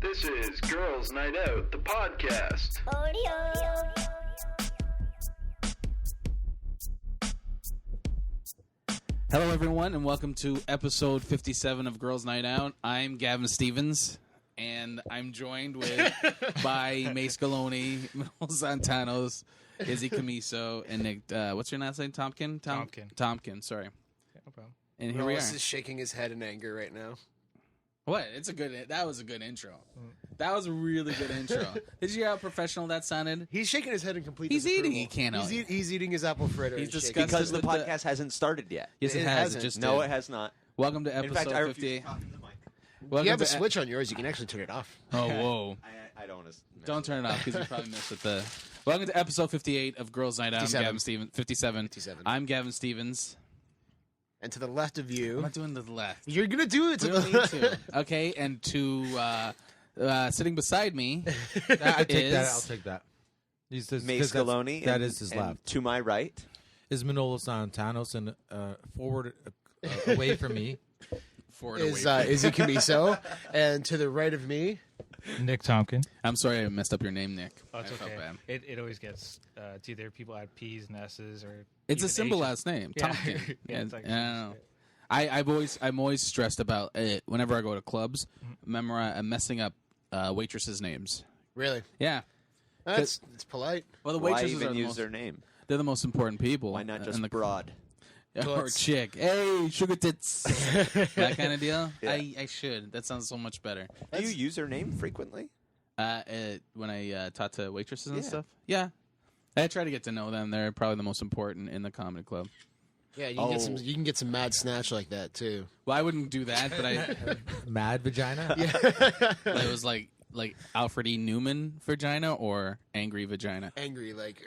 This is Girls Night Out, the podcast. Hello, everyone, and welcome to episode 57 of Girls Night Out. I'm Gavin Stevens, and I'm joined by Mace Galoni, Mel Santanos, Izzy Camiso, and Nick. What's your last name? Tompkin. Tompkin. Sorry. Yeah, no problem. And here we are. Ross is shaking his head in anger right now. What? That was a good intro. That was a really good intro. Did you hear how professional that sounded? He's shaking his head in complete He's disapproval. eating. He can't. He's eating his apple fritter. He's and shaking. disgusted. Because the with podcast hasn't started yet. Yes, it It has. hasn't. It just No, did. it has not. Welcome to In episode fact, I refuse 58. to talk in the mic. Welcome You have to a switch on yours. You can actually turn it off. Oh, whoa. I don't want to. Don't turn it off because you probably missed it. Welcome to episode 58 of Girls Night Out. 57. I'm Gavin Stevens. 57. 57. I'm Gavin Stevens. And to the left of I'm you, not doing the left. you're gonna do it to We the don't need to. Okay, and to sitting beside me I take that. is- I'll take that. He's just, Mace 'cause that's- Galoni. That and- is his and left. To my right, Is Manolo Santanos and forward away from me. forward is away. Izzy Camiso, and to the right of me, Nick Tompkin. I'm sorry I messed up your name, Nick. Oh, it's I felt okay. bad. It always gets it's either people add P's and S's or It's a even simple H's. last name, Yeah. Tompkin. Yeah, it's And- like- I don't know. I'm always stressed about it whenever I go to clubs. I'm messing up waitresses' names. really. Yeah. It's polite. Well, the why waitresses even are the use most, their name? they're the most important people. Why not just in the broad? or Toots. chick? Hey, sugar tits. That kind of deal. Yeah. I should. That sounds so much better. Do you use their name frequently? When I taught to waitresses and Yeah. stuff. Yeah. I try to get to know them. They're probably the most important in the comedy club. Yeah, you can get Oh. some. You can get some mad snatch like that too. Well, I wouldn't do that, but Mad vagina? it was like Alfred E. Newman vagina or angry vagina. Angry, like,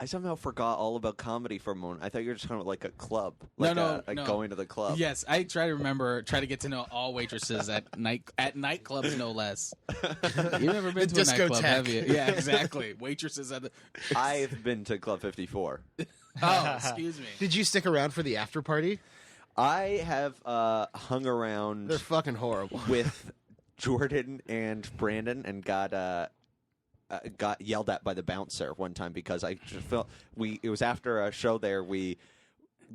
I somehow forgot all about comedy for a moment. I thought you were just kind of like a club, No, like no, like no. going to the club. Yes, I try to get to know all waitresses at nightclubs, no less. You've never been The to a nightclub, discotheque. have you? Yeah, exactly. Waitresses at the. I've been to Club 54. Oh, excuse me. Did you stick around for the after party? I have hung around They're fucking horrible. with Jordan and Brandon and got yelled at by the bouncer one time because I just felt it was after a show there. We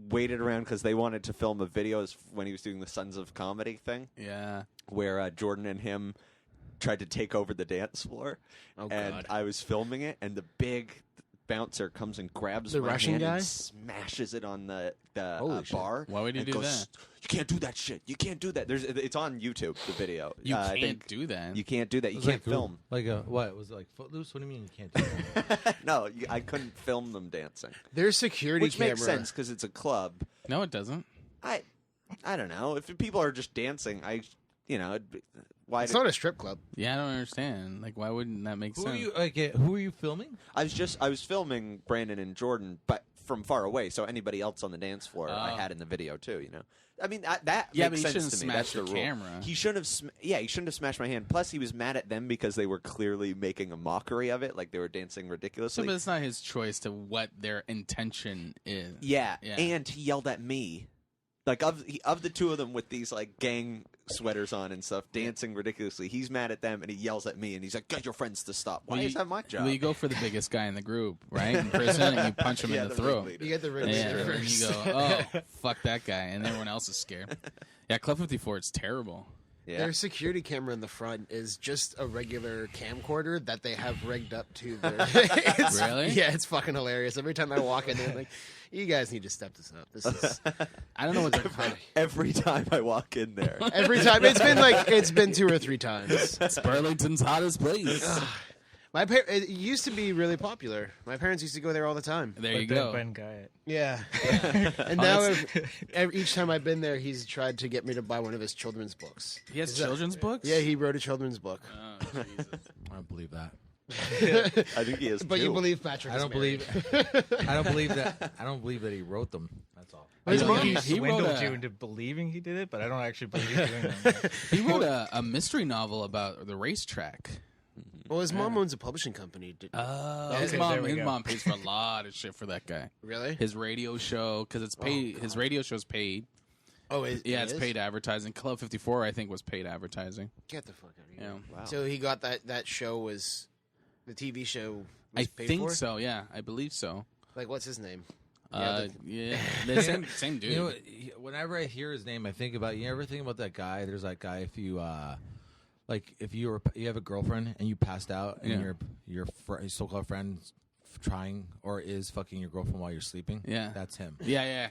waited around because they wanted to film a video when he was doing the Sons of Comedy thing Yeah. where Jordan and him tried to take over the dance floor. Oh, and God. I was filming it, and the big bouncer comes and grabs The my Russian hand guy? and smashes it on the Holy shit. bar. Why would you and do goes, that? You can't do that shit. You can't do that. It's on YouTube, the video. You I can't think do that. You can't do that. It You was can't like, film. Like what? Was it like Footloose? What do you mean you can't do that? No, I couldn't film them dancing, Their security which camera. makes sense because it's a club. No, it doesn't. I don't know if people are just dancing. Why? It's not a strip club. Yeah, I don't understand. Like, why wouldn't that make who sense? are you? Who are you filming? I was filming Brandon and Jordan, but from far away, so anybody else on the dance floor I Oh. had in the video too. I mean that Yeah, makes but he sense shouldn't to me. smash That's your the rule. camera. He shouldn't have. He shouldn't have smashed my hand. Plus, he was mad at them because they were clearly making a mockery of it, like they were dancing So, ridiculously. but it's not his choice to what their intention is. Yeah, Yeah. and he yelled at me. Like of the two of them with these like gang sweaters on and stuff, dancing ridiculously. He's mad at them and he yells at me and he's like, "Get your friends to stop." Why Well, is that my job? Well, you go for the biggest guy in the group, right? In prison, and you punch him Yeah, in the the throat. ringleader. You get the ring Yeah, leader and first. you go, oh, fuck that guy, and everyone else is scared. Yeah, Club 54, it's terrible. Yeah. Their security camera in the front is just a regular camcorder that they have rigged up to their. It's- Really? Yeah, it's fucking hilarious. Every time I walk in there, I'm like, you guys need to step this up. This is I don't know what they're called. Every time I walk in there. every time. It's been 2 or 3 times. It's Burlington's hottest place. It used to be really popular. My parents used to go there all the time. There But you then go. Ben Guyett. Yeah. And Oh, now that's- each time I've been there, he's tried to get me to buy one of his children's books. He has children's books? Yeah, he wrote a children's book. Oh, Jesus. I don't believe that. I think he is. But too. you believe Patrick? I is don't married. believe. I don't believe that. I don't believe that he wrote them. That's all. His You mom- know, He he wrote swindled a- you into believing he did it, but I don't actually believe he's doing that. He wrote a mystery novel about the racetrack. Well, his mom owns a publishing company. Oh, Okay, his there mom. we His go. mom pays for a lot of shit for that guy. Really? His radio show, because it's paid. His radio show's paid, Oh, Yeah, it's paid advertising. Club 54, I think, was paid advertising. Get the fuck out of here. Yeah. Wow. So he got that show was the TV show. I Was paid think for? so. Yeah, I believe so. Like, what's his name? Yeah, the same dude. You know, whenever I hear his name, I think about. You ever think about that guy? There's that guy. If you if you have a girlfriend and you passed out, and Yeah. your so-called friend's trying or is fucking your girlfriend while you're sleeping. Yeah. That's him. Yeah.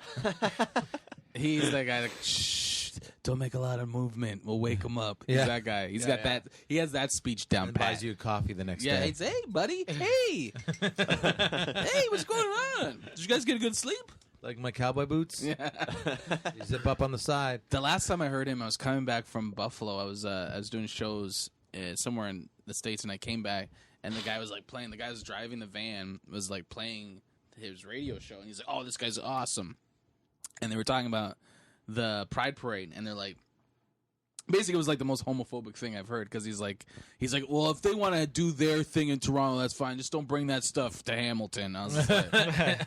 He's that guy. Like, shh, don't make a lot of movement. We'll wake him up. He's Yeah. that guy. He's got that. He has that speech down And pat. buys you a coffee the next Yeah, day. he's, hey, buddy. Hey. Hey, what's going on? Did you guys get a good sleep? Like my cowboy boots. Yeah. You zip up on the side. The last time I heard him, I was coming back from Buffalo. I was doing shows somewhere in the States, and I came back, and the guy was like playing. The guy was driving the van, was like playing his radio show, and he's like, "Oh, this guy's awesome." And they were talking about the Pride Parade, and they're like, basically, it was like the most homophobic thing I've heard, because he's like, well, if they want to do their thing in Toronto, that's fine. Just don't bring that stuff to Hamilton. I was just like,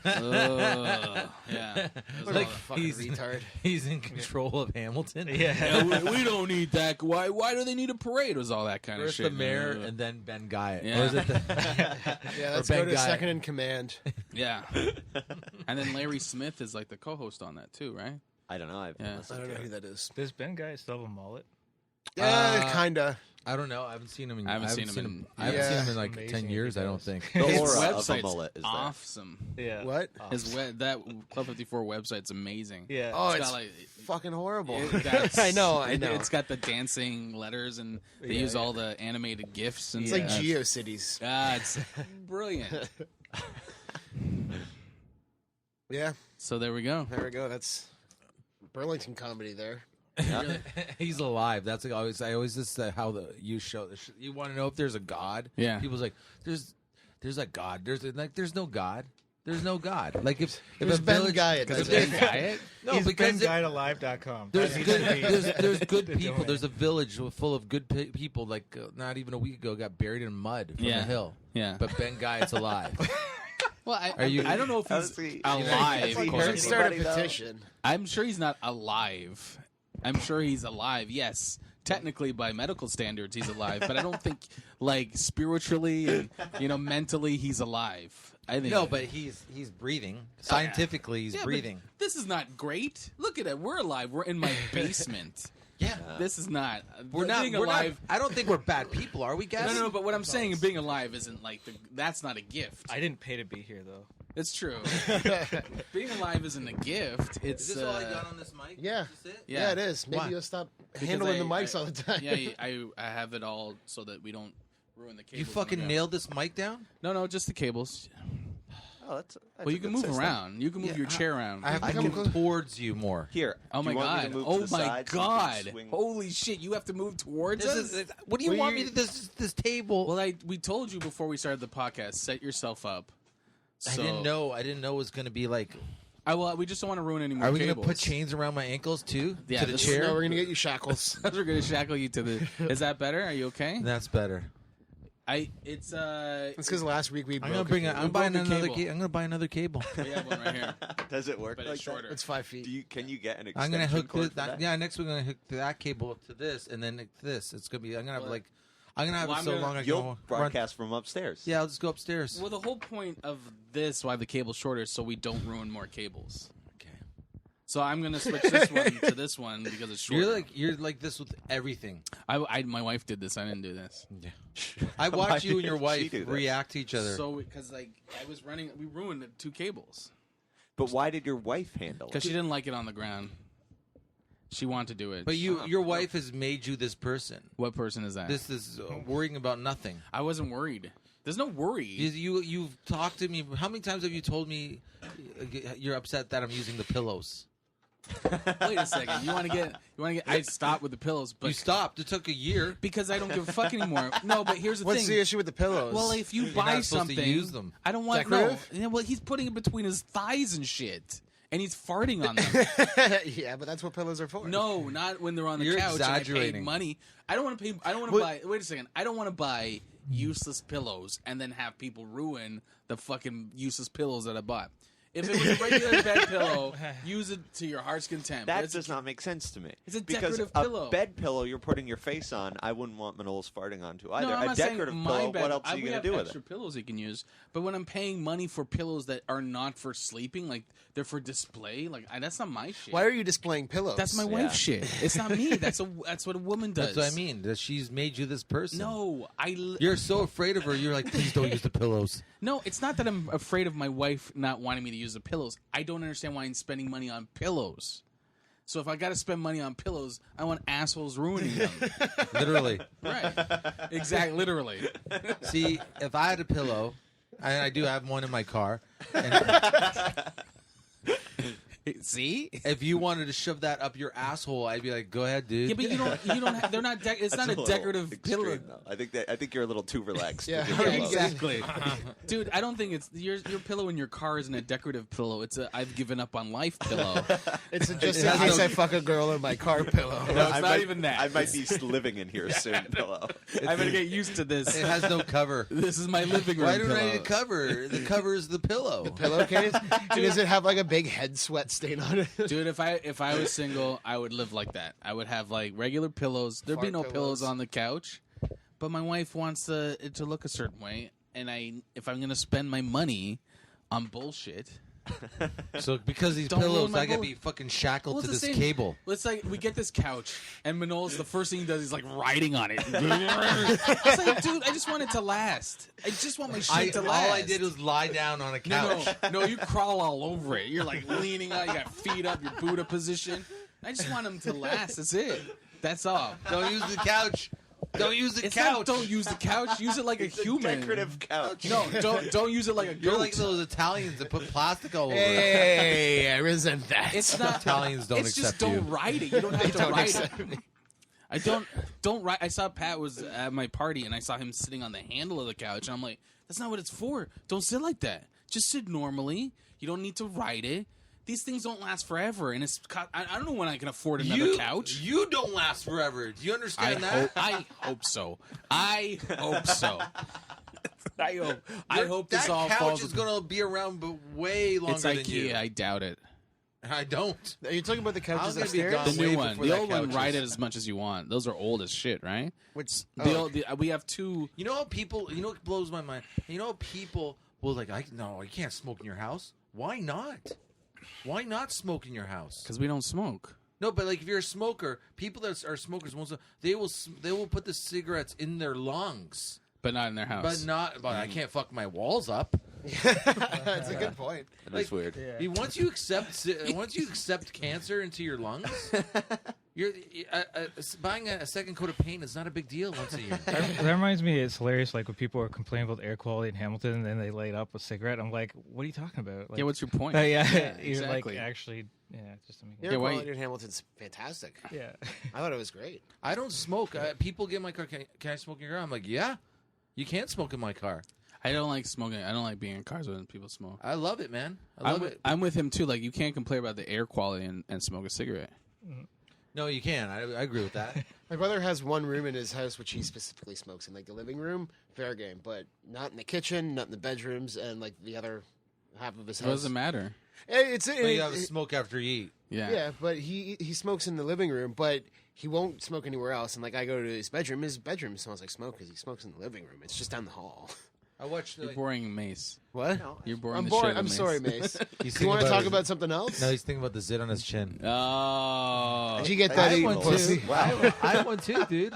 ugh. Yeah. It was What all- a fucking retard. He's in control of Hamilton. yeah, we don't need that. Why do they need a parade? It was all that kind First of shit. the mayor and then Ben Guyatt. Yeah. Or is it the, Yeah, let's Ben go to Guyatt. second in command. Yeah. And then Larry Smith is like the co-host on that too, right? I don't know. I've Yeah. I don't know who that is. Does Ben Guy still have a mullet? Yeah, kinda. I don't know. I haven't seen him in. I haven't seen him in- I haven't Yeah. seen him in like Amazing 10 years. if he I don't does. think. The His aura of a website's mullet is there. awesome. Yeah. What? That Club 54 website's amazing. Yeah. Oh, It's it's got, like- fucking horrible. It got- I know. It's got the dancing letters, and they use all the animated GIFs. And It's like GeoCities. Ah, it's brilliant. Yeah, So there we go. there we go. That's Burlington comedy there. He's alive. That's like always. I always just how you show. You want to know if there's a God? Yeah. People's like, there's a God. There's no God. There's no God. Like if There's a Ben village, Guyatt. Because That's of it. Ben Guyatt? no, He's because BenGuyattAlive.com. there's That good. needs to be There's good the people. domain. There's a village full of good people. Like not even a week ago, got buried in mud from Yeah. a hill. Yeah. But Ben Guyatt's alive. Well, Are you- I don't know if he's Honestly, alive. Has he quote hurt unquote. Start a anybody, though? petition. I'm sure he's not alive. I'm sure he's alive. Yes, technically by medical standards he's alive, but I don't think like spiritually and mentally he's alive. I think No, but he's breathing. Scientifically, he's Yeah, but breathing. This is not great. Look at it. We're alive. We're in my basement. Yeah. This is not. We're not. Being We're alive. not. I don't think we're bad people, are we, guys? No. But what I'm saying, being alive isn't like that's not a gift. I didn't pay to be here though. It's true. Being alive isn't a gift. It's Is this all I got on this mic? Yeah. Is this it? Yeah, it is. Maybe Why? you'll stop Because handling the I- mics all the time. Yeah, I have it all so that we don't ruin the cables. You fucking Yeah. nailed this mic down? No, just the cables. Oh, that's Well, you can move around. You can move Yeah, your chair around. I have to I come can- towards you more. Here. Oh do my you want me god! to move Oh to the my side so you can god! swing- Holy shit! You have to move towards us. What do you Well, want you- me to this table? Well, we told you before we started the podcast. Set yourself up. I So, didn't know. I didn't know it was going to be like. We just don't want to ruin any more. Are we going to cables. put chains around my ankles too? Yeah, to the this- chair. No, we're gonna get you shackles. We're gonna shackle you to the. Is that better? Are you okay? That's better. It's It's because last week we I'm broke gonna bring. it. I'm buying broke a another. cable. I'm gonna buy another cable. We have one right here, Does it work but like it's shorter. It's 5 feet. Can you get an I'm extension gonna hook cord this. for that? Yeah, next week I'm gonna hook that cable up to this, and then this. It's gonna be. I'm gonna have Well, like. I'm gonna have well, it I'm so gonna- long I can You'll run. broadcast from upstairs. Yeah, I'll just go upstairs. Well, the whole point of this, why the cable's shorter, is so we don't ruin more cables. Okay. So I'm gonna switch this one to this one because it's shorter. You're like this with everything. My wife did this. I didn't do this. I Why watch you and did your she wife do this? react to each other. So because I was running, we ruined the 2 cables But why did your wife handle because it? she didn't like it on the ground. She wanted to do it. but your wife has made you this person. What person is that? This is worrying about nothing. I wasn't worried. There's no worry. You've talked to me. How many times have you told me you're upset that I'm using the pillows? Wait a second. You want to get? I stopped with the pillows, but You stopped. It took a year. because I don't give a fuck anymore. No, but here's the What's thing. the issue with the pillows? Well, if you You're buy not supposed to something, use them. I don't want Decorative? no. Yeah, well, he's putting it between his thighs and shit, and he's farting on them. yeah, but that's what pillows are for. No, not when they're on the You're couch. And I paid exaggerating. money. I don't want to pay. I don't want to Well- buy. Wait a second. I don't want to buy useless pillows and then have people ruin the fucking useless pillows that I bought. If it was a regular bed pillow, use it to your heart's content. But That it's does not make sense to me. It's a because decorative a pillow. bed pillow you're putting your face on, I wouldn't want Manolis farting onto either. No, I'm a not saying decorative my pillow, bed. what else are We you going have to do with extra it? pillows you can use. But when I'm paying money for pillows that are not for sleeping, like they're for display, like that's not my shit. Why are you displaying pillows? That's my wife's shit. It's not me. That's what a woman does. That's what I mean. That she's made you this person. No, You're so afraid of her. You're like, please don't use the pillows. No, it's not that I'm afraid of my wife not wanting me to use the pillows. I don't understand why I'm spending money on pillows. So if I got to spend money on pillows, I want assholes ruining them. Literally. Right. Exactly. Literally. See, if I had a pillow, and I do have one in my car, and See? if you wanted to shove that up your asshole, I'd be like, go ahead, dude. Yeah, but you don't have, they're not, it's not a little decorative extreme, pillow. though. I think you're a little too relaxed. Yeah. with your How are you pillows. Exactly. Dude, I don't think it's your pillow in your car isn't a decorative pillow. It's a I've given up on life pillow. It's a just in case I fuck a girl in my car pillow. No, it's I not might- even that. I might be living in here soon, pillow. I'm gonna get used to this. It has no cover. This is my living room Why do pillow. I need a cover? The cover is the pillow. Pillowcase? Does it have like a big head sweat stain on it? Dude, if I was single, I would live like that. I would have like regular pillows. There'd be Fart no pillows. pillows on the couch, but my wife wants it to look a certain way, and if I'm gonna spend my money on bullshit, So because these Don't ruin pillows, my I gotta bull- be fucking shackled Well, to it's this the same. cable. It's like we get this couch, and Manolis, the first thing he does is like riding on it. It's like, dude, I just want it to last. I just want my shit to last. All I did was lie down on a couch. No, you crawl all over it. You're like leaning out. You got feet up, your Buddha position. I just want them to last. That's it. That's all. Don't use the couch. Don't use the It's couch. not don't use the couch. Use it like a human. Decorative couch. No, don't use it like a goat. You're like those Italians that put plastic all over. Hey, I resent that. It's not. Italians don't It's accept just you. don't ride it. You don't have to Don't ride accept it. I don't ride. I saw Pat was at my party and I saw him sitting on the handle of the couch and I'm like, that's not what it's for. Don't sit like that. Just sit normally. You don't need to ride it. These things don't last forever, and I don't know when I can afford another couch. You don't last forever. Do you understand that? I hope so. I hope so. I hope this that all couch falls. is going to be around but way longer It's than IKEA. you. I doubt it. I don't. Are you talking about the couches I'm gonna be upstairs? gone. The way new one. before The that old one, couch ride is- it as much as you want. Those are old as shit, right? Which We have two. You know how people? You know what blows my mind? You know how people will like? No, you can't smoke in your house. Why not? Why not smoke in your house? Because we don't smoke. No, but like if you're a smoker, people that are smokers, they will put the cigarettes in their lungs, But not in their house. but not. But I can't fuck my walls up. That's a good point. That's weird. I mean, once you accept cancer into your lungs, you're buying a second coat of paint is not a big deal once a year. That reminds me, it's hilarious. Like when people are complaining about the air quality in Hamilton, and then they light up a cigarette. I'm like, what are you talking about? Like, Yeah, what's your point? yeah, you're exactly. like actually, just to make Air Yeah, why- quality in Hamilton's fantastic. yeah. I thought it was great. I don't smoke. People get in my car. Can I smoke in your car? I'm like, yeah. You can't smoke in my car. I don't like smoking. I don't like being in cars when people smoke. I love it, man. I love it. I'm with him too. Like you can't complain about the air quality and smoke a cigarette. No, you can. I agree with that. My brother has one room in his house which he specifically smokes in, like the living room, fair game, but not in the kitchen, not in the bedrooms, and like the other half of his It house. doesn't matter. It's But you have to smoke after you eat. Yeah. yeah, but he smokes in the living room, but he won't smoke anywhere else. And like I go to his bedroom smells like smoke because he smokes in the living room. It's just down the hall. I watched. You're boring, Mace. What? You're boring. I'm the bored. shit out of I'm Mace. sorry, Mace. He's Do you want to talk his- about something else? No, he's thinking about the zit on his chin. Oh. Did you get I that? have eaten, one pussy? too. I have one too, dude.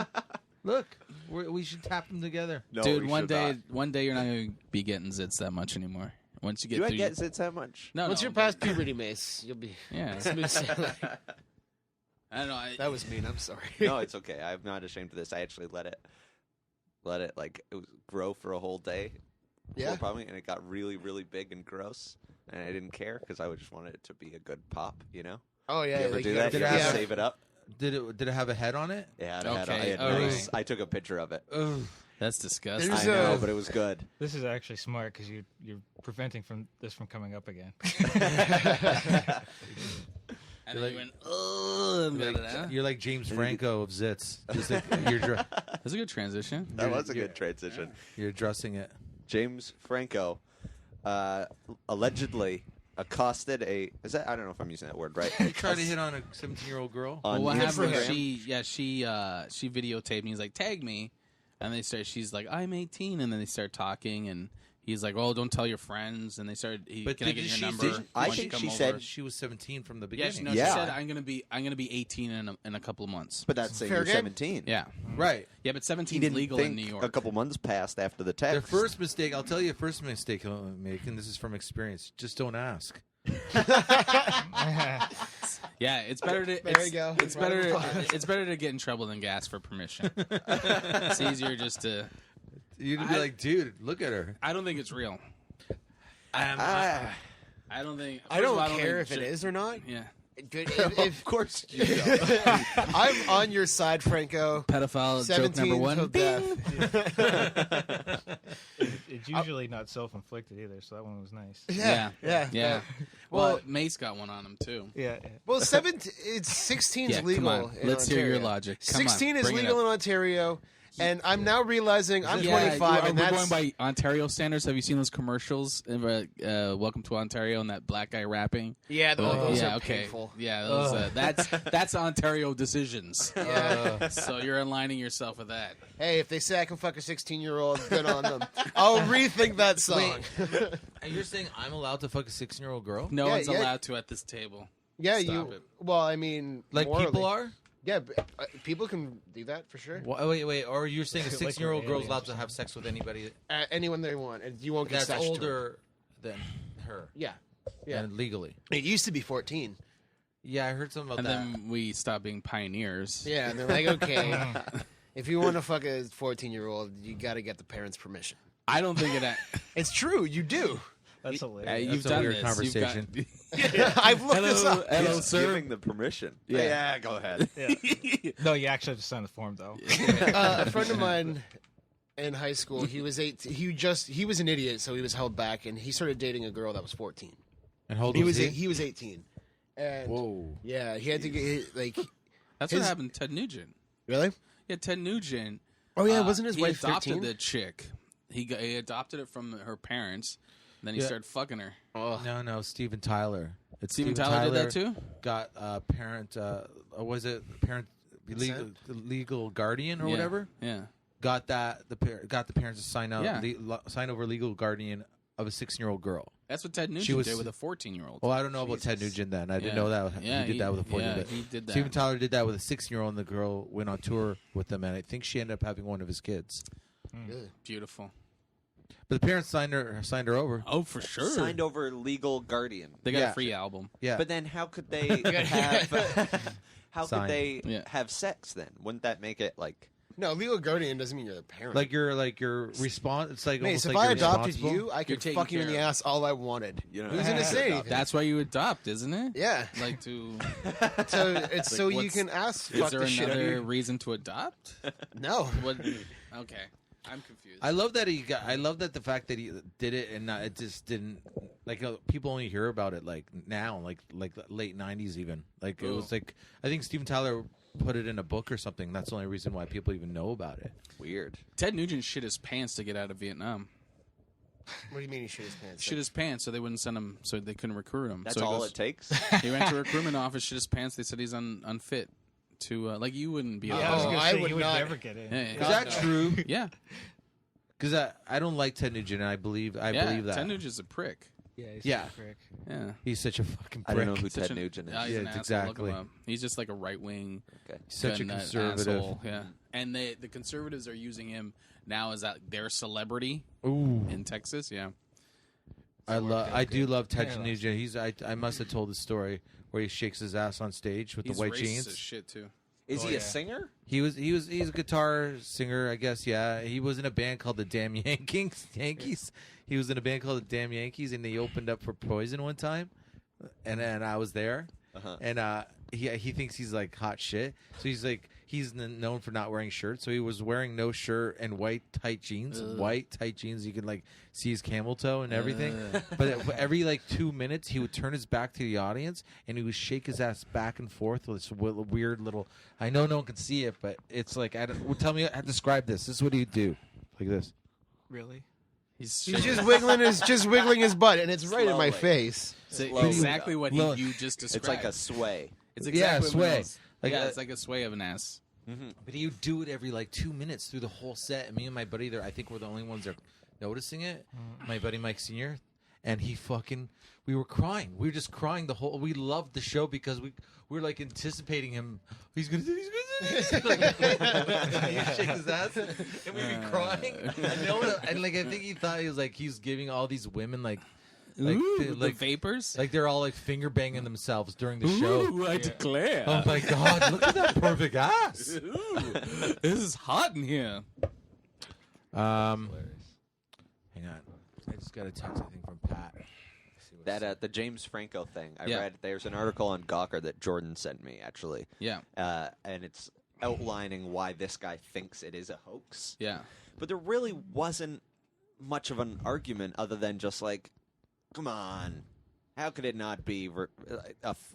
Look, we should tap them together. No, Dude, we one should day, not. one day you're not going to be getting zits that much anymore. Once you get Do I through, get zits that much? no, Once no, you're past puberty, Mace, you'll be yeah. smooth sailing. I don't know. That was mean. I'm sorry. No, it's okay. I'm not ashamed of this. I actually let it like it was grow for a whole day. Yeah. Probably, and it got really, really big and gross, and I didn't care because I just wanted it to be a good pop. You know? Oh yeah. You ever like, do you that? gotta- You Did it just have- save it up. Did it have a head on it? Yeah, Okay, nice. I took a picture of it. Ugh. That's disgusting. There's I know, a- but it was good. This is actually smart because you're preventing this from coming up again. And then you went, ugh, and let it out. You're like James Franco of zits. Just like That's a good transition. That was a good transition. you're addressing it. James Franco allegedly accosted a. Is that? I don't know if I'm using that word right. You tried to hit on a 17-year-old girl. on Well, what happened? Instagram. She videotaped me. He's like, tag me, and they start. She's like, I'm 18, and then they start talking, and he's like, oh, don't tell your friends, and they started. But Can I did get she- your did- number? I Why don't think you she come said over? She was 17 from the Yeah, beginning. she Yeah. said I'm gonna be 18 in a couple of months. But that's saying Fair you're game. 17. Yeah, Right. yeah, but 17 He is didn't legal think in New York. a couple months passed after the text. Their first mistake, I'll tell you, the first mistake he'll make, and this is from experience. Just don't ask. Yeah, it's better to. There it's, you go. It's Right better. on the spot. It's better to get in trouble than gas for permission. It's easier just to. You'd be I- like, dude, look at her. I don't think it's real. Ah, I don't think. I first don't of all, care think if it is or not. Yeah, Good. If, of course you don't. I'm on your side, Franco. pedophile joke 17 number till 1. death. It's usually not self-inflicted either, so that one was nice. Yeah. yeah. Yeah. Well- Well, Mace got one on him too. Yeah. Well, 16 is Yeah, legal. come on. in Let's hear your Ontario. logic. Come on, 16 is bring it legal up. in Ontario, and I'm now realizing I'm Yeah, 25, and we're that's going by Ontario standards. Have you seen those commercials? Welcome to Ontario, and that black guy rapping. yeah, those yeah, are okay. painful. Yeah, those, that's Ontario decisions. Yeah. So you're aligning yourself with that. Hey, if they say I can fuck a 16-year-old, good on them. I'll rethink that song. And you're saying I'm allowed to fuck a 16-year-old girl? No Yeah, one's yeah. allowed to at this table. Yeah, Stop you. it. Well, I mean, Like morally. people are? Yeah, but, people can do that for sure. Wait. Or you're saying a Like we're 16-year-old girl's aliens allowed or to have sex with anybody Anyone they want, and you won't get that's statutory. older than her? Yeah, yeah. And legally. It used to be 14. Yeah, I heard something about And that. then we stop being pioneers. Yeah, and they're like, okay, if you want to fuck a 14-year-old, you got to get the parents' permission. I don't think it. It's true, you do. That's hilarious. You've a done weird this. conversation. I've looked this Hello, up. hello, He's sir. giving the permission. Yeah. Go ahead. No, you actually have to sign the form though. A friend of mine in high school, he was 18. He was an idiot, so he was held back, and he started dating a girl that was 14. And how old He was was he? he was 18, and Whoa. yeah, he had to get like That's His- what happened to Ted Nugent. really. Yeah, Ted Nugent. Oh yeah, wasn't his he wife adopted 13? the chick. He adopted it from her parents. And then he Yeah. started fucking her. Oh. No, Steven Tyler. It's Steven Tyler did that too? Got parent, was it parent legal guardian or Yeah. whatever? Yeah. Got that got the parents to sign out Yeah. sign over legal guardian of a 16-year-old girl. That's what Ted She Nugent was- did with a 14-year-old. Well, I don't know about Ted Nugent then. I didn't Yeah. know that Yeah, he did that with a 14-year-old. Yeah, he did that. Steven Tyler did that with a 16-year-old, and the girl went on tour with them, and I think she ended up having one of his kids. Beautiful. But the parents signed her over. Oh, for sure. Signed over legal guardian. They got Yeah. a free album. Yeah, But then how could they have how Signed. could they Yeah. have sex then? Wouldn't that make it like No, legal guardian doesn't mean you're the parent. like your response. It's like Mate, almost so if like I you're adopted responsible. you, I You're could taking fuck you in care the of. ass all I wanted. you know Who's gonna say anything? That's why you adopt, isn't it? Yeah. Like to. So it's so you what's- can ask Is fuck there the shit out of another you. reason to adopt? No. What? Okay, I'm confused. I love that I love that the fact that he did it and not, it just didn't like people only hear about it like now, like late '90s even. Like it was like I think Steven Tyler put it in a book or something. That's the only reason why people even know about it. weird? Ted Nugent shit his pants to get out of Vietnam. What do you mean he shit his pants? Shit his pants so they wouldn't send him, so they couldn't recruit him. That's so he all goes- it takes. He went to a recruitment office, shit his pants. They said he's unfit to like you wouldn't be. Yeah, I allowed was to. gonna I say would you would not- never get in. Yeah, Is yeah. that true? Yeah, Because I don't like Ted Nugent. And I believe that. Ted Nugent's a prick. Yeah, he's Yeah. a prick. Yeah, He's such a fucking I prick. don't know who Such Ted an- Nugent is. He's Yeah, an asshole. exactly. Look him up. He's just like a right wing. Okay. Such a conservative. Asshole. Yeah, and the conservatives are using him now as their celebrity Ooh, in Texas. Yeah, I do love Ted Yeah. Nugent. I must have told the story where he shakes his ass on stage with he's the white racist jeans. as shit too. Is Oh, he yeah. a singer? He's a guitar singer, I guess. Yeah, he was in a band called the Damn Yankees. He was in a band called the Damn Yankees, and they opened up for Poison one time, and I was there, Uh-huh. and he thinks he's like hot shit. So he's known for not wearing shirts. So he was wearing no shirt and white tight jeans. White tight jeans. You can like see his camel toe and everything. But every like 2 minutes, he would turn his back to the audience and he would shake his ass back and forth with this weird little. I know no one can see it, but it's like tell me. Describe this. This is what he'd do, like this. Really? He's He's just wiggling his butt, and it's right in my Slowly. face. Slowly. exactly what Look, you just described. It's like a sway. It's exactly sway. What it is. Like yeah, a- it's like a sway of an ass. But he would do it every like 2 minutes through the whole set. And me and my buddy there, I think we're the only ones that are noticing it. My buddy Mike Sr. And we were crying. We were just crying the whole. We loved the show because we were like anticipating him. He's gonna do this. Like, he'd shake his ass, and we'd be crying. And no one, and like I think he thought he was giving all these women like Ooh, the- the vapors. like they're all like finger banging themselves during the show. Ooh, I declare. Oh my god! Look at that perfect ass. Ooh, this is hot in here. Hang on. I just got a text, I think, from Pat. That the James Franco thing. I Yeah. read. There's an article on Gawker that Jordan sent me actually, Yeah, and it's outlining why this guy thinks it is a hoax. yeah. But there really wasn't much of an argument other than just like, come on, how could it not be?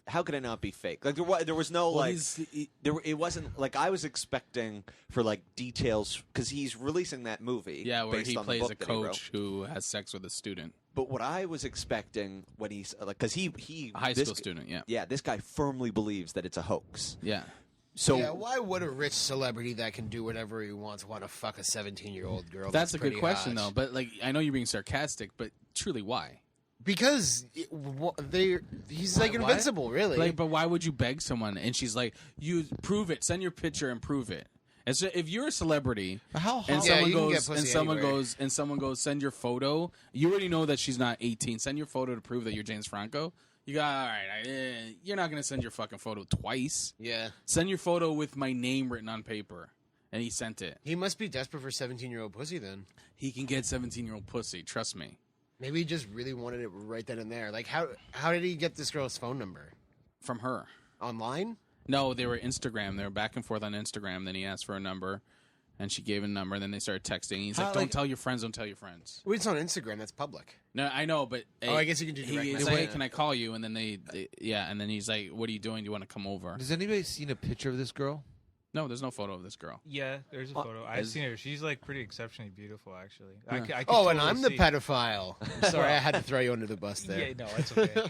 How could it not be fake? Like there was no Well, like. It wasn't like I was expecting for like details because he's releasing that movie. Yeah, where based he on the plays book a that he wrote. coach who has sex with a student, But what I was expecting when he's like, because he a high this school g- student. Yeah, yeah, this guy firmly believes that it's a hoax. yeah. So Yeah, why would a rich celebrity that can do whatever he wants want to fuck a 17-year-old girl? That's a good pretty question, hot? though. But like, I know you're being sarcastic, but truly, why? Because he's like Why? invincible, really. Like, but why would you beg someone? And she's like, "You prove it. Send your picture and prove it." And so, if you're a celebrity, How and hot? Yeah, someone you can get goes, and pussy someone anywhere. goes, and someone goes, send your photo. You already know that she's not 18. Send your photo to prove that you're James Franco. You got all right. You're not gonna send your fucking photo twice. yeah, Send your photo with my name written on paper. And he sent it. he must be desperate for 17-year-old pussy. Then He can get 17-year-old pussy. Trust me. maybe he just really wanted it right then and there. Like how did he get this girl's phone number? From her. Online? No, they were Instagram. They were back and forth on Instagram. Then he asked for a number, and she gave a number. And then they started texting. He's like, How, "Don't like- tell your friends. Don't tell your friends." Well, it's on Instagram. That's public. No, I know, but Oh, I guess you can do direct He's message. like, "Hey, can I call you?" And then they, yeah. And then he's like, "What are you doing? Do you want to come over?" Has anybody seen a picture of this girl? No, there's no photo of this girl. Yeah, there's a photo. I've is- seen her. She's like pretty exceptionally beautiful, actually. Yeah. I could Oh, and totally I'm the see- pedophile. I'm sorry, I had to throw you under the bus there. Yeah, no, it's okay.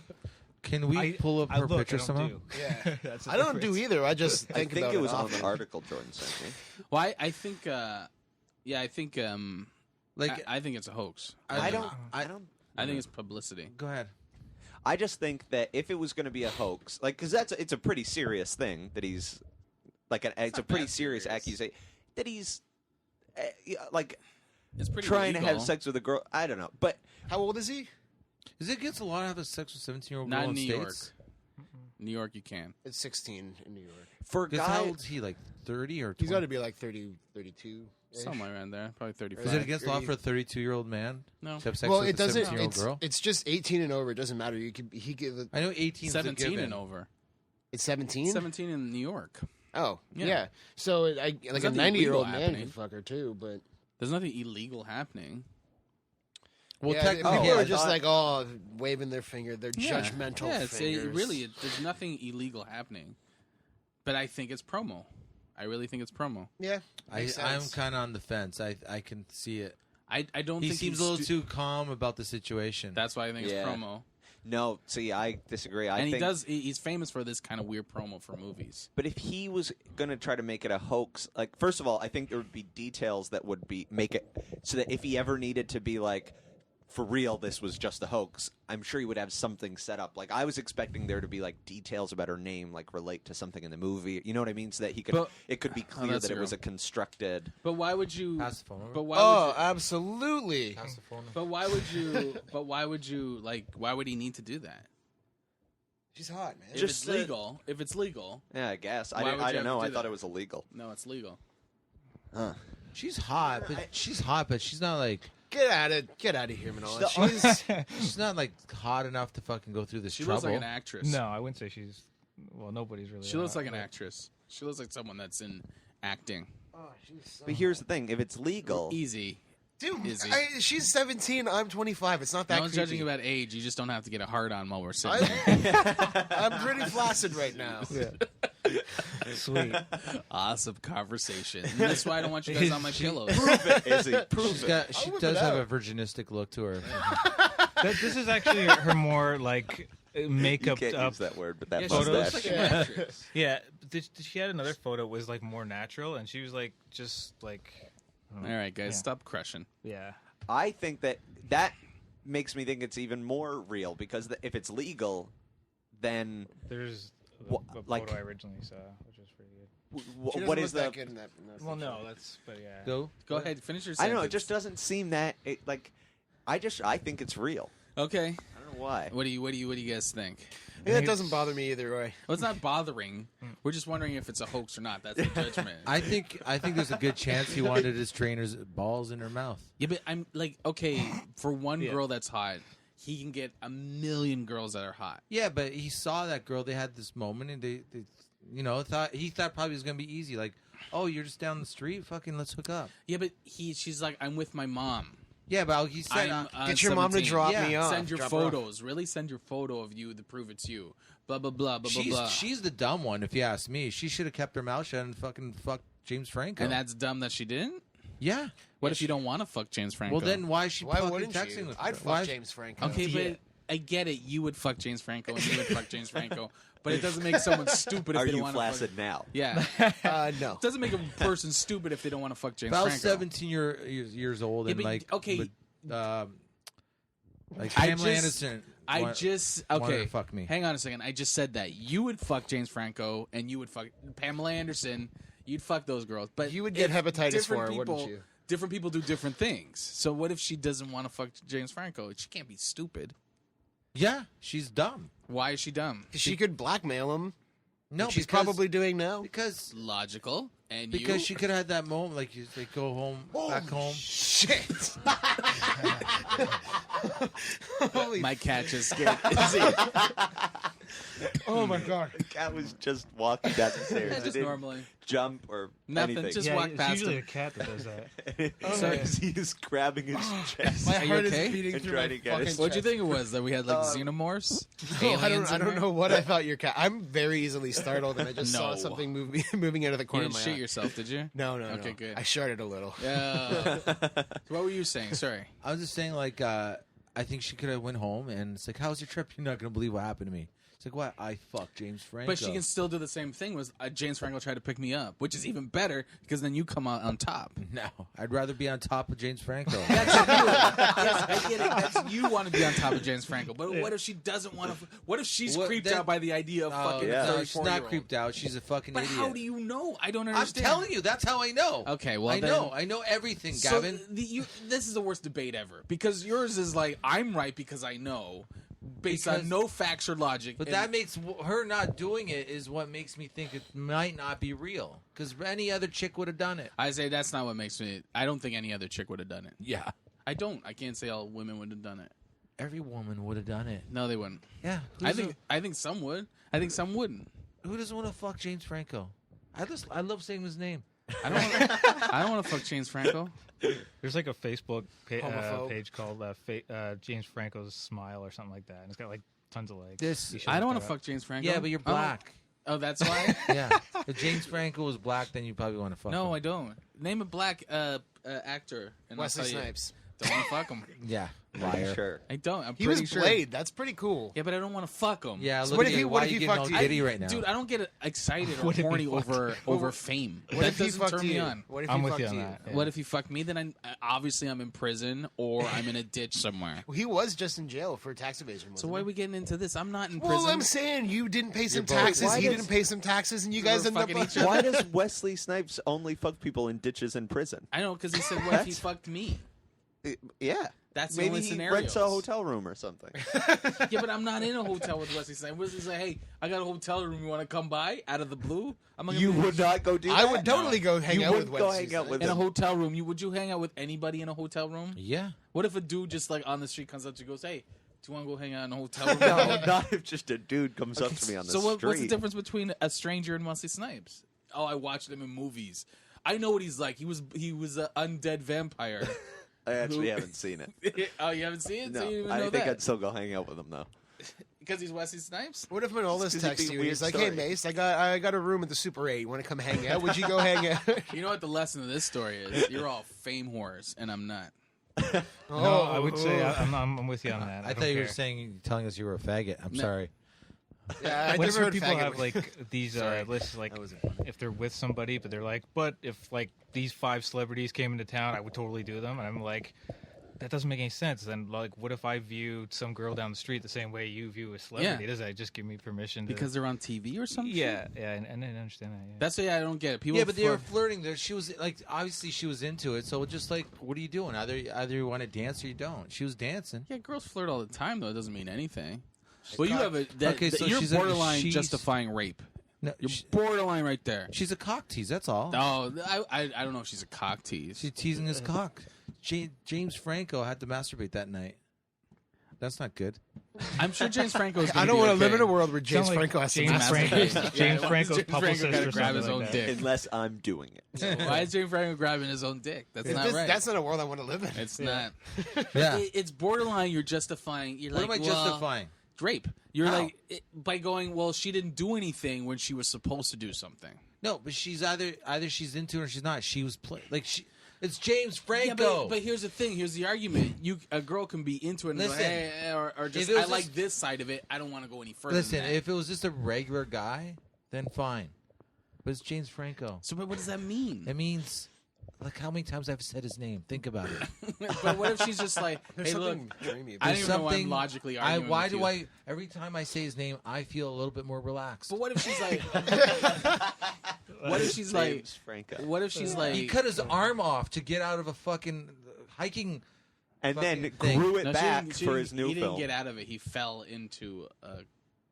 Can we I- pull up I her look, picture I don't somehow? do. Yeah. That's the I don't do difference. either. I just I think think about it was on often. the article Jordan sent me. Well, I think, yeah, I think, Like, I think it's a hoax. I don't- don't. I think it's publicity. go ahead. I just think that if it was going to be a hoax, like, because it's a pretty serious thing that he's like, it's a not pretty that serious serious. accusation that he's like It's pretty trying to have legal. sex with a girl. I don't know, but How old is he? Is it against the law to have sex with 17-year-old Not girl in in New States? New York, you can. It's 16 in New York. for a Because how guy, old is he? Like 30 or 20? He's got to be like 30, 32. Somewhere around there. Probably 35. Is it against law for a 32-year-old man No. to have sex Well, with it a doesn't. 17-year-old girl? It's just 18 and over. It doesn't matter. He could. I know 18 is 17 given. and over. It's 17. 17 in New York. Oh, Yeah. yeah. So like a nothing 90-year-old illegal man happening. could fuck her too, but There's nothing illegal happening. Well, yeah, technically, people yeah, are I just thought- like, oh, waving their finger. They're Yeah. judgmental Yeah, fingers. there's nothing illegal happening. But I think it's promo. I really think it's promo. Yeah, I'm makes sense. kind of on the fence. I can see it. I don't He think seems he's a little too calm about the situation. That's why I think Yeah. it's promo. no. See, I disagree. I And think, he's famous for this kind of weird promo for movies. but if he was going to try to make it a hoax, like first of all, I think there would be details that would be make it so that if he ever needed to be like, for real, this was just a hoax, I'm sure he would have something set up. Like I was expecting there to be like details about her name, like relate to something in the movie. You know what I mean? So that he could, But- it could be clear that's that it was true. a constructed. But why would you Pass the phone over. But why Oh, would you absolutely. Pass the phone over. But why would you like why would he need to do that? She's hot, man. If Just, it's legal, if it's legal, Yeah, I guess. Why I would you don't have know. to I do thought that? it was illegal. no, it's legal. She's hot, but she's not like Get out of here, Manola. She's she's not like hot enough to fucking go through this She trouble. looks like an actress. No, I wouldn't say she's. Well, nobody's really. She looks hot, like an but- actress. She looks like someone that's in acting. Oh, she's so But here's the thing: if it's legal, Easy. Dude, Izzy. she's 17. I'm 25. It's not that No one's creepy. judging about age. You just don't have to get a hard on while we're sitting here. I'm pretty flaccid right now. Sweet. Awesome conversation. And that's why I don't want you guys on my pillows. Prove it, Izzy. Prove She's it. got, she whip does it have out. a virginistic look to her. This is actually her more like You makeup can't up. use that word, but that Yeah, she mustache. looks like an actress. Yeah, she had another photo that was like more natural, and she was like just like. I don't All know. right, guys, Yeah. stop crushing. Yeah. I think that makes me think it's even more real because if it's legal, then There's Wha- a like- photo I originally saw, which was pretty good. She doesn't what look is that the? good in that Well, picture. no, that's but yeah. Go. Go ahead, finish your I sentence. don't know. It just doesn't seem that like. I think it's real. Okay. I don't know why. What do you guys think? Yeah, it doesn't bother me either way. Well, it's not bothering. We're just wondering if it's a hoax or not. That's the judgment. I think there's a good chance he wanted his trainer's balls in her mouth. Yeah, but I'm like, okay, for one Yeah. girl that's hot, he can get 1,000,000 girls that are hot. Yeah, but he saw that girl. They had this moment, and they thought probably it was gonna be easy. Like, oh, you're just down the street. Fucking, let's hook up. Yeah, but she's like, I'm with my mom. Yeah, but he said, I'm Get your mom to 17. drop Yeah, me off. Send your Drop her off. photos. Really, send your photo of you to prove it's you. Blah blah blah blah blah blah. she's the dumb one, if you ask me. She should have kept her mouth shut and fucking fucked James Franco. And that's dumb that she didn't. yeah. What if you don't want to fuck James Franco? Well, then why is she Why fucking wouldn't texting you? with her? I'd fuck Why- James Franco. okay, Yeah. but I get it. You would fuck James Franco, and you would fuck James Franco. But it doesn't make someone stupid if Are they don't you want flaccid now? Yeah, No. it doesn't make a person stupid if they don't want to fuck James If I was Franco. 17 years old Yeah, and but- like okay. like I Pamela just- Anderson. I wanted just to okay. fuck me. Hang on a second. I just said that you would fuck James Franco, and you would fuck Pamela Anderson. You'd fuck those girls, but You would get if hepatitis different for her, wouldn't people- you? Different people do different things. So what if she doesn't want to fuck James Franco? She can't be stupid. Yeah, she's dumb. Why is she dumb? She could blackmail him. No, She's because- probably doing now. because Logical. And because you, she could have had that moment, like they go home, back home. Shit. Holy my cat just scared. Izzy. Oh my god. The cat was just walking down the stairs. Yeah, It just didn't normally. jump or Nothing, anything. just Yeah, walk it's past usually him. a cat that does that. Sorry. He's grabbing his chest. My Are you heart okay? is beating And through trying my to get fucking it. What'd you chest. think it was? That we had like xenomorphs? No, Aliens I in don't there? know what I thought your cat. I'm very easily startled, and I just saw No. something moving out of the You corner didn't of my shit eye. yourself, did you? No. Okay, good. I sharted a little. Yeah. What were you saying? Sorry. I was just saying, like, I think she could have went home and it's like, "How's your trip? You're not gonna believe what happened to me." It's like, "What? I fucked James Franco." But she can still do the same thing. Was James Franco tried to pick me up, which is even better because then you come out on top. No, I'd rather be on top of James Franco. That's you. Yes, I get it. That's you want to be on top of James Franco. But what if she doesn't want to? What if she's What, creeped then- out by the idea of fucking yeah. a No, she's 34-year-old? not creeped out. She's a fucking But idiot. how do you know? I don't I'm understand. telling you, that's how I know. Okay, well, I then- know. I know everything, So Gavin. this is the worst debate ever because yours is like I'm right because I know, based on Because- no facts or logic. But and- that makes her not doing it is what makes me think it might not be real. Because any other chick would have done it. I say that's not what makes me. I don't think any other chick would have done it. Yeah. I don't. I can't say all women would have done it. Every woman would have done it. No, they wouldn't. Yeah. I think some would. I think some wouldn't. Who doesn't want to fuck James Franco? I love saying his name. I don't want to fuck James Franco. There's like a Facebook Homophobe. page called James Franco's Smile or something like that, and it's got like tons of likes. This- You should I don't look want that to up. fuck James Franco. Yeah, but you're I don't- black. Oh, that's why. Yeah. If James Franco was black, then you probably want to fuck him. No, I don't. Name a black actor. And I'll Wesley tell you. Snipes. Don't want to fuck him. Yeah. Are you Liar. sure? I don't. I'm He pretty was sure. Blade. That's pretty cool. Yeah, but I don't want to fuck him. Yeah, So look what at if he- you. what Why if are you he getting all fucked you? giddy right now? Dude, I don't get excited or What if he horny fucked- over fame. What That if he doesn't fucked turn me you? on. What if I'm he with fucked you on you? that. Yeah. What if he fucked me? Then obviously I'm in prison or I'm in a ditch somewhere. Well, he was just in jail for tax evasion. So Wasn't why he? are we getting into this? I'm not in Well, prison. I'm saying you didn't pay some both- taxes. Why He does- didn't pay some taxes, and you So guys we're ended up fucking each other? Why does Wesley Snipes only fuck people in ditches in prison? I know because he said, "What if he fucked me?" Yeah. That's the Maybe only he scenario. rents a hotel room or something. Yeah, but I'm not in a hotel with Wesley Snipes. Wesley say, "Hey, I got a hotel room. You want to come by?" Out of the blue, I'm not gonna You be- would not go do that? I would totally go hang You out with wouldn't go Wesley hang out with in a him. hotel room. Would you hang out with anybody in a hotel room? Yeah. What if a dude just like on the street comes up to you and goes, "Hey, do you want to go hang out in a hotel room?" No, not if just a dude comes up to me on the So street. what's the difference between a stranger and Wesley Snipes? Oh, I watched him in movies. I know what he's like. He was an undead vampire. I actually haven't seen it. Oh, you haven't seen it? No, So you didn't even I know think that. I'd still go hang out with him though. Because he's Wesley Snipes? What if Manolis 'cause it'd texts be a you? weird He's like, "Hey, story. Mace, I got a room at the Super 8. You want to come hang out? Would you go hang out?" You know what the lesson of this story is? You're all fame whores, and I'm not. No, I would say I'm with you on that. I don't thought you were care. saying telling us you were a faggot. I'm No. sorry. Yeah, I Whenever deferred people faggot. have like these lists, like That wasn't funny. if they're with somebody, but they're like, but if like these 5 celebrities came into town, I would totally do them, and I'm like, that doesn't make any sense. Then like, what if I viewed some girl down the street the same way you view a celebrity? Yeah. Does that just give me permission? To... Because they're on TV or something? yeah, and I didn't understand that. Yeah. That's why I don't get it. People Yeah, but they were flirt- flirting. She was like, obviously, she was into it. So just like, what are you doing? Either you want to dance or you don't. She was dancing. Yeah, girls flirt all the time, though. It doesn't mean anything. Well, you have a... Okay, so you're she's borderline justifying rape. No, You're borderline right there. she's a cock tease. That's all. Oh, I don't know if she's a cock tease. She's teasing his cock. James Franco had to masturbate that night. That's not good. I'm sure James Franco's I don't want want to live in a world where James Sound like Franco has to James masturbate. Franco. James Franco's James Franco publicist gotta or grab his something own like dick. Unless I'm doing it. Why is James Franco grabbing his own dick? That's not right. That's not a world I want to live in. It's not. Yeah. It's borderline. You're justifying. You're What like, am I well, justifying? rape. You're How? like by going. Well, she didn't do anything when she was supposed to do something. No, but she's either she's into it or she's not. She was like she. It's James Yeah, Franco. but here's the thing. Here's the argument. A girl can be into it and Listen, go, hey, or just if it I was like just- this side of it. I don't want to go any further. Listen, than that. if it was just a regular guy, then fine. But it's James Franco. So, but what does that mean? It means, like, how many times I've said his name? Think about it. But what if she's just like, There's hey, look, something dreamy I about don't it. even know why I'm logically arguing Why with do you. I? Every time I say his name, I feel a little bit more relaxed. But what if she's like, what if she's like, James Franco. what if she's like, He cut his arm off to get out of a fucking hiking. And then fucking thing. grew it No, she back didn't- she for didn't- his new He film. didn't get out of it. He fell into a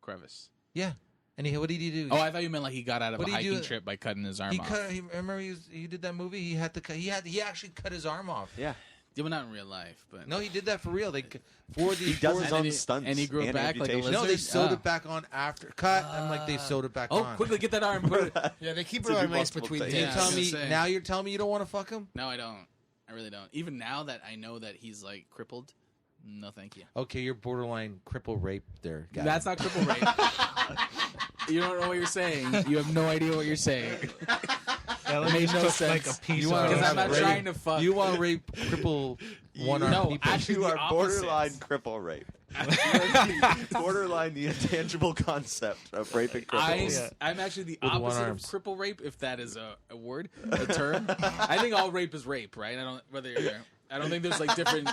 crevice. Yeah, and what did he do? Oh, I thought you meant like he got out of What a did he hiking do? trip by cutting his arm he off. cut. Remember, he did that movie. He had to cut. He actually cut his arm off. Yeah, Yeah, but not in real life. But No, he did that for real. For the he does And his then own he- stunts and he grew it back like a amputations. No, they lizard? sewed Ah. it back on after cut. I'm like, they sewed it back Oh, on. quickly get that arm. Put it. Yeah, they keep To it do on nice multiple between things. the You Yeah, tell I was me gonna say. now. You're telling me you don't want to fuck him? No, I don't. I really don't. Even now that I know that he's like crippled, no, thank you. Okay, you're borderline cripple rape there. Guy. That's not cripple rape. You don't know what you're saying. You have no idea what you're saying. Yeah, let It me made just no put, sense. like a piece You of want- Because I'm not Rape. trying to fuck. You want to rape cripple one arm No, people? actually- You the are opposite. borderline cripple rape. Borderline the intangible concept of raping cripples. Yeah. I'm actually the With one opposite of arms. cripple rape, if that is a word, a term. I think all rape is rape, right? I don't think there's like different.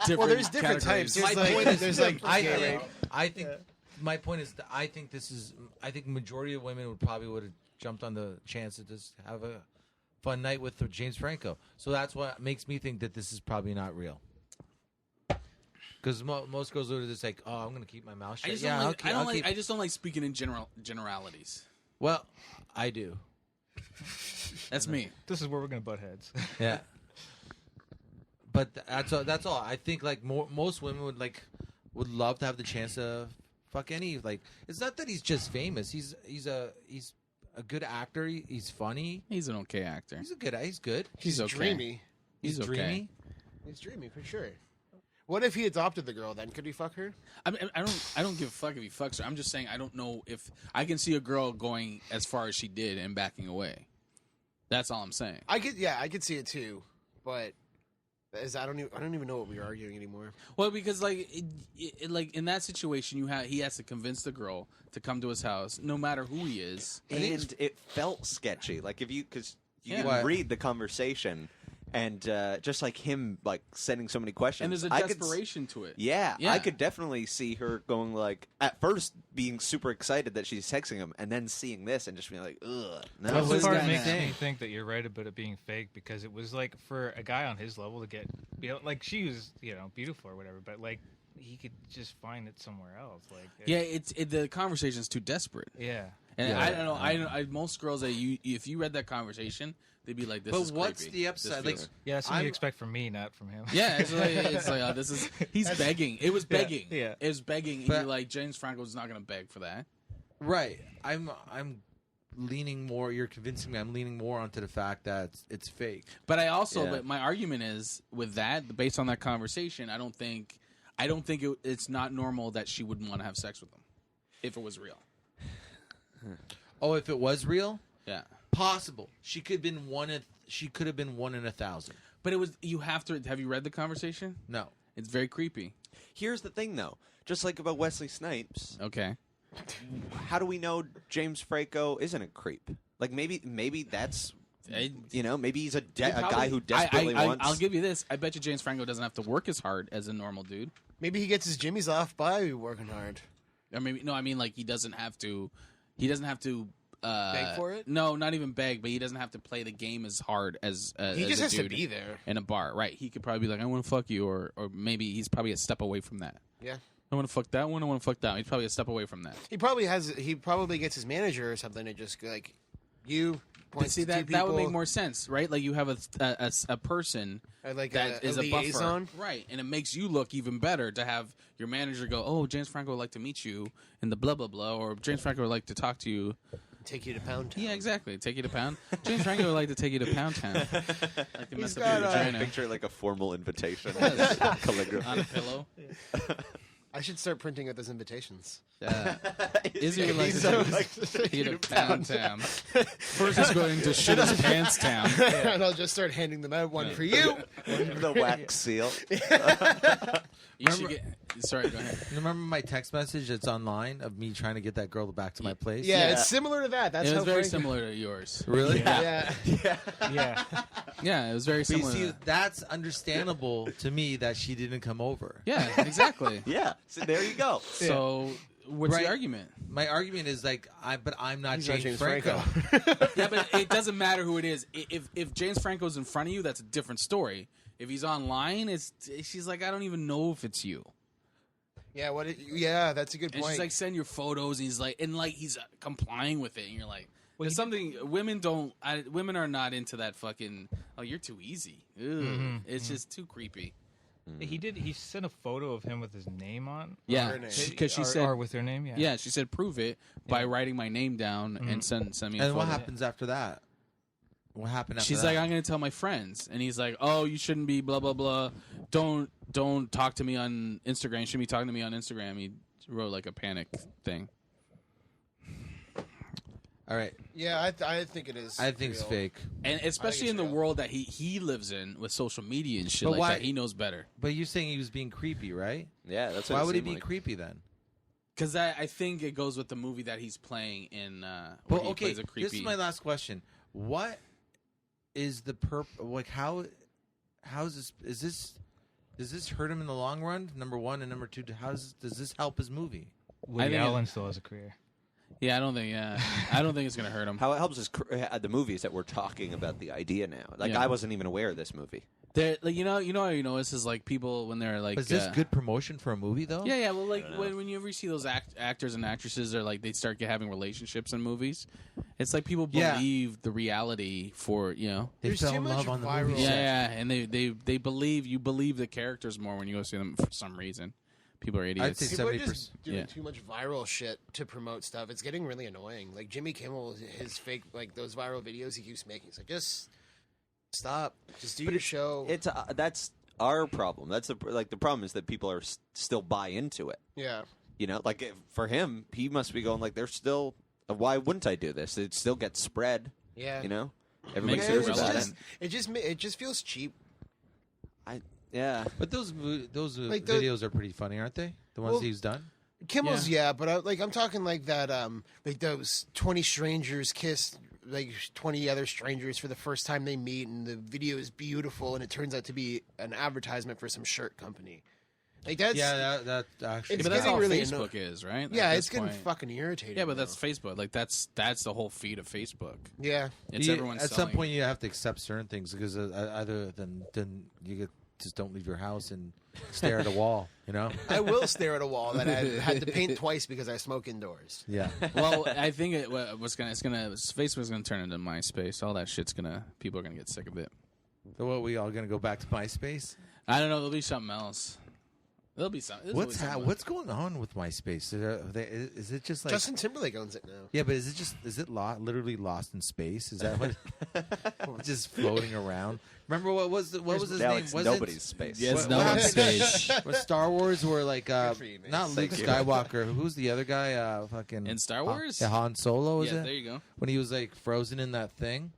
Well, there's different categories. types. There's My like, point is, there's like I think my point is that I think majority of women would have jumped on the chance to just have a fun night with James Franco. So that's what makes me think that this is probably not real. Because most girls are just like, oh, I'm going to keep my mouth shut. I just yeah, don't like. I'll keep. I just don't like speaking in generalities. Well, I do. That's me. This is where we're gonna butt heads. Yeah. But that's all. I think like most women would love to have the chance to fuck any like. It's not that he's just famous. He's a good actor. He's funny. He's an okay actor. He's good. He's good. He's okay. dreamy. He's okay. dreamy. He's dreamy for sure. What if he adopted the girl? Then could he fuck her? I don't give a fuck if he fucks her. I'm just saying I don't know if I can see a girl going as far as she did and backing away. That's all I'm saying. I could see it too, but I don't even know what we were arguing anymore. Well, because like like in that situation, he has to convince the girl to come to his house, no matter who he is. And it felt sketchy. Like because you Yeah. can What? read the conversation, and just like him, like sending so many questions. And there's a I could s- desperation to it. Yeah, Yeah. I could definitely see her going like at first being super excited that she's texting him, and then seeing this and just being like, ugh, no. That's the this part guy that makes now? me think that you're right about it being fake because it was like for a guy on his level to get, like she was, beautiful or whatever, but like he could just find it somewhere else. Like Yeah, the conversation's too desperate. yeah. And Yeah. I don't know. Most girls that if you read that conversation, they'd be like, "This But is what's creepy. the This upside? Like, feels- Yeah, that's what you I'm- expect from me, not from him. yeah, it's like oh, this is he's begging. It was begging. yeah. It was begging. And But- you're like, James Franco's not going to beg for that. right. I'm leaning more. You're convincing me. I'm leaning more onto the fact that it's fake. But I also, Yeah. but my argument is with that, based on that conversation, I don't think it's not normal that she wouldn't want to have sex with him if it was real. Oh, if it was real, Yeah. possible. She could have been one. She could have been 1 in 1,000. But it was, you have you read the conversation? No. It's very creepy. Here's the thing, though. Just like about Wesley Snipes, Okay. how do we know James Franco isn't a creep? Like maybe that's maybe he's a guy who desperately wants. I'll give you this. I bet you James Franco doesn't have to work as hard as a normal dude. Maybe he gets his jimmies off by working hard. Or maybe, no, I mean, like, he doesn't have to Beg for it? No, not even beg, but he doesn't have to play the game as hard as He as just a has to dude be there. in a bar, right? He could probably be like, I want to fuck you, or maybe he's probably a step away from that. Yeah. I want to fuck that one. I want to fuck that one. He's probably a step away from that. He probably gets his manager or something to just like you But points see, to two that would make people, more sense, right? Like, you have a person like that a is a liaison. buffer, right? And it makes you look even better to have your manager go, "Oh, James Franco would like to meet you in the blah blah blah," or James Franco would like to talk to you. Take you to Pound Town. Yeah, exactly. Take you to Pound. James Franco would like to take you to Pound Town. Like to mess up got, your vagina Picture like a formal invitation. Yes. Calligraphy. on a pillow. I should start printing out those invitations. Izzy would like He's to like take you to Pound Town. First, he's going to shit his pants town. And I'll just start handing them out. One for you. The wax seal. You should get. Sorry, go ahead. Remember my text message that's online of me trying to get that girl back to my place? Yeah, Yeah. it's similar to that. That's It how was very Frank- similar to yours. Really? Yeah. Yeah. Yeah, it was very But you similar. see, to that. that's understandable to me that she didn't come over. Yeah, exactly. Yeah. So there you go. So, what's Right. the argument? My argument is like, I'm not He's James, not James Franco. Franco. Yeah, but it doesn't matter who it is. If James Franco's in front of you, that's a different story. If he's online, she's like, I don't even know if it's you. Yeah, yeah, that's a good And point. she's like, send your photos. And he's complying with it, and you're like, there's something women don't. Women are not into that fucking. Oh, you're too easy. Ew. It's just too creepy. He sent a photo of him with his name on. Yeah, her name. because she or, said, or with her name. Yeah. yeah, she said, prove it by writing my name down and send me. A And photo. what happens after that? What happened after She's that? like, I'm gonna tell my friends, and he's like, oh, you shouldn't be blah blah blah. Don't talk to me on Instagram. You shouldn't be talking to me on Instagram. He wrote like a panic thing. All right. Yeah, I think it is. I think it's real. fake. And especially it's in the real. world that he lives in with social media and shit But like why- that, he knows better. But you're saying he was being creepy, right? Yeah, that's what Why it would he seemed be like. creepy then? Because I think it goes with the movie that he's playing in. Where Well, he okay. plays a creepy. This is my last question. What is the like? How is this? Does this hurt him in the long run? Number one, and number two, does this help his movie? Woody think Allen still has a career. Yeah, I don't think. Yeah, I don't think it's gonna hurt him. How it helps is the movies that we're talking about the idea now. Like Yeah. I wasn't even aware of this movie. They're, like, you know, this is like people when they're like. Is this good promotion for a movie though? Yeah, yeah. Well, like when you ever see those actors and actresses are like they start having relationships in movies, it's like people Yeah. believe the reality for They There's fell too in much love on the viral movie. Yeah, set. yeah, and they believe the characters more when you go see them for some reason. People are idiots. say People are 70%. just doing Yeah. too much viral shit to promote stuff. It's getting really annoying. Like Jimmy Kimmel, his fake, like those viral videos he keeps making. It's like, just stop. Just do your show. It's that's our problem. That's the problem is that people are still buy into it. Yeah. You know, like for him, he must be going like, "There's still. Why wouldn't I do this? It still gets spread. Yeah. You know, everybody Makes Yeah, it hears it's about relevant. just, it just feels cheap. Yeah, But those Like videos are pretty funny, aren't they? The ones Well, he's done. Kimmel's, yeah, but I'm talking like that, like those 20 strangers kiss like 20 other strangers for the first time they meet, and the video is beautiful, and it turns out to be an advertisement for some shirt company. Like that's Yeah, that actually. Yeah, It's but that's getting all really Facebook is, right? yeah, At it's this getting point. fucking irritating. Yeah, but now. that's Facebook. Like that's the whole feed of Facebook. yeah. It's everyone at selling. some point you have to accept certain things because other than just don't leave your house and stare at a wall. You know. I will stare at a wall that I had to paint twice because I smoke indoors. Yeah. Well, I think Facebook's gonna turn into MySpace. All that shit's people are gonna get sick of it. So what, we all gonna go back to MySpace? I don't know. There'll be something else. There'll be some. there's What's always someone. what's going on with MySpace? Is it just like Justin Timberlake owns it now. yeah? But is it literally lost in space? Is that what just floating around? Remember what was his Now name? it's Was nobody's space. Yeah, it's What no one's happened? space. When Star Wars were like for you, mate. not Luke Thank you. Skywalker. Who's the other guy? Fucking In Star Wars? yeah, Han Solo. Is Yeah, it there you go. when he was like frozen in that thing?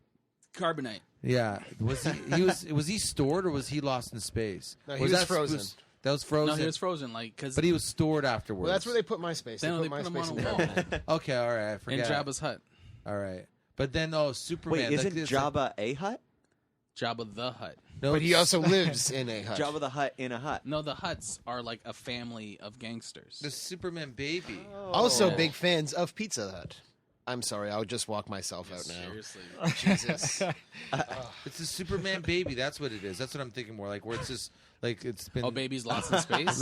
Carbonite. Yeah, was he stored or was he lost in space? No, he was that frozen. that was frozen. No, he was frozen. Like because but he was stored afterwards. Well, that's where they put MySpace. They They put him MySpace on in a wall there. Okay, all right, I in forget. Jabba's hut. All right, but then Superman. Wait, isn't like, it's like- Jabba a hut? Jabba the Hut. no, But he also lives in a hut. Jabba the Hut in a hut. No, the Huts are like a family of gangsters. the Superman baby. Also, Oh. big fans of Pizza Hut. I'm sorry, I'll just walk myself out now. Seriously. Jesus. It's a Superman baby. That's what it is. That's what I'm thinking more like where it's just like it's been. Oh, baby's lost in space. It's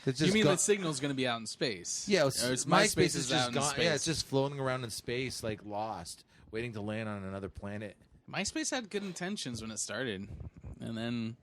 You just mean gone- the signal's going to be out in space? Yeah, Or it's, it's MySpace is out just in gone. space. Yeah, it's just floating around in space like lost, waiting to land on another planet. MySpace had good intentions when it started, and then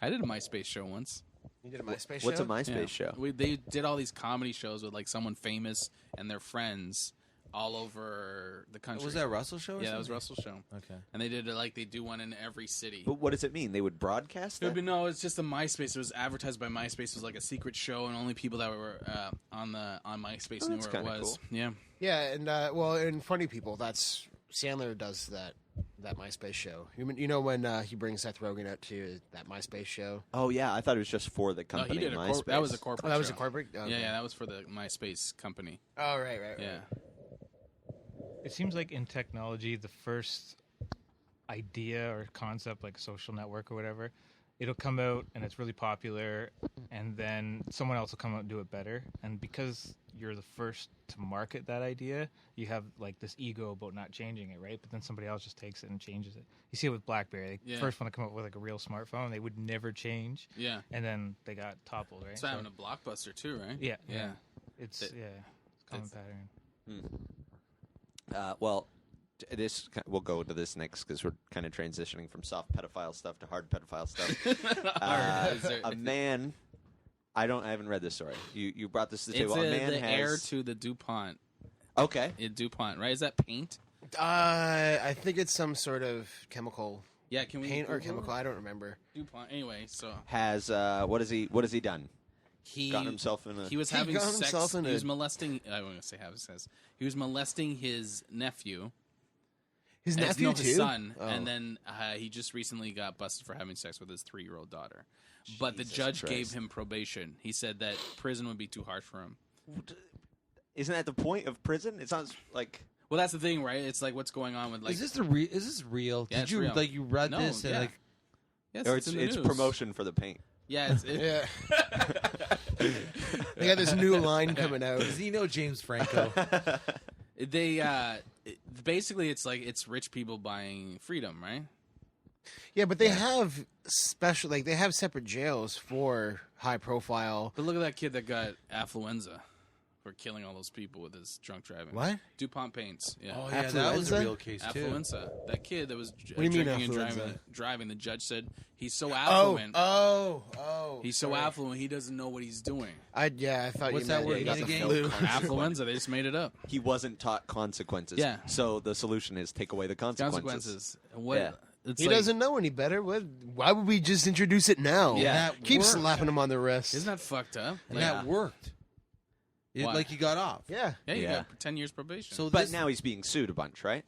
I did a MySpace show once. You did a MySpace What's show? a MySpace show? They did all these comedy shows with like someone famous and their friends all over the country. Was that a Russell show? Or Yeah, that was something? Russell's show. Okay. And they did it like they do one in every city. But what does it mean? They would broadcast It would it? be, no, it's just a MySpace. It was advertised by MySpace. It was like a secret show, and only people that were on MySpace Oh, knew that's where it kinda was. cool. Yeah, Yeah, and in Funny People, that's Sandler does that MySpace show. You know when he brings Seth Rogen out to that MySpace show? Oh yeah, I thought it was just for the no, company. he did MySpace. that was a corporate. Oh, that was show. a corporate. Okay. Yeah, that was for the MySpace company. Oh, right. Yeah, It seems like in technology, the first idea or concept, like a social network or whatever, it'll come out and it's really popular, and then someone else will come out and do it better. And because you're the first to market that idea, you have like this ego about not changing it, right? But then somebody else just takes it and changes it. You see it with BlackBerry. Like, Yeah. first one to come up with like a real smartphone, they would never change, yeah. and then they got toppled, right? It's happened to Blockbuster too, right? yeah, yeah. It's That- yeah, it's a common it's- pattern. Well, this we'll go to this next because we're kind of transitioning from soft pedophile stuff to hard pedophile stuff. Is there- A man, I haven't read this story. You brought this to the It's table. A man the has heir to the DuPont. okay. DuPont, right? Is that paint? I think it's some sort of chemical Yeah, can we paint or Google chemical. I don't remember. DuPont? Anyway, so Has what has he done? he Got himself in a. He was He having got sex. himself in He was a- molesting. I won't say how it says. He was molesting his nephew. His and- nephew no, too. his son, Oh. and then he just recently got busted for having sex with his 3-year-old daughter. But the Jesus judge Christ. gave him probation. He said that prison would be too harsh for him. Isn't that the point of prison? It sounds like Well, that's the thing, right? It's like what's going on with like. is this real? Yeah, Did it's you real. like you read No, this and yeah. like Yes, or it's it's in the news. promotion for the paint. Yeah, Yeah. They got this new line coming out. does he know James Franco? they basically it's like it's rich people buying freedom, right? Yeah, but they have special, like they have separate jails for high profile. But look at that kid that got affluenza for killing all those people with his drunk driving. What? DuPont paints. Yeah. Oh yeah, that was a Affluenza? real case too. Affluenza. That kid that was do you mean drinking and affluenza? driving. The judge said he's so Oh, affluent. oh. He's so sorry. affluent. He doesn't know what he's doing. I thought What's you that meant word he got the again? flu. Affluenza. They just made it up. He wasn't taught consequences. Yeah. So the solution is take away the consequences. Consequences. What? Yeah. It's He like- doesn't know any better. Why would we just introduce it now? Yeah. That Keep worked. slapping him on the wrist. Isn't that fucked up? And Like, that worked. It, Why? like he got off. Yeah. yeah, you Yeah. got 10 years probation. So But this, now he's being sued a bunch, right?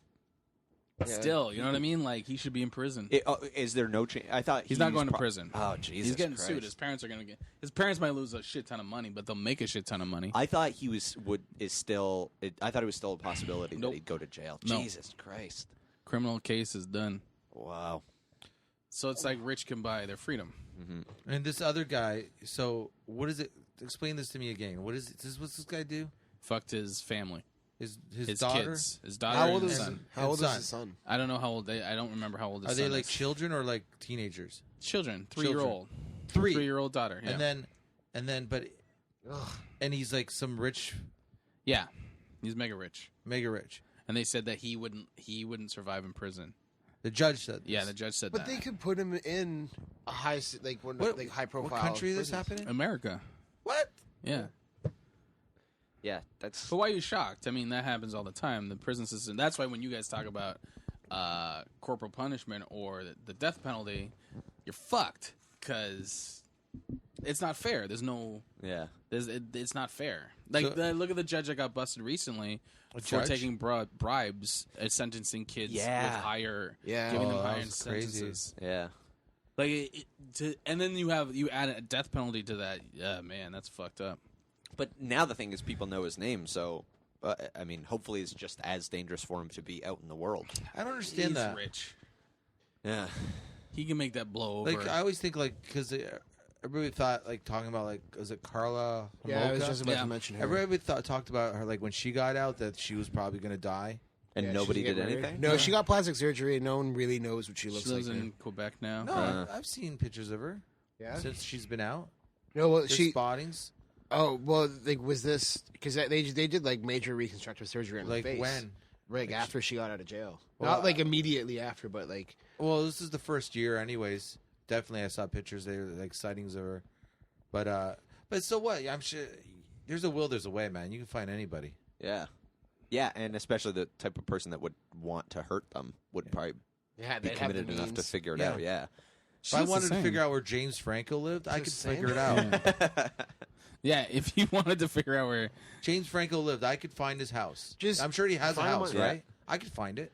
still, you know what I mean? Like he should be in prison. Is there no change? I thought He's not going to prison. Oh Jesus! He's getting Christ. sued. His parents are going to get. His parents might lose a shit ton of money, but they'll make a shit ton of money. I thought he was still. I thought it was still a possibility Nope. that he'd go to jail. No. Jesus Christ! Criminal case is done. Wow. So it's like rich can buy their freedom. and this other guy. So what is it? Explain this to me again. What is it? What's this guy do? Fucked his family, His kids, daughter. his daughter, How and old his is son. How old is son. his son? I don't know how old they. I don't remember how old his Are they son like is. children or like teenagers? Children? Children. 3-year-old. 3. 3-year-old daughter. Yeah. And then, but, and he's like some rich, yeah, he's mega rich, mega rich. and they said that he wouldn't survive in prison. The judge said, Yeah, this. the judge said But that. they could put him in What high profile. What country is this prisons. happening? America. What? Yeah. Yeah, that's But why are you shocked? I mean, that happens all the time. The prison system. That's why when you guys talk about corporal punishment or the death penalty, you're fucked because it's not fair. There's no. yeah. It's not fair. Like, So- look at the judge that got busted recently for judge? taking bribes at sentencing kids Yeah. with higher, Yeah. giving Oh, them that higher was crazy. sentences. Yeah. Like, and then you add a death penalty to that. Yeah, man, that's fucked up. But now the thing is, people know his name, so I mean, hopefully, it's just as dangerous for him to be out in the world. I don't understand He's that. rich. Yeah. He can make that blow over. Like I always think because everybody thought talking about was it Carla Homolka? Yeah, I was just about Yeah. to mention her. Everybody talked about her when she got out that she was probably going to die. And Yeah, nobody she's did getting married. anything? No, she got plastic surgery, and no one really knows what she she looks lives like. in Quebec now. No, I've seen pictures of her Yeah. since she's been out. No, well, There's she. spottings. Oh, well, was this because they did major reconstructive surgery on her Like face? when? Like after she got out of jail. Well, Not immediately after, but Well, this is the first year, anyways. Definitely, I saw pictures. They were sightings of her, but so what? I'm sure there's a will, there's a way, man. You can find anybody. Yeah. Yeah, and especially the type of person that would want to hurt them would probably yeah, be they'd have the committed enough to means. figure it Yeah. out. Yeah. If I She's the wanted to same. figure out where James Franco lived, I could Just saying. figure it out. Yeah, if you wanted to figure out where. James Franco lived. I could find his house. Just I'm sure he has a find him house, on- right? I could find it.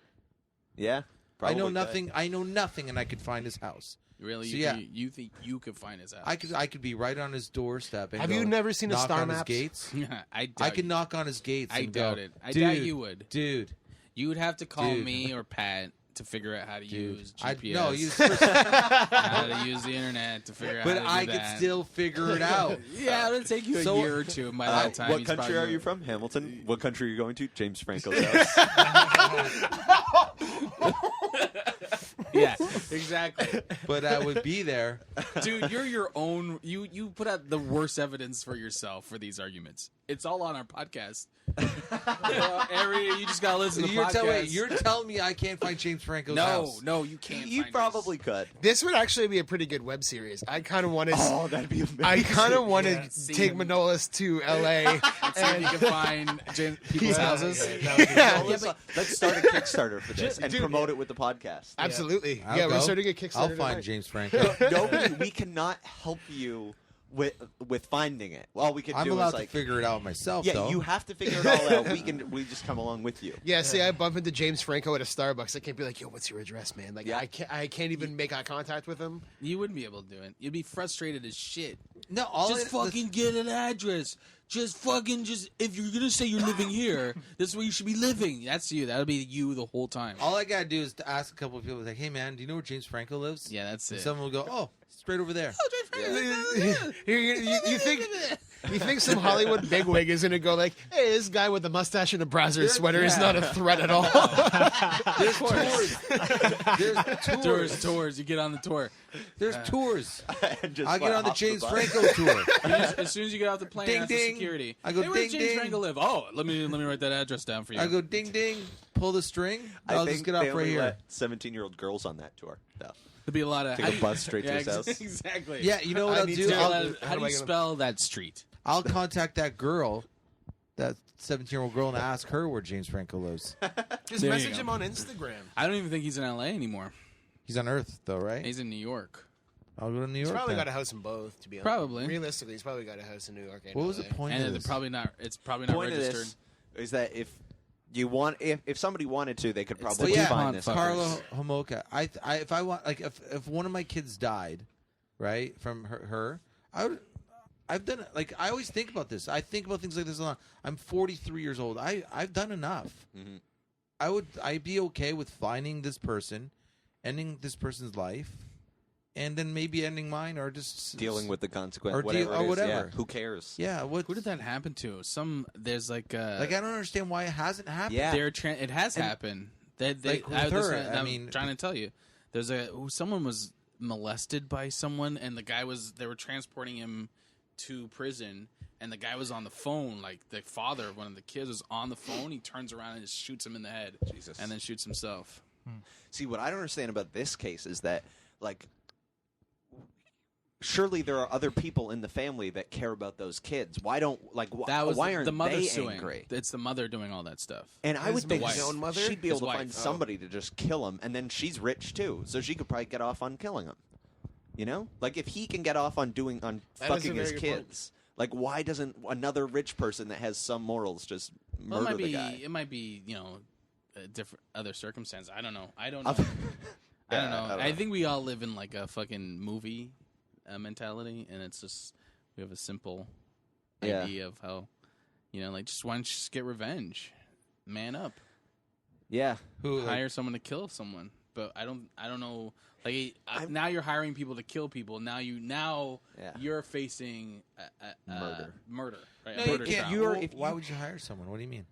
Yeah. I know probably nothing. I know nothing, and I could find his house. Really, So, you, yeah. you think you could find his house? I could be right on his doorstep. And Have you go never seen a knock Star on his Maps? gates? I doubt I could you. knock on his gates. I and doubt go, it. I dude, doubt you would. dude. You would have to call Dude. me or Pat to figure out how to use GPS. No, use how to use the internet to figure out but how to do I that. could still figure it out. Yeah, it'll take you a So- year or two. And by that time, what he's country probably are you from? Hamilton. What country are you going to? James Franco's house. Yeah, exactly. But I would be there. Dude, you're your own. You put out the worst evidence for yourself for these arguments. It's all on our podcast. You just gotta listen to podcasts. You're telling me I can't find James Franco's no, house? no, you can't. You find probably could. This would actually be a pretty good web series. I kind of want to. Oh, that'd be amazing. I kind of want to Yeah, see take him. Manolis to L.A. See if you can find people's houses. Yeah. Let's start a Kickstarter for this and Dude, promote it with the podcast. Absolutely. I'll Yeah, go. we're starting a Kickstarter. I'll find tonight. James Franco. Nobody, we cannot help you with finding it. All we can I'm do allowed is like, to figure it out myself. yeah, though. you have to figure it all out. We just come along with you. Yeah, see, I bump into James Franco at a Starbucks. I can't be like, "Yo, what's your address, man?" Like, Yeah. I can't even make eye contact with him. You wouldn't be able to do it. You'd be frustrated as shit. No, all Just fucking get an address. Just if you're gonna say you're living here, this is where you should be living. That's you. That'll be you the whole time. All I gotta do is to ask a couple of people, like, "Hey, man, do you know where James Franco lives?" Yeah, that's And it. someone will go, "Oh, it's right over there." You think some Hollywood bigwig is gonna go like, "Hey, this guy with the mustache and a Brazzers sweater is not a threat at all." There's tours. There's tours. Tours. You get on the tour. There's tours. And just, I'll get on the hop James bus. Franco tour. As soon as you get off the plane, Ding, ask ding. for security. I go, hey, where's ding, James ding. Franco live? Oh, let me write that address down for you. I go ding ding, pull the string. I'll just get off they right only here. let 17-year-old girls on that tour. No. There'd be a lot of Take a bus straight to his house. Exactly. Yeah, you know what I I'll need do? to- How do you spell that street? I'll contact that girl, that 17-year-old girl, and ask her where James Franco lives. Just There you message go. him on Instagram. I don't even think he's in LA anymore. He's on Earth, though, right? He's in New York. I'll go to New He's York. probably then. got a house in both. To be honest, Probably. Realistically, he's probably got a house in New York. And What was the LA. point And of it's this? probably not. It's probably not Point of registered. this is that if somebody wanted to, they could It's probably the yeah, find DuPont this. fuckers. Carla Homolka. If I want, like, if one of my kids died, right, from her, I've done it. Like, I always think about this. I think about things like this a lot. I'm 43 years old. I've done enough. Mhm. I'd be okay with finding this person, ending this person's life, and then maybe ending mine, or just Dealing with the consequence, Or whatever. deal- it or is, whatever. Yeah, who cares? Yeah, what? Who did that happen to? There's like Like, I don't understand why it hasn't happened. Yeah. it has happened. Like, with her, I I'm mean- trying to tell you, someone was molested by someone, and they were transporting him to prison, and the guy was on the phone. Like, the father of one of the kids was on the phone. He turns around and just shoots him in the head, Jesus. and then shoots himself. See, what I don't understand about this case is that, like, surely there are other people in the family that care about those kids. Why don't why aren't the mother they suing. angry? It's the mother doing all that stuff. And I would think his own mother? she'd be able His to wife. find somebody to just kill him, and then she's rich too, so she could probably get off on killing him. You know, like if he can get off on That is a fucking his very good point. kids, like why doesn't another rich person that has some morals just Well, murder the guy? it might be, a different other circumstance. I don't know. I don't Yeah, know. I don't I know. think we all live in like a fucking movie mentality, and it's just we have a simple Yeah. idea of how, just why don't you just get revenge, man up, Yeah, Who hire someone to kill someone. But I don't know. Like now you're hiring people to kill people. Now Yeah. you're facing murder. Right? No, A you murder can't. trial. Why would you hire someone? What do you mean?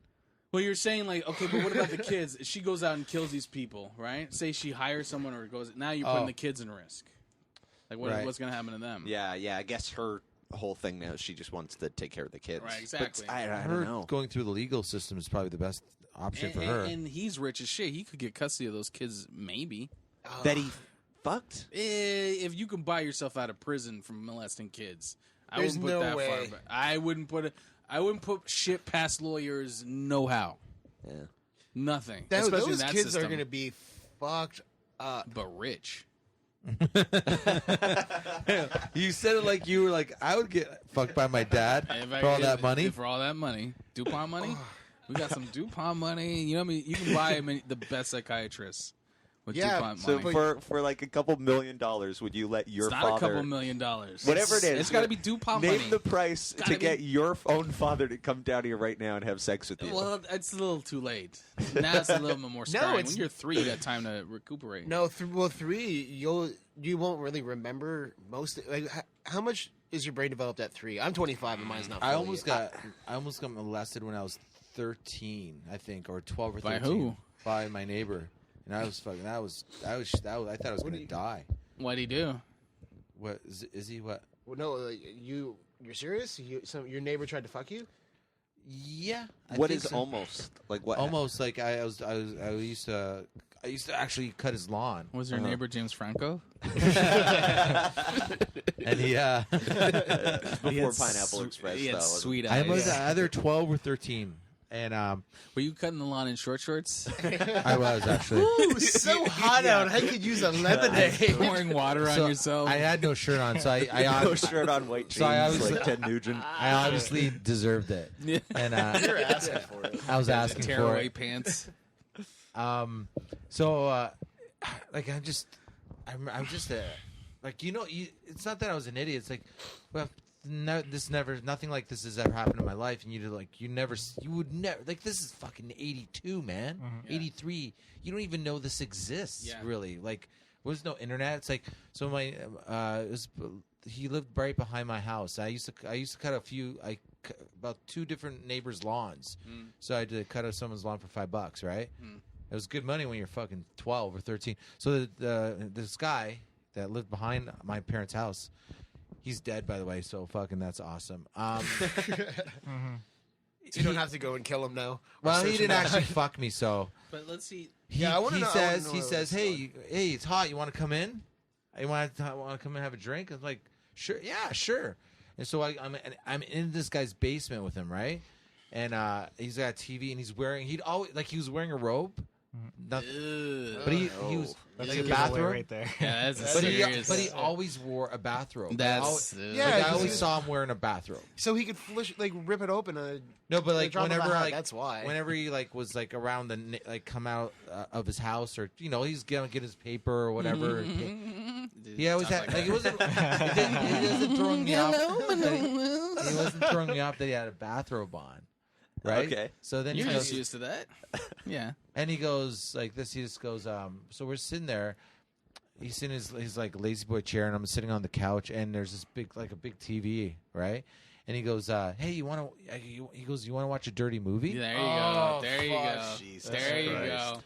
Well, you're saying like, okay, but what about the kids? She goes out and kills these people, right? Say she hires someone or goes. Now you're putting Oh. the kids in risk. Like, Right. what's going to happen to them? yeah. I guess her whole thing now is she just wants to take care of the kids. Right, But exactly. I Her don't know. going through the legal system is probably the best option for her. And he's rich as shit. He could get custody of those kids, maybe. That he fucked. If you can buy yourself out of prison from molesting kids, I There's wouldn't put no that way. far. But I wouldn't put shit past lawyers. No how. Yeah. Nothing. Those Especially in that kids system. are going to be fucked up. But rich. You said it like you were like, I would get fucked by my dad If I for all could- that money. For all that money. DuPont money? We got some DuPont money. You know what I mean? You can buy the best psychiatrists with Yeah, DuPont So money. for like a couple $1 million, would you let your It's not father? a couple $1 million. Whatever it is, It's got to be DuPont Name money. the price gotta to be- get your own father to come down here right now and have sex with you. Well, it's a little too late. Now it's a little bit more scarring. it's- When you're 3, you got time to recuperate. No, 3, you won't really remember most. Like, how much is your brain developed at 3? I'm 25 and mine's not. I fully almost yet. got molested when I was 13, I think, or 12 or By 13. who? By my neighbor. And I was fucking. I thought I was gonna die. What'd he do? What is he? What? Well, no, you're serious? Your neighbor tried to fuck you? Yeah. What is almost like what? almost like I used to actually cut his lawn, Was your neighbor James Franco? and he before Pineapple Express. He had though, wasn't sweet I eyes. was either 12 or 13, and Were you cutting the lawn in short shorts? I was actually. Ooh, so hot out. I could use a lemonade. Pouring water on So yourself? I had no shirt on, so I No shirt on, white jeans, So I obviously- like Ted Nugent. I obviously deserved it, Yeah. and You're asking for it. I was asking for Tearaway it. pants. So like I'm just like it's not that I was an idiot. It's like, well, nothing like this has ever happened in my life, and you would never like this is fucking 82, man, 83. You don't even know this exists, Yeah. really. Like, there's no internet. It's like so he lived right behind my house. I used to cut about 2 different neighbors' lawns. So I had to cut out someone's lawn for $5, right? It was good money when you're fucking 12 or 13. So this guy that lived behind my parents' house, he's dead, by the way. So fucking that's awesome. You don't have to go and kill him now. Well, Or he search didn't him out. actually fuck me. So But let's see. Yeah, I wanna know- I wanna know he what says, this hey, it's hot. You want to come in? You want to come and have a drink? I was like, sure, yeah, sure. And so I'm in this guy's basement with him, right? And he's got a TV, and he was wearing a robe. Nothing, Ugh. but he was That's like a a giveaway bathrobe. right there. Yeah, that's But serious. he always wore a bathrobe. That's Yeah, I 'cause always he- saw him wearing a bathrobe. So he could rip it open. No, but like drop of a whenever hat, that's why. whenever he was around come out of his house, or he's gonna get his paper or whatever. He always had like it wasn't. It wasn't throwing me off. He wasn't throwing me off that he had a bathrobe on, right? Okay. So then You're he just goes, used to that. Yeah. and he goes like this. He just goes. So we're sitting there. He's in his like lazy boy chair, and I'm sitting on the couch, and there's this big TV, right? And he goes, "Hey, you want to?" He goes, "You want to watch a dirty movie?" There you Oh, go. There you fuck, go. Jesus there you Christ. go.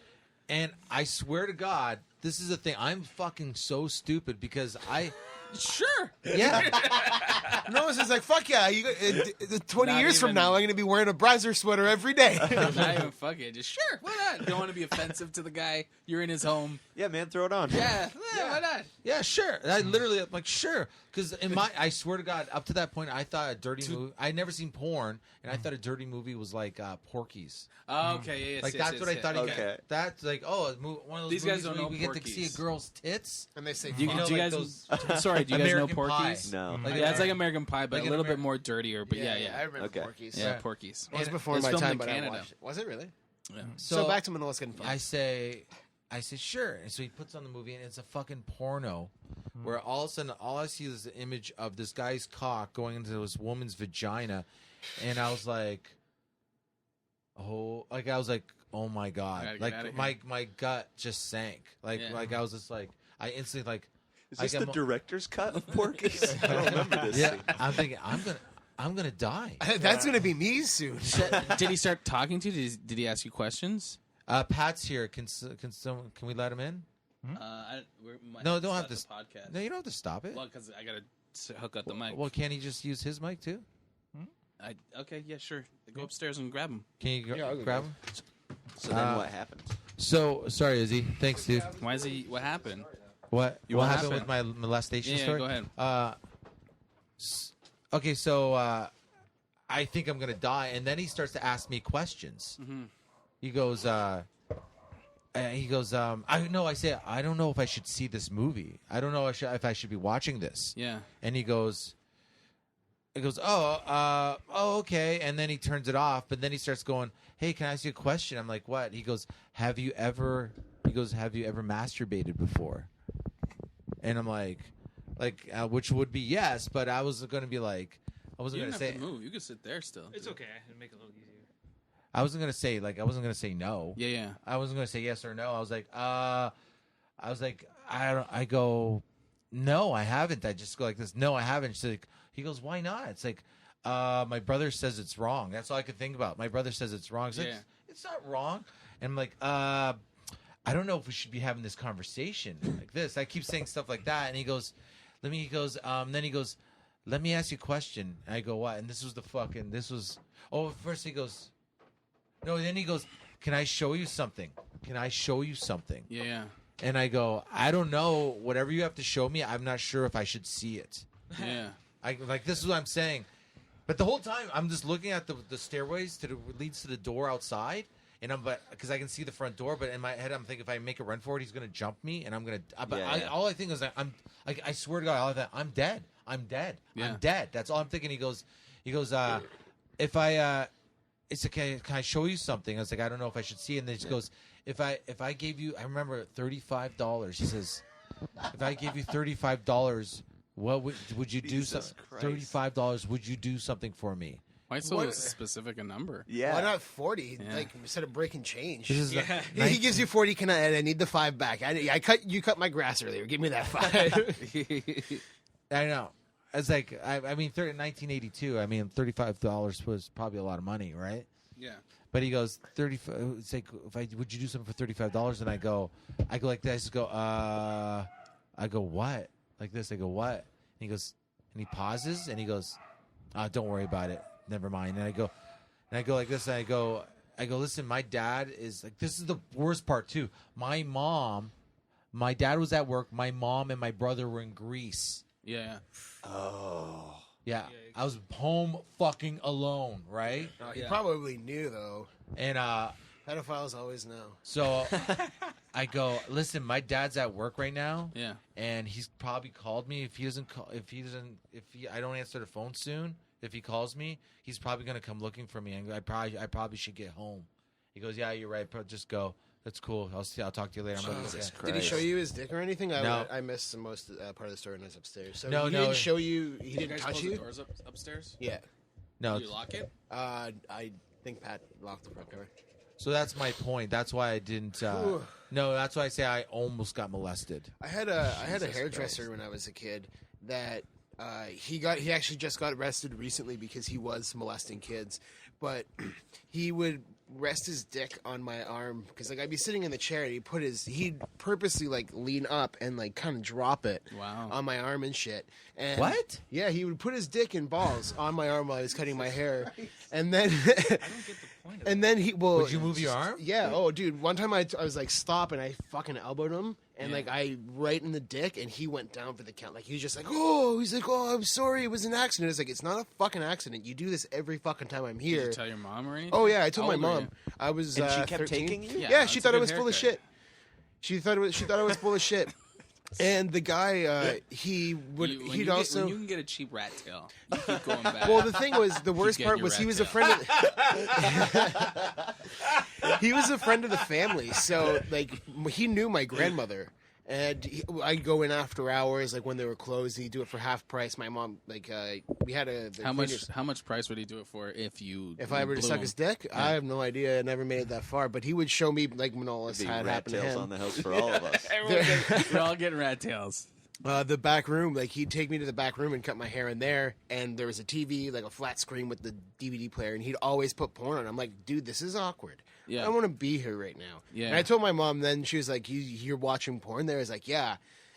And I swear to God, this is the thing. I'm fucking so stupid because Sure. Yeah. Noah's just like, fuck yeah. 20 Not years from even- now, I'm going to be wearing a Brazzers sweater every day. Not even fuck it. Just sure. Why not? Don't want to be offensive to the guy. You're in his home. Yeah, man, throw it on. Yeah. Why not? Yeah, sure. I literally, I'm like, sure. Because I swear to God, up to that point, I thought a dirty movie. I'd never seen porn, and I thought a dirty movie was like Porky's. Oh, okay. Yes, Like yes, that's yes, what I yes. thought. Okay. That's like, oh, one of those These guys movies don't where know we get to see a Porky's. girl's tits. and they say, Do you, fuck. know, do you like guys? those- Sorry. Do you guys know American Pie. Porky's? No. Like Yeah, it's like American Pie, but like a an little bit Ameri- more dirtier. But yeah. I remember Okay. Porky's. Yeah, Yeah. Porky's. It was And before it's my filmed time, in but I Canada. watched it. Was it really? Yeah. So back to Manila's getting fun. I say sure. And so he puts on the movie, and it's a fucking porno, where all of a sudden all I see is the image of this guy's cock going into this woman's vagina, and I was like, oh my god, I gotta get outta like my gut just sank, like Yeah. like I was just like I instantly like. Is I this got the mo- director's cut of Porky's? I don't remember this. Yeah, scene. I'm thinking I'm gonna die. That's going to be me soon. Did he start talking to you? Did he ask you questions? Pat's here. Can we let him in? No, don't have this to- podcast. No, you don't have to stop it. Well, because I gotta hook up the mic. Well, can't he just use his mic too? Okay, yeah, sure. Go upstairs and grab him. Can you Yeah, I'll go grab grab him? So then what happened? So sorry, Izzy. Thanks, dude. Why is he? What happened? What What happened happened? with my molestation Yeah, story? go ahead. Okay, so I think I'm gonna die, and then he starts to ask me questions. Mm-hmm. He goes, I know. I say, I don't know if I should see this movie. I don't know if I should be watching this. Yeah. And he goes, oh, okay. And then he turns it off, but then he starts going, hey, can I ask you a question? I'm like, what? He goes, have you ever masturbated before? And I'm like, which would be yes, but I was going to be like, I wasn't You going don't to have say, to move. You can sit there still. It's okay. It'll make it a little easier. I wasn't going to say, like, I wasn't going to say no. Yeah, yeah. I wasn't going to say yes or no. I was like, I go, no, I haven't. I just go like this. No, I haven't. She's like, he goes, why not? It's like, my brother says it's wrong. That's all I could think about. My brother says it's wrong. It's like, Yeah. it's not wrong. And I'm like, I don't know if we should be having this conversation like this. I keep saying stuff like that. And he goes, then he goes, let me ask you a question. And I go, what? And first he goes, no, then he goes, can I show you something? Can I show you something? Yeah, yeah. And I go, I don't know. Whatever you have to show me, I'm not sure if I should see it. Yeah. This is what I'm saying. But the whole time, I'm just looking at the stairways leads to the door outside, and because I can see the front door. But in my head, I'm thinking if I make a run for it, he's gonna jump me, and I'm gonna. All I think is that I swear to God, I'm dead. I'm dead. Yeah. I'm dead. That's all I'm thinking. He goes, if I, it's okay. Can I show you something? I was like, I don't know if I should see it. And then he goes, if I gave you, I remember $35. He says, if I gave you $35. What would you do? Jesus Christ. $35. Would you do something for me? Why so What- specific a number? Yeah. Why not 40? Yeah. Like, instead of breaking change. This is He gives you 40. Can I need the 5 back? You cut my grass earlier. Give me that 5. I know. It's like I mean, 1982. I mean, $35 was probably a lot of money, right? Yeah. But he goes 35. It's like, would you do something for $35? And I go like this. I just go, I go what? Like this. I go what? And he goes, and he pauses, and he goes, don't worry about it. Never mind. And I go like this. And I go, listen, my dad is like, this is the worst part too. My dad was at work. My mom and my brother were in Greece. Yeah. Oh. Yeah, I was home fucking alone, right? He probably knew, though. And Pedophiles always know. so I go, listen, my dad's at work right now, Yeah. and he's probably called me. If I don't answer the phone soon, if he calls me, he's probably gonna come looking for me. And I probably should get home. He goes, yeah, you're right. Just go. That's cool. I'll talk to you later. I'm like, Jesus okay. Christ. Did he show you his dick or anything? No. I missed the most part of the story when I was upstairs. So No, he no. didn't show you. He You didn't guys touch close you. the doors upstairs? Yeah. No, Do you lock it? I think Pat locked the front door. so that's my point. That's why I didn't. No, that's why I say I almost got molested. I had a hairdresser when I was a kid that he actually just got arrested recently because he was molesting kids, but he would rest his dick on my arm because like I'd be sitting in the chair and he'd purposely like lean up and like kind of drop it Wow. on my arm and shit. And What? Yeah, he would put his dick and balls on my arm while I was cutting my hair, and then I don't get the point of and then he well. Would you move your arm? Yeah. Oh, dude. One time I was like, stop, and I fucking elbowed him, and like I right in the dick, and he went down for the count. Like he was just like, oh, he's like, oh, I'm sorry, it was an accident. It's like it's not a fucking accident. You do this every fucking time I'm Did here. you tell your mom or anything? Oh yeah, I told How my old were mom. I was. And she kept 13. taking you? Yeah, Yeah, that's she a thought it good was full of haircut. shit. She thought I was full of shit. And the guy, he'd when also. you can get a cheap rat tail, you keep going back. Well, the thing was, the worst getting part your was he rat was a tail. friend of. He was a friend of the family, so like he knew my grandmother, and I'd go in after hours, like when they were closed. He'd do it for half price. My mom, like, we had the how cleaners- much price would he do it for if you If I were to blew suck him? his dick, I have no idea. I never made it that far, but he would show me like Manolis Be had rat happened to tails him. on the house for all of us. We're all getting rat tails. The back room, like he'd take me to the back room and cut my hair in there, and there was a TV, like a flat screen with the DVD player, and he'd always put porn on. I'm like, dude, this is awkward. Yeah. I don't want to be here right now. Yeah. And I told my mom. Then she was like, "You're watching porn there?" I was like, "Yeah."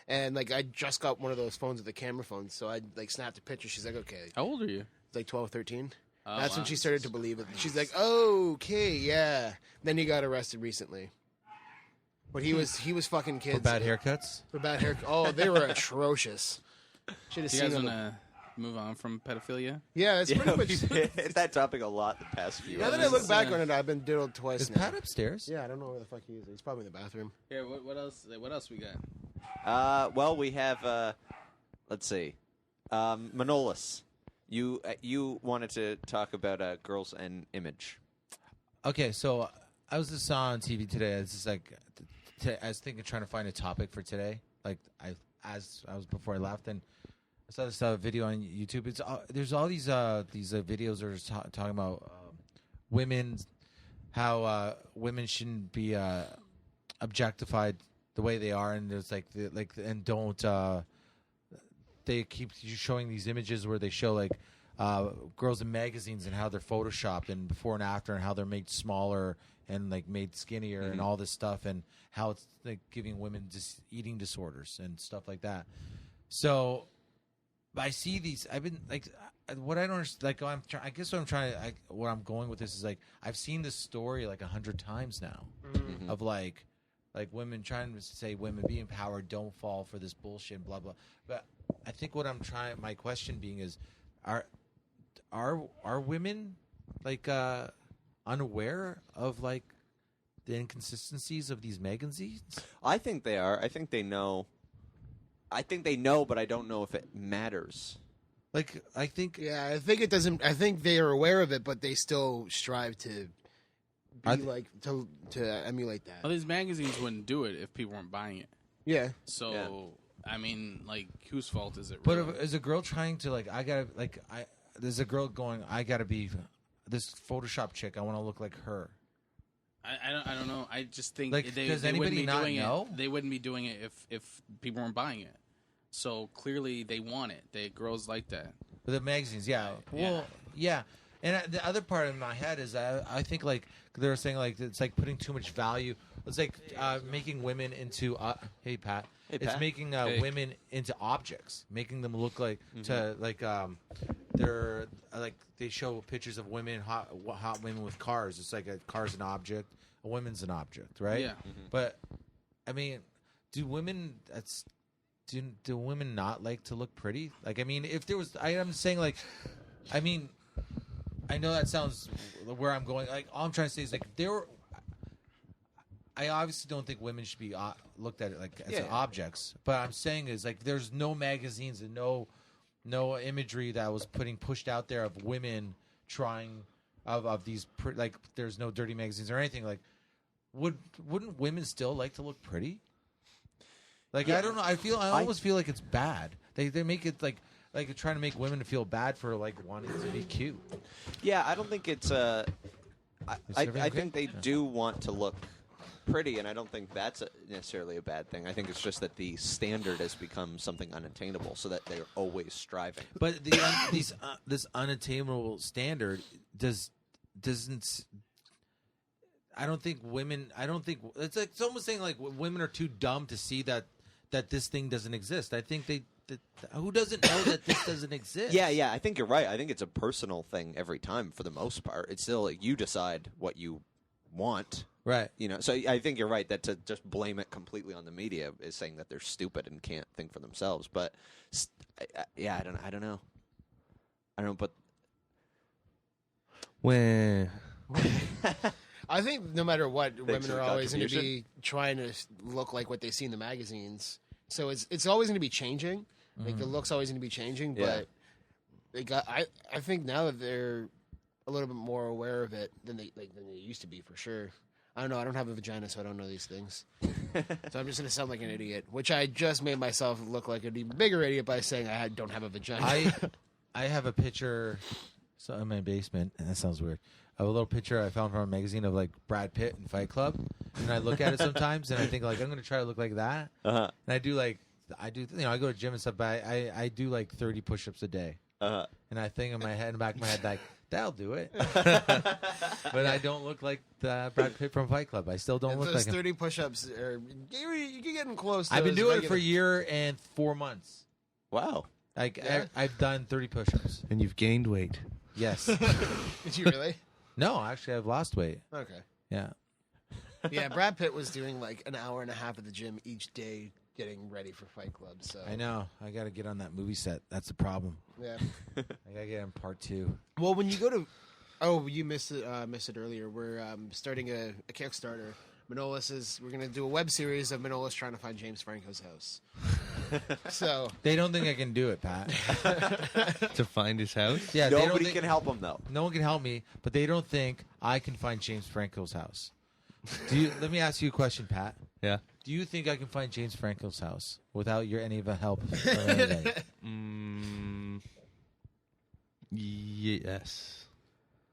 And like I just got one of those phones with a camera phone, so I like snapped a picture. She's like, "Okay." How old are you? It's like 12, 13. Oh, That's when wow. she started to believe it. She's like, "Okay, yeah." Then he got arrested recently. But he was fucking kids. For bad haircuts? For bad hair. Oh, they were atrocious. Should have Do you seen guys them. want to move on from pedophilia? Yeah, it's Yeah, pretty much. we've hit that topic a lot the past few Now that I years. look back on it, I've been diddled twice Is now. Pat upstairs? Yeah, I don't know where the fuck he is. He's probably in the bathroom. Here, what else? What else we got? Well, we have, let's see, Manolis. You wanted to talk about girls and image. Okay, so I was just on TV today. It's just like I was thinking, trying to find a topic for today. Like as I was before I left, and I saw this video on YouTube. It's there's all these videos that are talking about women, how women shouldn't be objectified the way they are, and there's and don't. They keep showing these images where they show like girls in magazines and how they're photoshopped and before and after, and how they're made smaller and like made skinnier and all this stuff, and how it's like giving women eating disorders and stuff like that. So I see these. I've been like, what I don't understand. Like, I guess what I'm trying to. What I'm going with this is like, I've seen this story like 100 times now, of like women trying to say women be empowered, don't fall for this bullshit, and blah blah. But I think what I'm trying. My question being is, are women like unaware of like the inconsistencies of these magazines? I think they are. I think they know. I think they know, but I don't know if it matters. Like, I think Yeah, I think it doesn't. I think they are aware of it, but they still strive to be like to emulate that. Well, these magazines wouldn't do it if people weren't buying it. Yeah, So, Yeah. I mean, like, whose fault is it? But Really? as a girl trying to like, there's a girl going, I gotta be this Photoshop chick. I want to look like her. I don't know. I just think Like, they does wouldn't anybody be not doing know? it. They wouldn't be doing it if people weren't buying it. So clearly, they want it. Girls like that. But the magazines, yeah. Well, yeah. And the other part in my head is I think like they were saying like it's like putting too much value. It's like making women into hey Pat. It's Pat. making Hey. women into objects, making them look like to like they're like they show pictures of women hot women with cars. It's like a car's an object, a woman's an object, right? Yeah. But I mean, do women do women not like to look pretty? Like, I mean, if there was, I'm saying like, I mean, I know that sounds where I'm going. Like, all I'm trying to say is like I obviously don't think women should be looked at like as objects. But I'm saying is like, there's no magazines and no imagery that was pushed out there of women trying of these like there's no dirty magazines or anything. Like, wouldn't women still like to look pretty? Like, I don't know. I almost feel like it's bad. They make it like trying to make women feel bad for like wanting to be cute. Yeah, I don't think it's I everything think they good? do want to look pretty, and I don't think that's necessarily a bad thing. I think it's just that the standard has become something unattainable, so that they're always striving. But this unattainable standard doesn't. I don't think women. I don't think it's like it's almost saying like women are too dumb to see that this thing doesn't exist. I think who doesn't know that this doesn't exist? Yeah, I think you're right. I think it's a personal thing every time for the most part. It's still like you decide what you want. Right. You know, so I think you're right that to just blame it completely on the media is saying that they're stupid and can't think for themselves. But yeah, I don't know. But When I think no matter what, women for are the always going to contribution. be trying to look like what they see in the magazines. So it's always going to be changing. Like the look's always going to be changing. Yeah. But I think now that they're a little bit more aware of it than they used to be for sure. I don't know. I don't have a vagina, so I don't know these things. So I'm just going to sound like an idiot, which I just made myself look like an even bigger idiot by saying I don't have a vagina. I have a picture in my basement, and that sounds weird. I have a little picture I found from a magazine of like Brad Pitt in Fight Club, and I look at it sometimes, and I think like I'm going to try to look like that. Uh-huh. And I do I go to gym and stuff, but I do like 30 push-ups a day. Uh-huh. And I think in the back of my head, like, that'll do it. But I don't look like Brad Pitt from Fight Club. I still don't look those like him. 30 push-ups you're getting close to I've been those doing it for regular- a year and 4 months. wow. I've done 30 push-ups. and you've gained weight. Yes. Did you really? No, actually, I've lost weight. Okay. Yeah. Yeah, Brad Pitt was doing like an hour and a half at the gym each day getting ready for Fight Club. So I know. I got to get on that movie set. That's the problem. Yeah. I got to get in part 2. Well, when you go to, you missed it earlier. We're starting a Kickstarter. We're going to do a web series of Manolis trying to find James Franco's house. So They don't think I can do it, Pat. To find his house? Yeah, they don't Nobody think, can help him though. No one can help me, but they don't think I can find James Franco's house. Let me ask you a question, Pat. Yeah. Do you think I can find James Franco's house without any of the help? Or anything? Yes.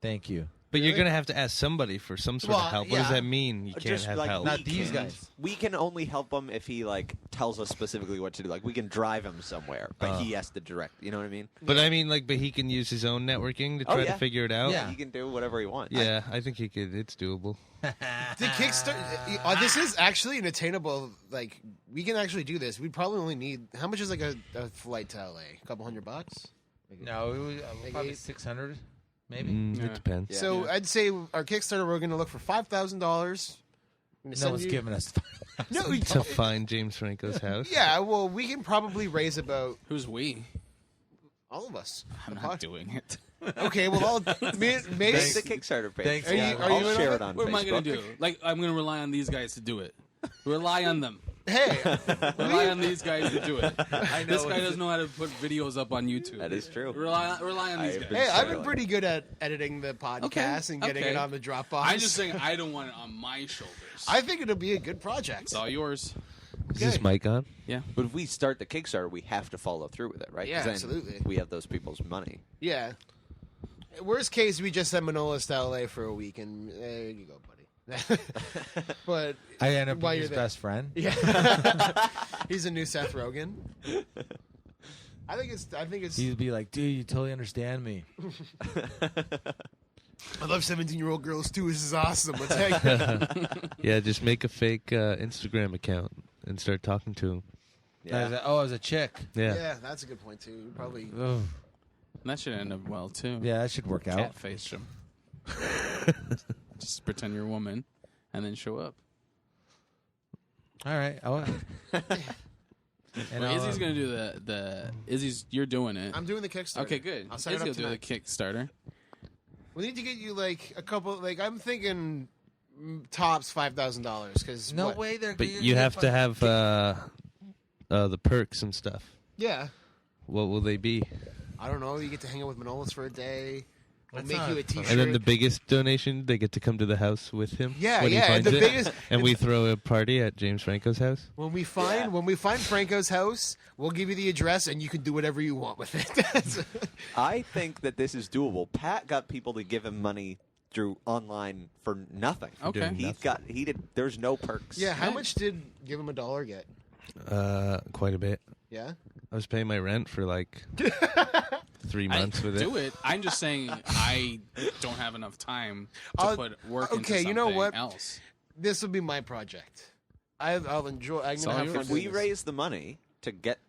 Thank you. But you're going to have to ask somebody for some sort Well, of help. What does yeah. that mean? You can't Just have like help. Not these can- guys. We can only help him if he like tells us specifically what to do. Like we can drive him somewhere, but he has to direct. You know what I mean? But I mean, but he can use his own networking to try to figure it out. Yeah. He can do whatever he wants. Yeah, I think he could. It's doable. the Kickstarter. This is actually an attainable. Like we can actually do this. We probably only need how much is like a flight to LA? A couple $100. No, it was Like probably eight- 600, maybe. It depends. Yeah. So I'd say our Kickstarter we're going to look for $5,000. No one's giving us. No, To find James Franco's house. yeah. Well, we can probably raise about Who's we? all of us. I'm The not pod- doing it. Okay, well, Make Mace, the Kickstarter page. Thanks, Are you- Yeah, are you I'll in share on it on What am I Facebook. gonna do? Like I'm gonna rely on these guys to do it. Rely on them. hey, Rely on these guys to do it. I know This guy doesn't know how to put videos up on YouTube. That is true. Rely on these I've guys. been- hey, I've been Sorry. pretty good at editing the podcast and getting okay. it on the Dropbox. I'm just saying I don't want it on my shoulders. I think it'll be a good project. It's all yours. Is this mic on? Yeah. But if we start the Kickstarter, we have to follow through with it, right? 'Cause Yeah, then absolutely. We have those people's money. Yeah. Worst case, we just send Manolis to LA for a week, and there you go, buddy. But I end up While being you're his there. best friend. yeah, he's a new Seth Rogen. I think it's. He'd be like, dude, you totally understand me. I love 17-year-old girls too. This is awesome. Let's hang. Yeah, just make a fake Instagram account and start talking to him. I was like, oh, I was a chick. Yeah. Yeah, that's a good point too. You probably. Oh. That should end up well too. Yeah, that should work out. Catface him. Just pretend you're a woman, and then show up. All right. And Well, I'll, Izzy's gonna do the Izzy's. You're doing it. I'm doing the Kickstarter. Okay, good. I'll set it Izzy up will do the tonight. Kickstarter. We need to get you like a couple. Like I'm thinking, tops $5,000 because no way they're. But you have to have the perks and stuff. Yeah, What will they be? I don't know. You get to hang out with Manolis for a day. We'll That's make not you a fun. T-shirt. And then the biggest donation, they get to come to the house with him. Yeah, when he yeah, finds the it. biggest- And we throw a party at James Franco's house. when we find Franco's house, we'll give you the address and you can do whatever you want with it. I think that this is doable. Pat got people to give him money through online for nothing. Okay. He did. There's no perks. yeah, how much did give him $1 get? Quite a bit. Yeah, I was paying my rent for like 3 I months with it. do it. I'm just saying I don't have enough time to I'll- put work into okay, something you know what? else. This will be my project. I'll enjoy. I'm It's gonna all have yours. fun If doing we this. raise the money to get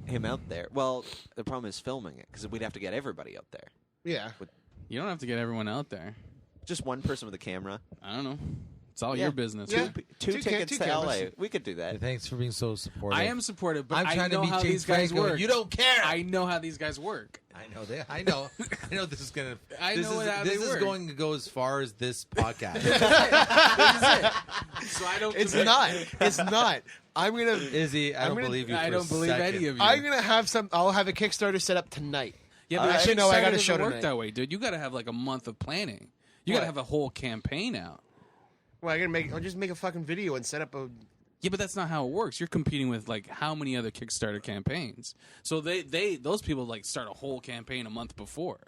him out there, well, the problem is filming it because we'd have to get everybody out there. Yeah. You don't have to get everyone out there. Just one person with a camera. I don't know. It's all Yeah. your business. Yeah. man. Two Two tickets ca- two to LA. cameras. We could do that. Thanks for being so supportive. I am supportive, but I'm I trying know to meet how James these guys Franco. work. You don't care. I know how these guys work. I know that. I know. I know this is gonna. I this know is, how this they is work. going to go as far as this podcast. This is it. So I don't. It's commit. not. It's not. I'm gonna. Izzy, I I'm don't gonna- believe you. I for don't a believe second. any of you. I'm gonna have some. I'll have a Kickstarter set up tonight. Yeah, but Actually, no, I got a Kickstarter show doesn't work tonight. that way, dude. You got to have like a month of planning. You got What? to have a whole campaign out. Well, I'll just make a fucking video and set up a. Yeah, but that's not how it works. You're competing with like how many other Kickstarter campaigns? So those people like start a whole campaign a month before.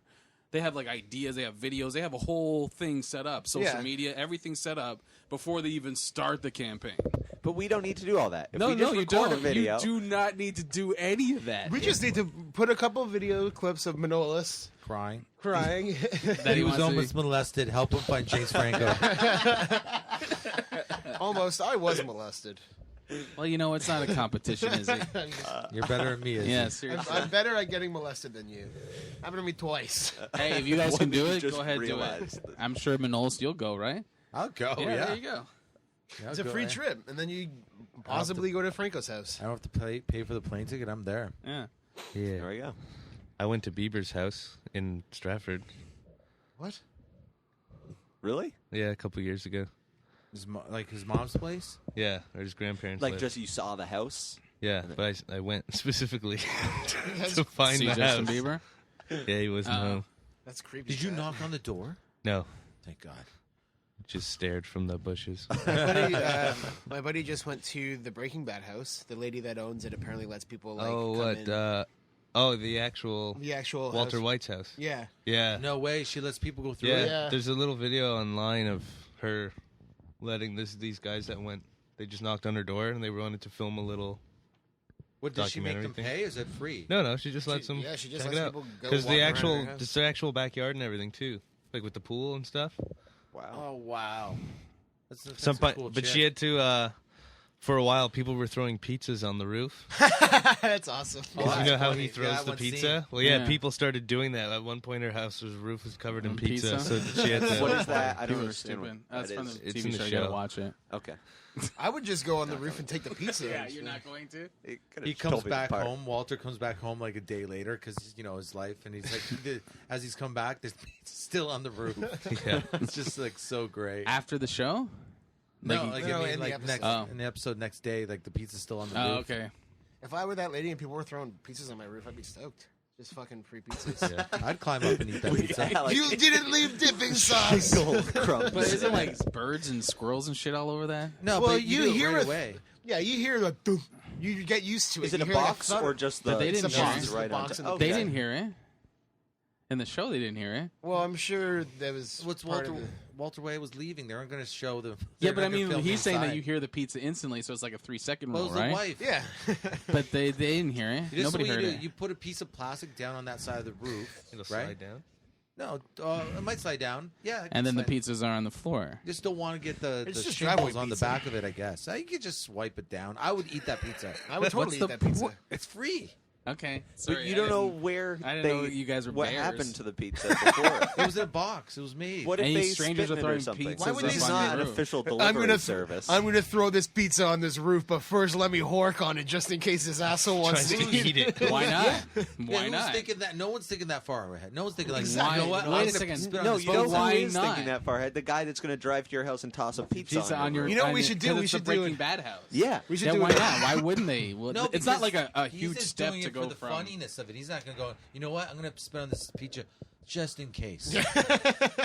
They have like ideas, they have videos, they have a whole thing set up, social Yeah. media, everything set up before they even start the campaign. But we don't need to do all that. If No, we just you record don't. a video, You do not need to do any of that. We just need to put a couple video clips of Manolis Crying. crying. that He was wants to- almost molested. Help him find James Franco. Almost. I was molested. Well, you know, it's not a competition, is it? You're better than me, Izzy. Yeah, I'm, seriously. I'm better at getting molested than you. Happened to me twice. Hey, if you guys What can did do you it, just go ahead, do it. realize? I'm sure Manolis, you'll go, right? I'll go. yeah, Yeah, there you go. Yeah, It's a I'll free go, trip, and then you possibly go to Franco's house. I don't have to pay for the plane ticket. I'm there. Yeah. Yeah. there we go. I went to Bieber's house in Stratford. What? Really? Yeah, a couple years ago. Like his mom's place. Yeah, or his grandparents. Like lived. just you saw the house? Yeah, but I went specifically That's, to find See the Justin house. Bieber? Yeah, he wasn't Oh. home. that's creepy. Did you Chad. knock on the door? No, Thank God. just stared from the bushes. My buddy just went to the Breaking Bad house. The lady that owns it apparently lets people like oh, come what? in. The actual The actual Walter house. White's house. Yeah. Yeah, No way. She lets people go through yeah. it. Yeah. There's a little video online of her letting these guys that went. They just knocked on her door and they wanted to film a little. What did she make them Documentary thing. pay? Is it free? No, she just lets them. Yeah, she just check lets it out. people go Because walk the around actual, her house. it's their actual backyard and everything too, like with the pool and stuff. Wow. Oh wow. That's a Some, cool but chick. she had to. For a while, people were throwing pizzas on the roof. That's awesome. Oh, you that's know how funny. he throws Yeah, the one pizza? scene. Well, yeah, Yeah. people started doing that. At one point, her house's roof was covered in On pizza, pizza? so she had to. What is that? I don't People are understand what stupid. That's that from is. the It's TV in the show. You gotta show. watch it. Okay. I would just go on the roof and take the pizza. Yeah, you're not going to? It could've He told comes me back apart. home. Walter comes back home like a day later because his life, and he's like, as he's come back, there's pizza still on the roof. Yeah. It's just like so great. After the show? No, Like, like, No, I mean, in the like episode. next Oh. in the episode next day, like the pizza's still on the oh, roof. okay. If I were that lady and people were throwing pizzas on my roof, I'd be stoked. Just fucking free pizzas. Yeah, I'd climb up and eat that pizza. Yeah, like You didn't leave dipping sauce. shingle crumbs. But isn't like birds and squirrels and shit all over that? No, Well, but you do it hear right it- away. Yeah, you hear the thump. You get used to it. Is it You a hear that box thud. or just the? But they didn't It's a hear box. it. It's a right box on in top? the- They Okay. didn't hear it. In the show, they didn't hear it. Well, I'm sure that was What's part Walter? of Walter Way was leaving. They weren't going to show them. Yeah, but I mean, he's saying that you hear the pizza instantly, so it's like a 3-second Well, rule, it was right? the wife. Yeah. But they didn't hear it. This is Nobody what heard you do. it. You put a piece of plastic down on that side of the roof. It'll right? slide down. No, it might slide down. Yeah, it And then the could slide. pizzas are on the floor. Just don't want to get the It's just shingles driveway on the pizza. back of it. I guess you could just swipe it down. I would eat that pizza. I would totally eat that pizza. It's free. Okay. But Sorry, you I don't know didn't- where I didn't they. know you guys were what bears. happened to the pizza before? It was in a box. It was made. What if And they these strangers spit are in it or throwing something? pizzas Why would up they It's on not your an roof. official I'm delivery gonna service. I'm gonna throw this pizza on this roof, but first let me hork on it just in case this asshole wants Tries to to eat eat it. Why not? Yeah, Why who's not? thinking that? No one's thinking that far ahead. No one's thinking like, Exactly. you know what? Wait I'm a gonna second. spit on No, this you But know why who is not? thinking that far ahead? The guy that's going to drive to your house and toss a pizza, Pizza on your. You know what on we your- should do? 'cause We it's should a do Breaking it. Bad house. Yeah. We should Yeah, do why it. not? Why wouldn't they? Well, No, it's not because like a he's huge just step doing to it go for the from. funniness of it. He's not going to go. You know what? I'm going to spit on this pizza just in case.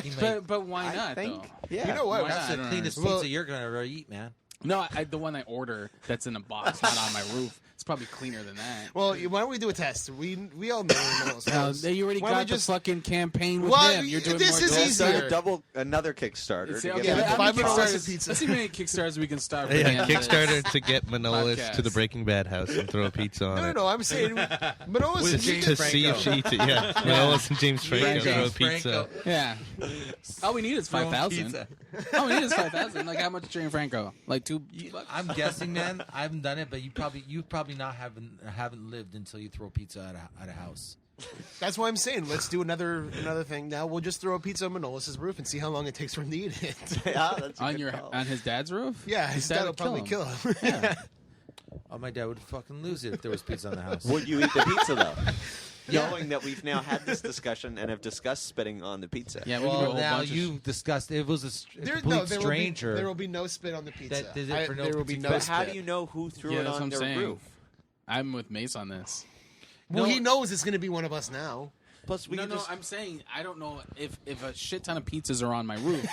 He might- But why I not think. though? Yeah. You know what? Why That's not? I the don't cleanest understand. pizza you're going to eat, man. No, the one I order that's in a box, not on my roof. It's probably cleaner than that. Well, why don't we do a test? We all know Manolis knows. You already Why don't got we the fucking campaign with Well, him. You're doing this more is than easier. Start another Kickstarter. See, to okay, get Yeah, how buy many Manolis a Kickstarters- pizza. Let's see how many Kickstarters we can start. for the Yeah, end of this. Kickstarter to get Manolis podcast. to the Breaking Bad house and throw a pizza on it. No, I'm saying Manolis With and James To Franco. see if she eats it. Yeah, Manolis and James Franco James throw a Franco. pizza. Yeah. All we need is Throwing 5,000. pizza. All we need is 5,000. Like how much Jane Franco? Like $2. I'm guessing, man. I haven't done it, but you probably not haven't lived until you throw pizza at a house. That's why I'm saying let's do another thing. Now we'll just throw a pizza on Manolis' roof and see how long it takes for him to eat it. Yeah, that's a On good your call. on his dad's roof? Yeah, his dad will would probably kill him. Yeah. Oh, my dad would fucking lose it if there was pizza in the house. Would you eat the pizza though? Knowing that we've now had this discussion and have discussed spitting on the pizza. Yeah, we can do a Well, whole now bunch of you discussed it was a complete stranger. There will be no spit on the pizza. That did it for no there will be no But spit. how do you know who threw Yeah, it that's what on I'm their saying. roof? I'm with Mace on this. Well, No. he knows it's going to be one of us now. Plus, we No, can no, just I'm saying I don't know if a shit ton of pizzas are on my roof.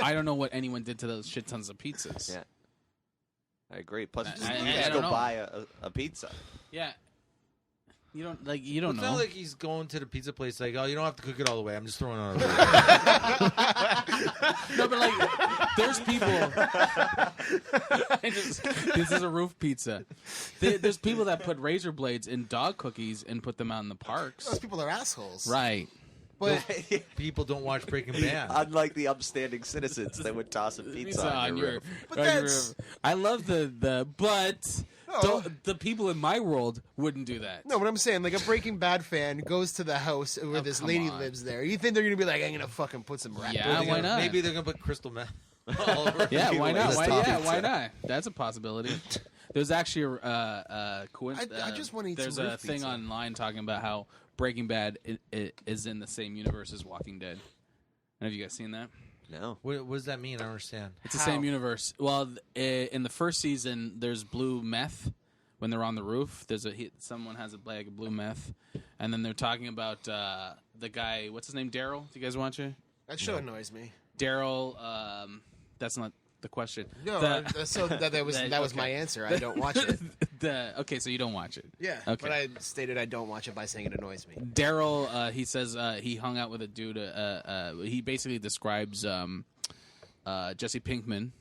I don't know what anyone did to those shit tons of pizzas. Yeah. I agree. Plus, you just, I- you I just don't go know. buy a pizza. Yeah. You don't know. It's not like he's going to the pizza place like, oh, you don't have to cook it all the way. I'm just throwing it on a roof. No, but like, there's people. This is a roof pizza. There's people that put razor blades in dog cookies and put them out in the Those parks. people are assholes. Right. But People don't watch Breaking Bad. Unlike the upstanding citizens that would toss a pizza Pizza on your roof. But on your that's- roof. I love but No. the people in my world wouldn't do that. no, what I'm saying, like a Breaking Bad fan goes to the house where this come lady on. lives there. You think they're going to be like, I'm going to fucking put some rat Yeah, poison why in it? not? Maybe they're gonna put crystal meth all over. Yeah, people why in not? this Why, topic. yeah, why not? That's a possibility. There's actually I just wanna eat there's some a roof thing pizza. online talking about how Breaking Bad is in the same universe as Walking Dead. Have you guys seen that? No. What does that mean? I don't understand. It's the same universe. Well, in the first season, there's blue meth when they're on the roof. Someone has a bag of blue meth, and then they're talking about the guy. What's his name? Daryl. Do you guys watch it? That show annoys me. Daryl. That's not the question. No, so that was okay. my answer. I don't watch it. Okay, so you don't watch it. Yeah, Okay. but I stated I don't watch it by saying it annoys me. Daryl, he says he hung out with a dude. He basically describes Jesse Pinkman,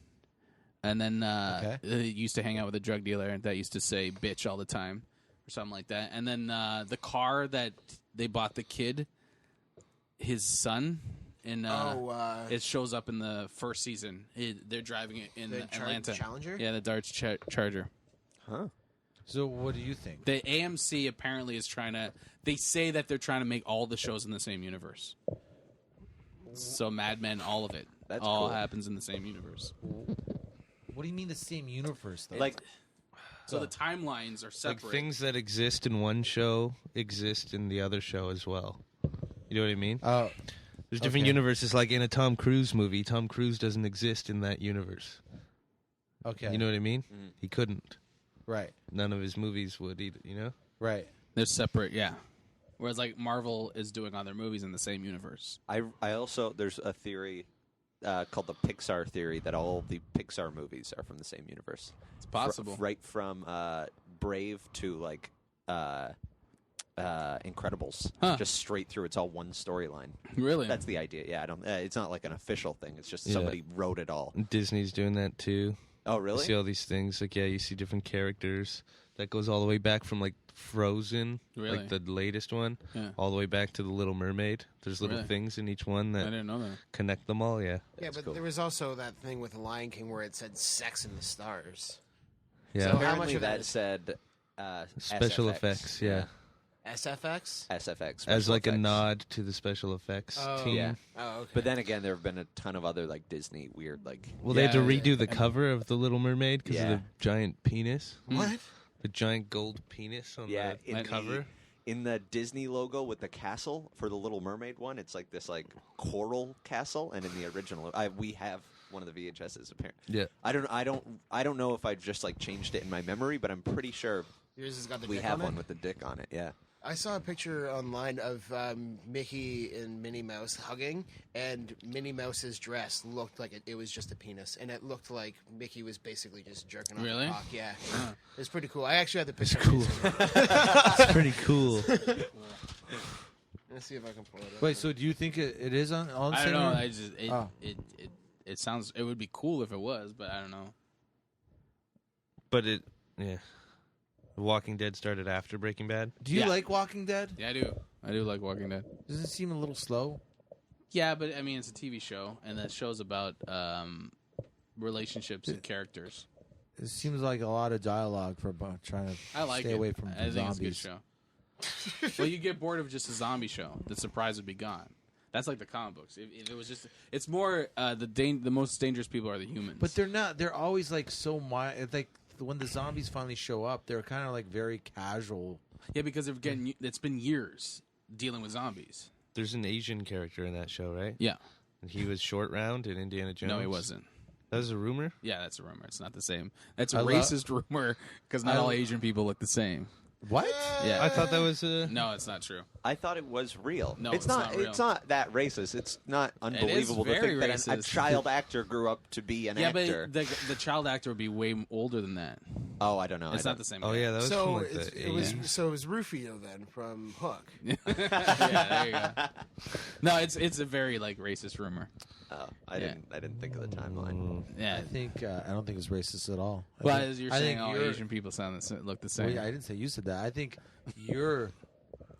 and then he used to hang out with a drug dealer that used to say "bitch" all the time, or something like that. And then the car that they bought the kid, his son, in it shows up in the first season. They're driving it in The Atlanta. Challenger? Yeah, the Dodge Charger. Huh. So what do you think? The AMC apparently is trying to. They say that they're trying to make all the shows in the same universe. So Mad Men, all of it, That's all cool. happens in the same universe. What do you mean the same universe though? Like, So the timelines are Like separate. things that exist in one show exist in the other show as well. You know what I mean? oh, There's different okay. universes. Like in a Tom Cruise movie, Tom Cruise doesn't exist in that universe. okay, You know what I mean? Mm. He couldn't. right, None of his movies would either. You know? right. They're separate, yeah. Whereas like Marvel is doing all their movies in the same universe. I also there's a theory called the Pixar theory that all the Pixar movies are from the same universe. It's possible. Right from Brave to like Incredibles, Huh. just straight through. It's all one storyline. Really? That's the idea. Yeah, I don't. It's not like an official thing. It's just Yeah. somebody wrote it all. And Disney's doing that too. Oh, You really? see all these things. Like, yeah, you see different characters. That goes all the way back from like Frozen, Really? like the latest one, Yeah. all the way back to the Little Mermaid. There's little Really? things in each one I that didn't know that. connect them all. Yeah, Yeah, but cool. there was also that thing with the Lion King where it said "sex in the stars." yeah. So how Apparently much of that that is said Special SFX. effects. Yeah. SFX? SFX As special like a effects. nod to the special effects Oh. team. Yeah. Oh, okay. But then again, there have been a ton of other like Disney weird like Well, they had to Yeah, redo the cover of the Little Mermaid because Yeah. of the giant penis, what? the giant gold penis on yeah the in cover. in the Disney logo with the castle for the Little Mermaid one. It's like this like coral castle, and in the original, we have one of the VHSs. Apparently, Yeah. I don't know if I just like changed it in my memory, but I'm pretty sure Yours has got the we dick have on one it? with the dick on it. Yeah. I saw a picture online of Mickey and Minnie Mouse hugging, and Minnie Mouse's dress looked like it was just a penis, and it looked like Mickey was basically just jerking off Really? the cock. Yeah, it was pretty cool. I actually had the picture. It's cool. It's pretty cool. Let's see if I can pull it up. Wait, so do you think it is on I don't know. I just Oh. it sounds. It would be cool if it was, but I don't know. But The Walking Dead started after Breaking Bad. Do you Yeah. like Walking Dead? Yeah, I do. I do like Walking Dead. Doesn't it seem a little slow? Yeah, but I mean, it's a TV show, and that show's about relationships and characters. It seems like a lot of dialogue for trying to I like stay it. away from I think zombies. it's a good show. Well, you get bored of just a zombie show. The surprise would be gone. That's like the comic books. If it was just, it's more the most dangerous people are the humans. But they're not. They're always like so mild. It's like when the zombies finally show up, they're kind of like very casual. yeah, because they're getting. It's been years dealing with zombies. There's an Asian character in that show, right? Yeah. And he was Short Round in Indiana Jones. No, he wasn't. That was a rumor. Yeah, that's a rumor. It's not the same. That's a I lo- racist rumor because not I all lo- Asian people look the same. What? Yeah. I thought that was a. No, it's not true. I thought it was real. No, it's it's not real. It's not that racist. It's not unbelievable to very think that a racist. child actor grew up to be an Yeah, actor. but the child actor would be way older than that. Oh, I don't know. It's I not don't- the same. Oh guy. yeah, that was So from like it's, the it was 80s. so it was Rufio then from Hook. yeah, there you go. No, it's a very like racist rumor. Oh, I Yeah. didn't think of the timeline. Yeah. I think I don't think it's racist at all. I Well, think- as you're I saying, think all you're- Asian people look the Well, same. yeah, I didn't say you said that. I think you're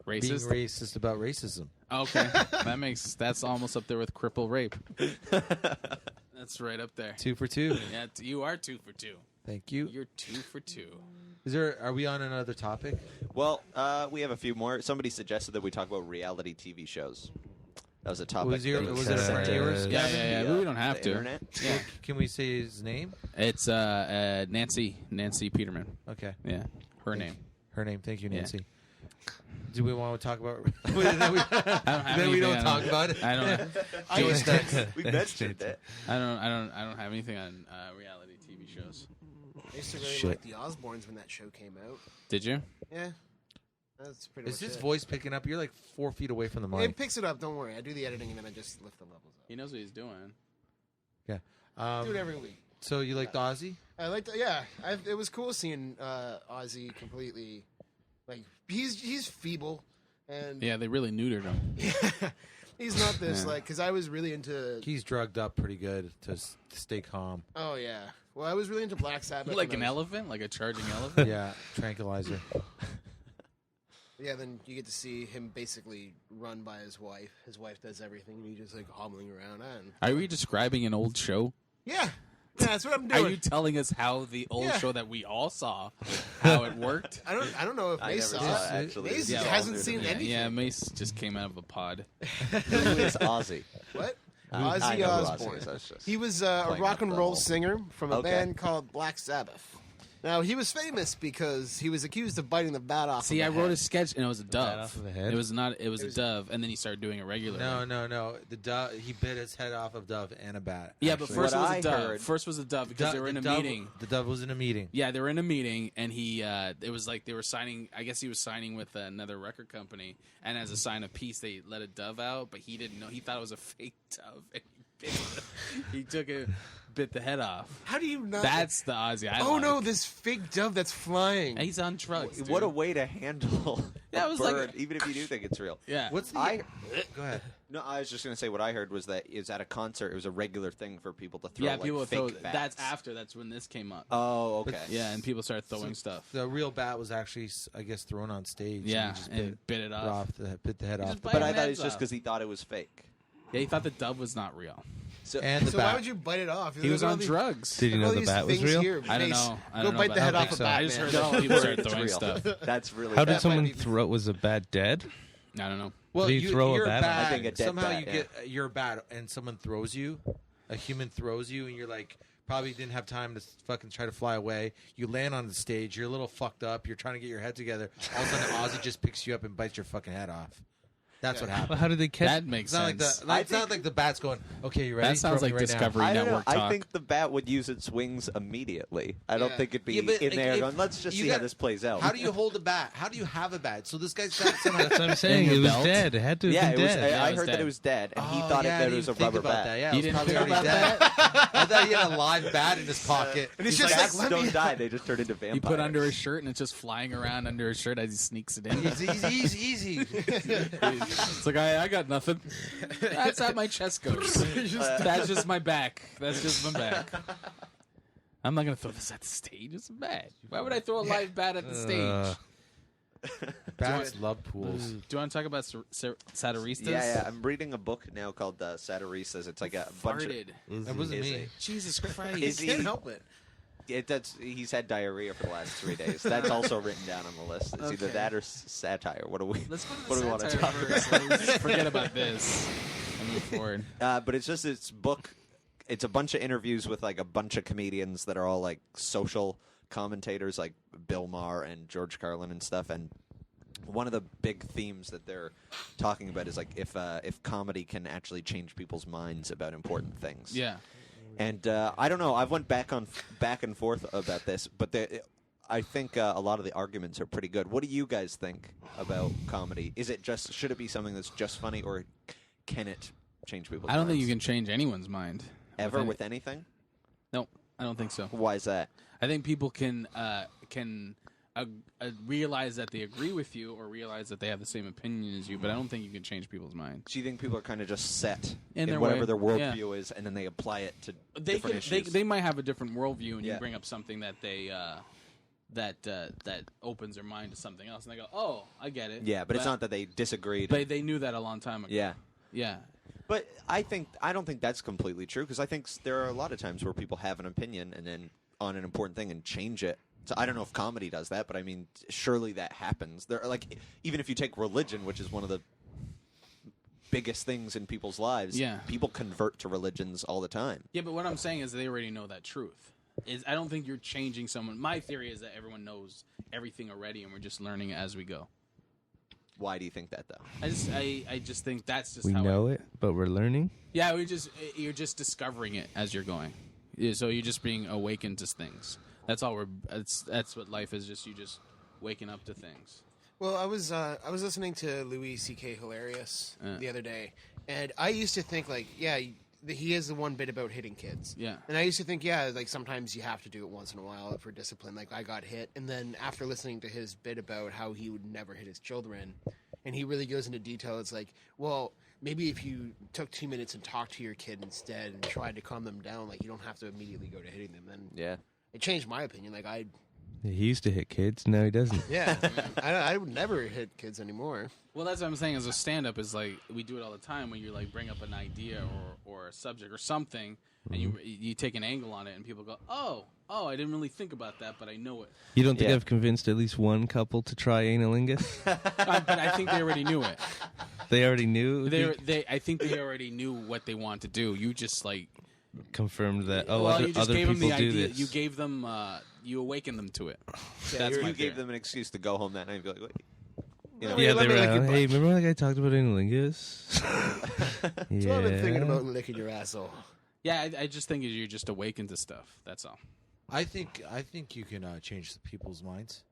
Racist. being racist about racism. Okay, that's almost up there with cripple rape. That's right up there. 2 for 2. Yeah, you are 2 for 2. Thank you. You're 2 for 2. Are we on another topic? Well, we have a few more. Somebody suggested that we talk about reality TV shows. That was a topic. Was it that a friend of yours? Yeah, yeah. the, We don't have the to. Internet. Yeah, Can we say his name? it's Nancy Peterman. Okay. Yeah, her name. Her name. Thank you, Yeah. Nancy. Do we want to talk about? I don't have Then we anything don't on- talk about it. I don't. I used to, We mentioned it. I don't have anything on reality TV shows. I used to really Shit. like the Osbournes when that show came out. Did you? Yeah, that's pretty Is much his it. voice picking up? You're like 4 feet away from the It mic. picks it up. Don't worry. I do the editing and then I just lift the levels up. He knows what he's doing. Yeah. I do it every week. So you liked Ozzy? I liked. Yeah, it was cool seeing Ozzy completely. Like he's feeble, and Yeah, they really neutered him. he's not this Yeah. like because I was really into. He's drugged up pretty good to stay calm. Oh yeah. Well, I was really into Black Sabbath. Like when an I was- elephant, like a charging elephant. Yeah, tranquilizer. Yeah, then you get to see him basically run by his wife. His wife does everything, and he's just like hobbling around. And Are we describing an old show? yeah, that's what I'm Are doing. you telling us how the old Yeah. show that we all saw, how it worked? I don't know if I Mace never saw saw it. it, actually. Mace Yeah, hasn't all new to seen me. anything. Yeah, Mace just came out of a pod. Who is Ozzy? What? I Ozzy know who Osbourne. is. I was just He was a playing rock up and the roll whole- singer from a Okay. band called Black Sabbath. Now he was famous because he was accused of biting the bat off. See, I of the wrote a head. sketch and it was a dove. off of the head? It was not. It was a dove, and then he started doing it regularly. No. The dove. He bit his head off of Dove and a bat. Yeah, but actually. first it was What a I dove. heard- First was a dove because they were in a Dove- meeting. The Dove was in a meeting. Yeah, they were in a meeting, and he. It was like they were signing. I guess he was signing with another record company, and as a sign of peace, they let a dove out. But he didn't know. He thought it was a fake dove, and he took it, bit the head off. How do you not? That's the Ozzy I oh like. no, this fake dove that's flying. He's on drugs. Dude. What a way to handle Yeah, a it was like- bird, even if you do think it's real. Yeah. What's the? I Go ahead. no, I was just gonna say what I heard was that is at a concert. It was a regular thing for people to throw Yeah, like people would fake throw. bats. That's after. That's when this came up. Oh, okay. Yeah, and people started throwing stuff. The real bat was actually, I guess, thrown on stage. Yeah, and he just and bit it off. bit the head He off. just the bite But bat. I thought heads it's just off. because he thought it was fake. Yeah, he thought the dove was not real. So And the so bat. why would you bite it off? He was on drugs. Did you Look at know all the these bat was things real? Here. I don't Mace, know. I Go don't know bite about the head that. off a so. bat. I just heard man. that people started It's throwing real. stuff. That's really How bad. did someone might be- throw? Was the bat dead? I don't know. Well, Did he throw a you're bat? I think a dead somehow bat, you yeah. get you're a bat, and someone throws you. A human throws you, and you're like probably didn't have time to fucking try to fly away. You land on the stage. You're a little fucked up. You're trying to get your head together. All of a sudden, Ozzy just picks you up and bites your fucking head off. That's what Well, happened. how did they catch? That makes It's not like sense. the. It's not like the bat's going. Okay, you ready? That sounds Throw me like right now." Discovery I don't know. Network I talk. think the bat would use its wings immediately. I don't Yeah. think it'd be Yeah, but, in like, there if going, let's just you see how got- this plays out. How do you hold a bat? How do you have a bat? So this guy's got somehow. That's what I'm saying. your It was belt? dead. It had to have Yeah, been it was, dead. Yeah, I it was heard that dead. it was dead, and he Oh, thought yeah, I that it didn't was a think rubber about bat. That. Yeah, You it was didn't probably think already about dead. I thought he had a live bat in his pocket. And he's These just bats like, let me. don't die; they just turn into vampires. You put under his shirt and it's just flying around under his shirt as he sneaks it in. Easy. It's like I got nothing. That's how my chest goes. That's just my back. That's just my back. I'm not gonna throw this at the stage. It's bad. Why would I throw a live bat at the stage? Bats love pools. Do you want to talk about Satiristas? Yeah. I'm reading a book now called Satiristas. It's like a bunch of. Farted. That wasn't Is me. it? Jesus Christ. Is he? Can't help it. He's had diarrhea for the last 3 days. That's also written down on the list. It's either Okay. that or satire. What do we? Let's go to the What do we want to satire talk first. Let's forget about this and move forward. But it's just this book. It's a bunch of interviews with like a bunch of comedians that are all like social commentators, like Bill Maher and George Carlin and stuff. And one of the big themes that they're talking about is like if comedy can actually change people's minds about important things. Yeah. And I don't know. I've went back and forth about this, but I think a lot of the arguments are pretty good. What do you guys think about comedy? Should it be something that's just funny, or can it change people's minds? I don't think you can change anyone's mind. Ever with anything? No, I don't think so. Why is that? I think people can realize that they agree with you or realize that they have the same opinion as you, but I don't think you can change people's minds. Do you think people are kind of just set In in their whatever way, their yeah. worldview is, and then they apply it to They different issues? they might have a different worldview, and Yeah. you bring up something that they that opens their mind to something else, and they go, "Oh, I get it." Yeah, but it's not that they disagreed. They knew that a long time ago. Yeah. Yeah. But I don't think that's completely true, because I think there are a lot of times where people have an opinion and then on an important thing and change it. So I don't know if comedy does that, but I mean, surely that happens. There, like, even if you take religion, which is one of the biggest things in people's lives, Yeah. people convert to religions all the time. Yeah, but what I'm saying is they already know that truth. I don't think you're changing someone. My theory is that everyone knows everything already, and we're just learning it as we go. Why do you think that, though? I just think that's just We how know it, but we're learning. Yeah, you're just discovering it as you're going. Yeah, so you're just being awakened to things. That's all that's what life is. Just you just waking up to things. Well, I was listening to Louis C.K. Hilarious the other day, and I used to think like, yeah, he has the one bit about hitting kids. Yeah. And I used to think, yeah, like sometimes you have to do it once in a while for discipline. Like I got hit, and then after listening to his bit about how he would never hit his children, and he really goes into detail, it's like, well, maybe if you took 2 minutes and talked to your kid instead and tried to calm them down, like you don't have to immediately go to hitting them. And Yeah. it changed my opinion. Like He used to hit kids. Now he doesn't. yeah, I would never hit kids anymore. Well, that's what I'm saying. As a stand-up, is like we do it all the time when you like bring up an idea or a subject or something, and you take an angle on it, and people go, "Oh, I didn't really think about that, but I know it." You don't think Yeah. I've convinced at least one couple to try analingus? But I think they already knew it. They already knew. I think they already knew what they want to do. You just like Confirmed that. well, Other you just other gave them people the do idea. this. You gave them, you awakened them to it. Yeah, That's you my gave theory. them an excuse to go home that night and be like, wait. You know, Yeah, Let they me were. lick your Hey, butt." remember when that guy talked about analingus? That's what I've been thinking about licking your asshole. Yeah, I just think you're just awakened to stuff. That's all. I think you can change people's minds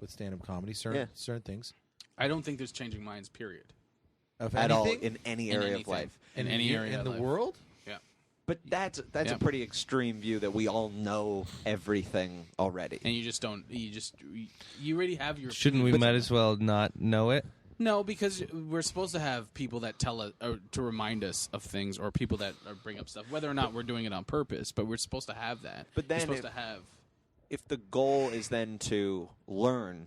with stand-up comedy. Certain things. I don't think there's changing minds. Period. Of at all anything? in any In area of anything. life. In any area in of the life. world. Yeah. But that's Yeah. a pretty extreme view that we all know everything already. And you just don't. You already have your. Shouldn't we opinion. might as well not know it? No, because we're supposed to have people that tell us or to remind us of things, or people that bring up stuff, whether or not we're doing it on purpose. But we're supposed to have that. But then you're supposed if- to have. If the goal is then to learn,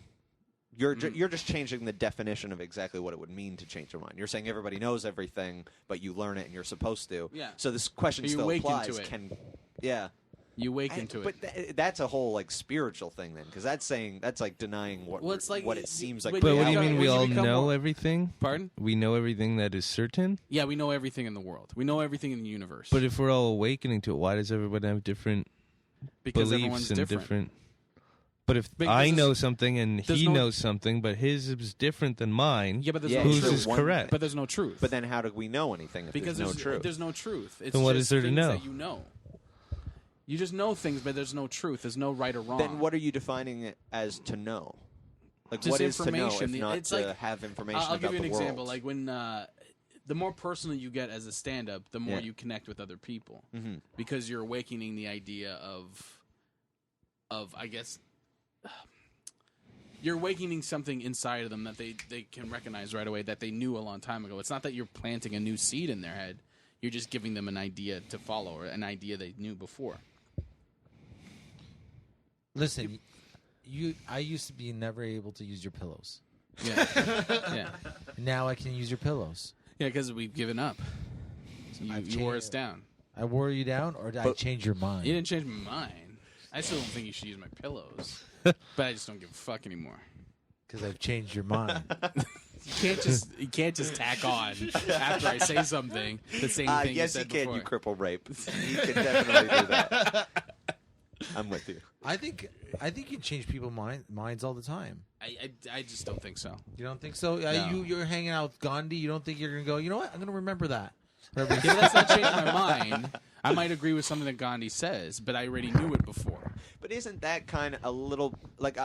you're just changing the definition of exactly what it would mean to change your mind. You're saying everybody knows everything, but you learn it and you're supposed to. Yeah. So this question You still awaken to applies. it. Yeah. You awaken to But it. that's a whole like spiritual thing then, because that's like denying what Well, it's like- what it seems like. but But what do you Yeah, mean when we you all become know more- everything? Pardon? We know everything that is certain? Yeah, we know everything in the world. We know everything in the universe. But if we're all awakening to it, why does everybody have different because beliefs everyone's and different. different But if But I this is- know something and there's he no- knows something, but his is different than mine, Yeah, but there's Yeah, no whose truth. is one correct? But there's no truth. But then how do we know anything if because there's no truth? there's no truth. It's Then what just is there to things know? that you know. You just know things, but there's no truth. There's no right or wrong. Then what are you defining it as to know? Like Just what is to know information. if not It's to like- have information I'll about give you an the example. world? Like when the more personal you get as a stand-up, the more Yeah. you connect with other people Mhm. because you're awakening the idea of I guess you're awakening something inside of them that they can recognize right away that they knew a long time ago. It's not that you're planting a new seed in their head. You're just giving them an idea to follow or an idea they knew before. Listen, I used to be never able to use your pillows. Yeah, yeah, Now I can use your pillows. yeah. Because we've given up. You wore us down. I wore you down, or did I change your mind? You didn't change my mind. I still don't think you should use my pillows, but I just don't give a fuck anymore. Because I've changed your mind. You can't just tack on after I say something the same thing yes, you you said can. before. You cripple rape. You can definitely do that. I'm with you. I think you change people's minds all the time. I just don't think so. You don't think so? No. You're hanging out with Gandhi. You don't think you're gonna go? You know what? I'm gonna remember that. Yeah, but that's not changing my mind. I might agree with something that Gandhi says, but I already knew it before. But isn't that kind of a little like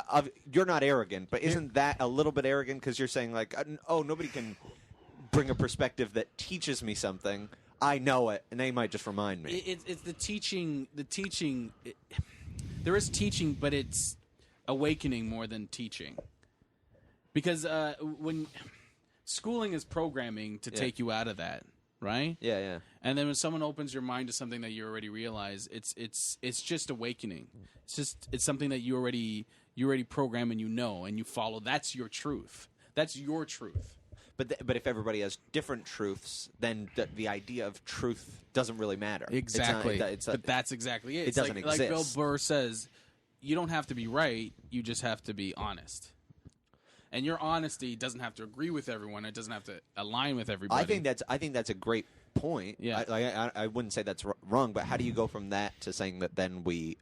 you're not arrogant, but isn't that a little bit arrogant because you're saying like, oh, nobody can bring a perspective that teaches me something. I know it, and they might just remind me. It's the teaching. There is teaching, but it's awakening more than teaching. Because when schooling is programming to take you out of that, right? Yeah, yeah. And then when someone opens your mind to something that you already realize, it's just awakening. It's something that you already program and you know and you follow. That's your truth. That's your truth. But if everybody has different truths, then the idea of truth doesn't really matter. Exactly. It's not, but that's exactly it. it It's doesn't like Bill exist. Burr says, you don't have to be right. You just have to be honest. And your honesty doesn't have to agree with everyone. It doesn't have to align with everybody. I think that's a great point. Yeah. I wouldn't say that's wrong, but how do you go from that to saying that then we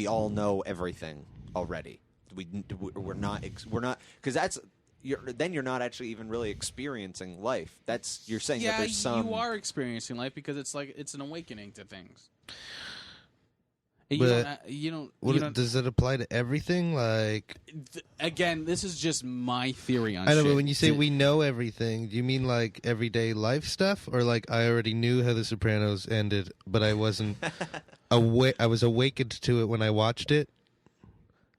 all know everything already? We're not because that's. Then you're not actually even really experiencing life. You're saying that there's some. you are experiencing life because it's an awakening to things. But You don't. does it apply to everything? Like, Again, this is just my theory on. I know, shit. but when you say we know everything, do you mean like everyday life stuff, or like I already knew how The Sopranos ended, but I wasn't I was awakened to it when I watched it,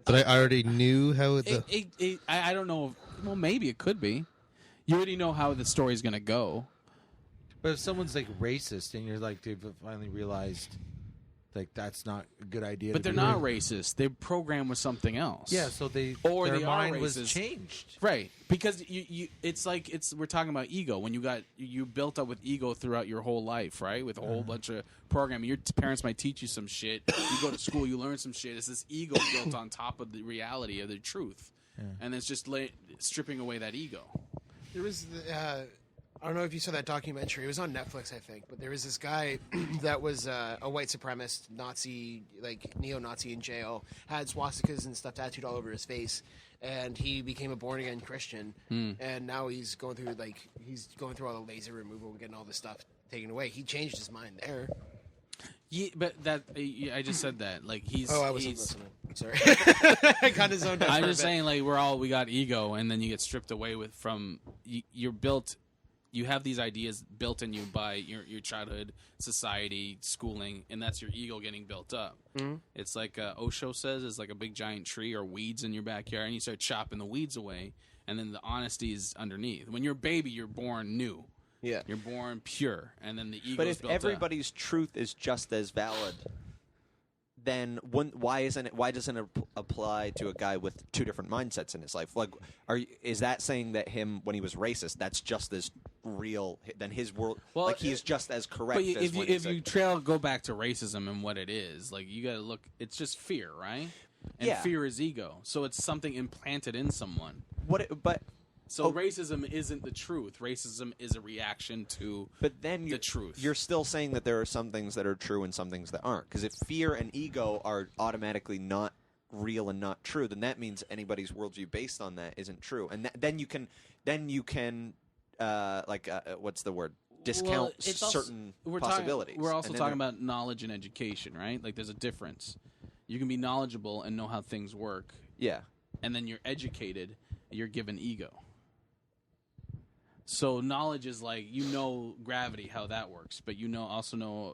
but I already knew how it. I don't know. Well, maybe it could be. You already know how the story's gonna go. But if someone's like racist and you're like, they've finally realized, like that's not a good idea. But to they're be not doing. racist. They're programmed with something else. Yeah, so their they are mind was racist. changed. Right, because it's like we're talking about ego. When you built up with ego throughout your whole life, right? With a whole bunch of programming. Your parents might teach you some shit. You go to school, you learn some shit. It's this ego built on top of the reality of the truth, and it's just stripping away that ego. There was, I don't know if you saw that documentary. It was on Netflix, I think. But there was this guy that was a white supremacist, Nazi, like neo-Nazi in jail, had swastikas and stuff tattooed all over his face, and he became a born-again Christian. And now he's going through all the laser removal and getting all this stuff taken away. He changed his mind there. Yeah, but I just said that. Like I wasn't listening. Sorry, I kind of zoned out. I'm for a just bit. saying, like we got ego, and then you get stripped away you're built. You have these ideas built in you by your childhood, society, schooling, and that's your ego getting built up. Mm-hmm. It's like Osho says, it's like a big giant tree or weeds in your backyard, and you start chopping the weeds away, and then the honesty is underneath. When you're a baby, you're born new. Yeah, you're born pure, and then the ego. But is if built up. everybody's truth is just as valid, then why doesn't it apply to a guy with two different mindsets in his life? Like, is that saying that him when he was racist, that's just as real than his world? Well, like he is just as correct. But as if you go back to racism and what it is, like you got to look. It's just fear, right? And Yeah. fear is ego, so it's something implanted in someone. So Oh. racism isn't the truth. Racism is a reaction to But then the truth. You're still saying that there are some things that are true and some things that aren't. Because if fear and ego are automatically not real and not true, then that means anybody's worldview based on that isn't true, and then you can what's the word? Discount it's also- certain we're possibilities. We're also And then talking there- about knowledge and education, right? Like, there's a difference. You can be knowledgeable and know how things work, yeah. and then you're educated, you're given ego. So knowledge is like, you know gravity, how that works, but you know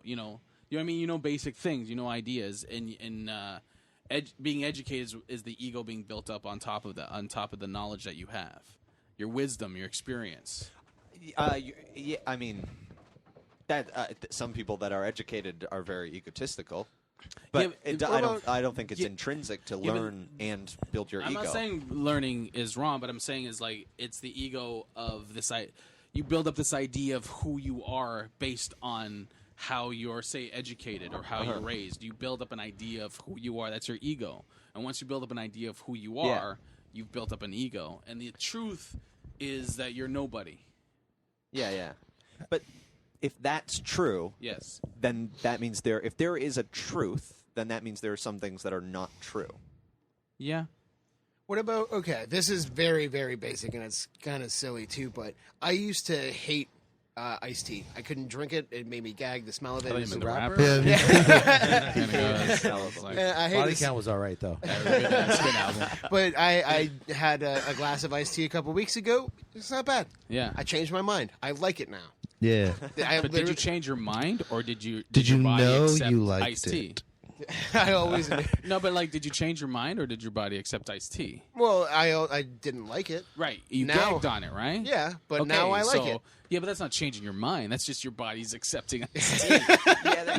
you know what I mean? You know basic things, you know ideas, and being educated is the ego being built up on top of the knowledge that you have, your wisdom, your experience. Yeah, I mean, that some people that are educated are very egotistical, but Yeah, I don't think it's yeah, intrinsic to yeah, but learn and build your I'm ego. not saying learning is wrong, but I'm saying is like it's the ego of this. You build up this idea of who you are based on how you're, say, educated or how you're raised. You build up an idea of who you are. That's your ego. And once you build up an idea of who you are, you've built up an ego. And the truth is that you're nobody. Yeah. But if that's true, Yes. then that means if there is a truth, then that means there are some things that are not true. Yeah. What about, okay, this is very, very basic, and it's kind of silly, too, but I used to hate iced tea. I couldn't drink it. It made me gag. The smell of it. I was thought you so- meant the Yeah, I hate Body this, Count was all right though. That's a good album. but I had a glass of iced tea a couple weeks ago. It's not bad. Yeah. I changed my mind. I like it now. yeah. I But did you literally- change your mind, or did you? Did your you body know accept you liked iced tea? it? I always No, but like, did you change your mind, or did your body accept iced tea? well, I didn't like it. Right. You Now- gagged on it, right? Yeah, but Okay, now I like so, it. Yeah, but that's not changing your mind. That's just your body's accepting iced tea.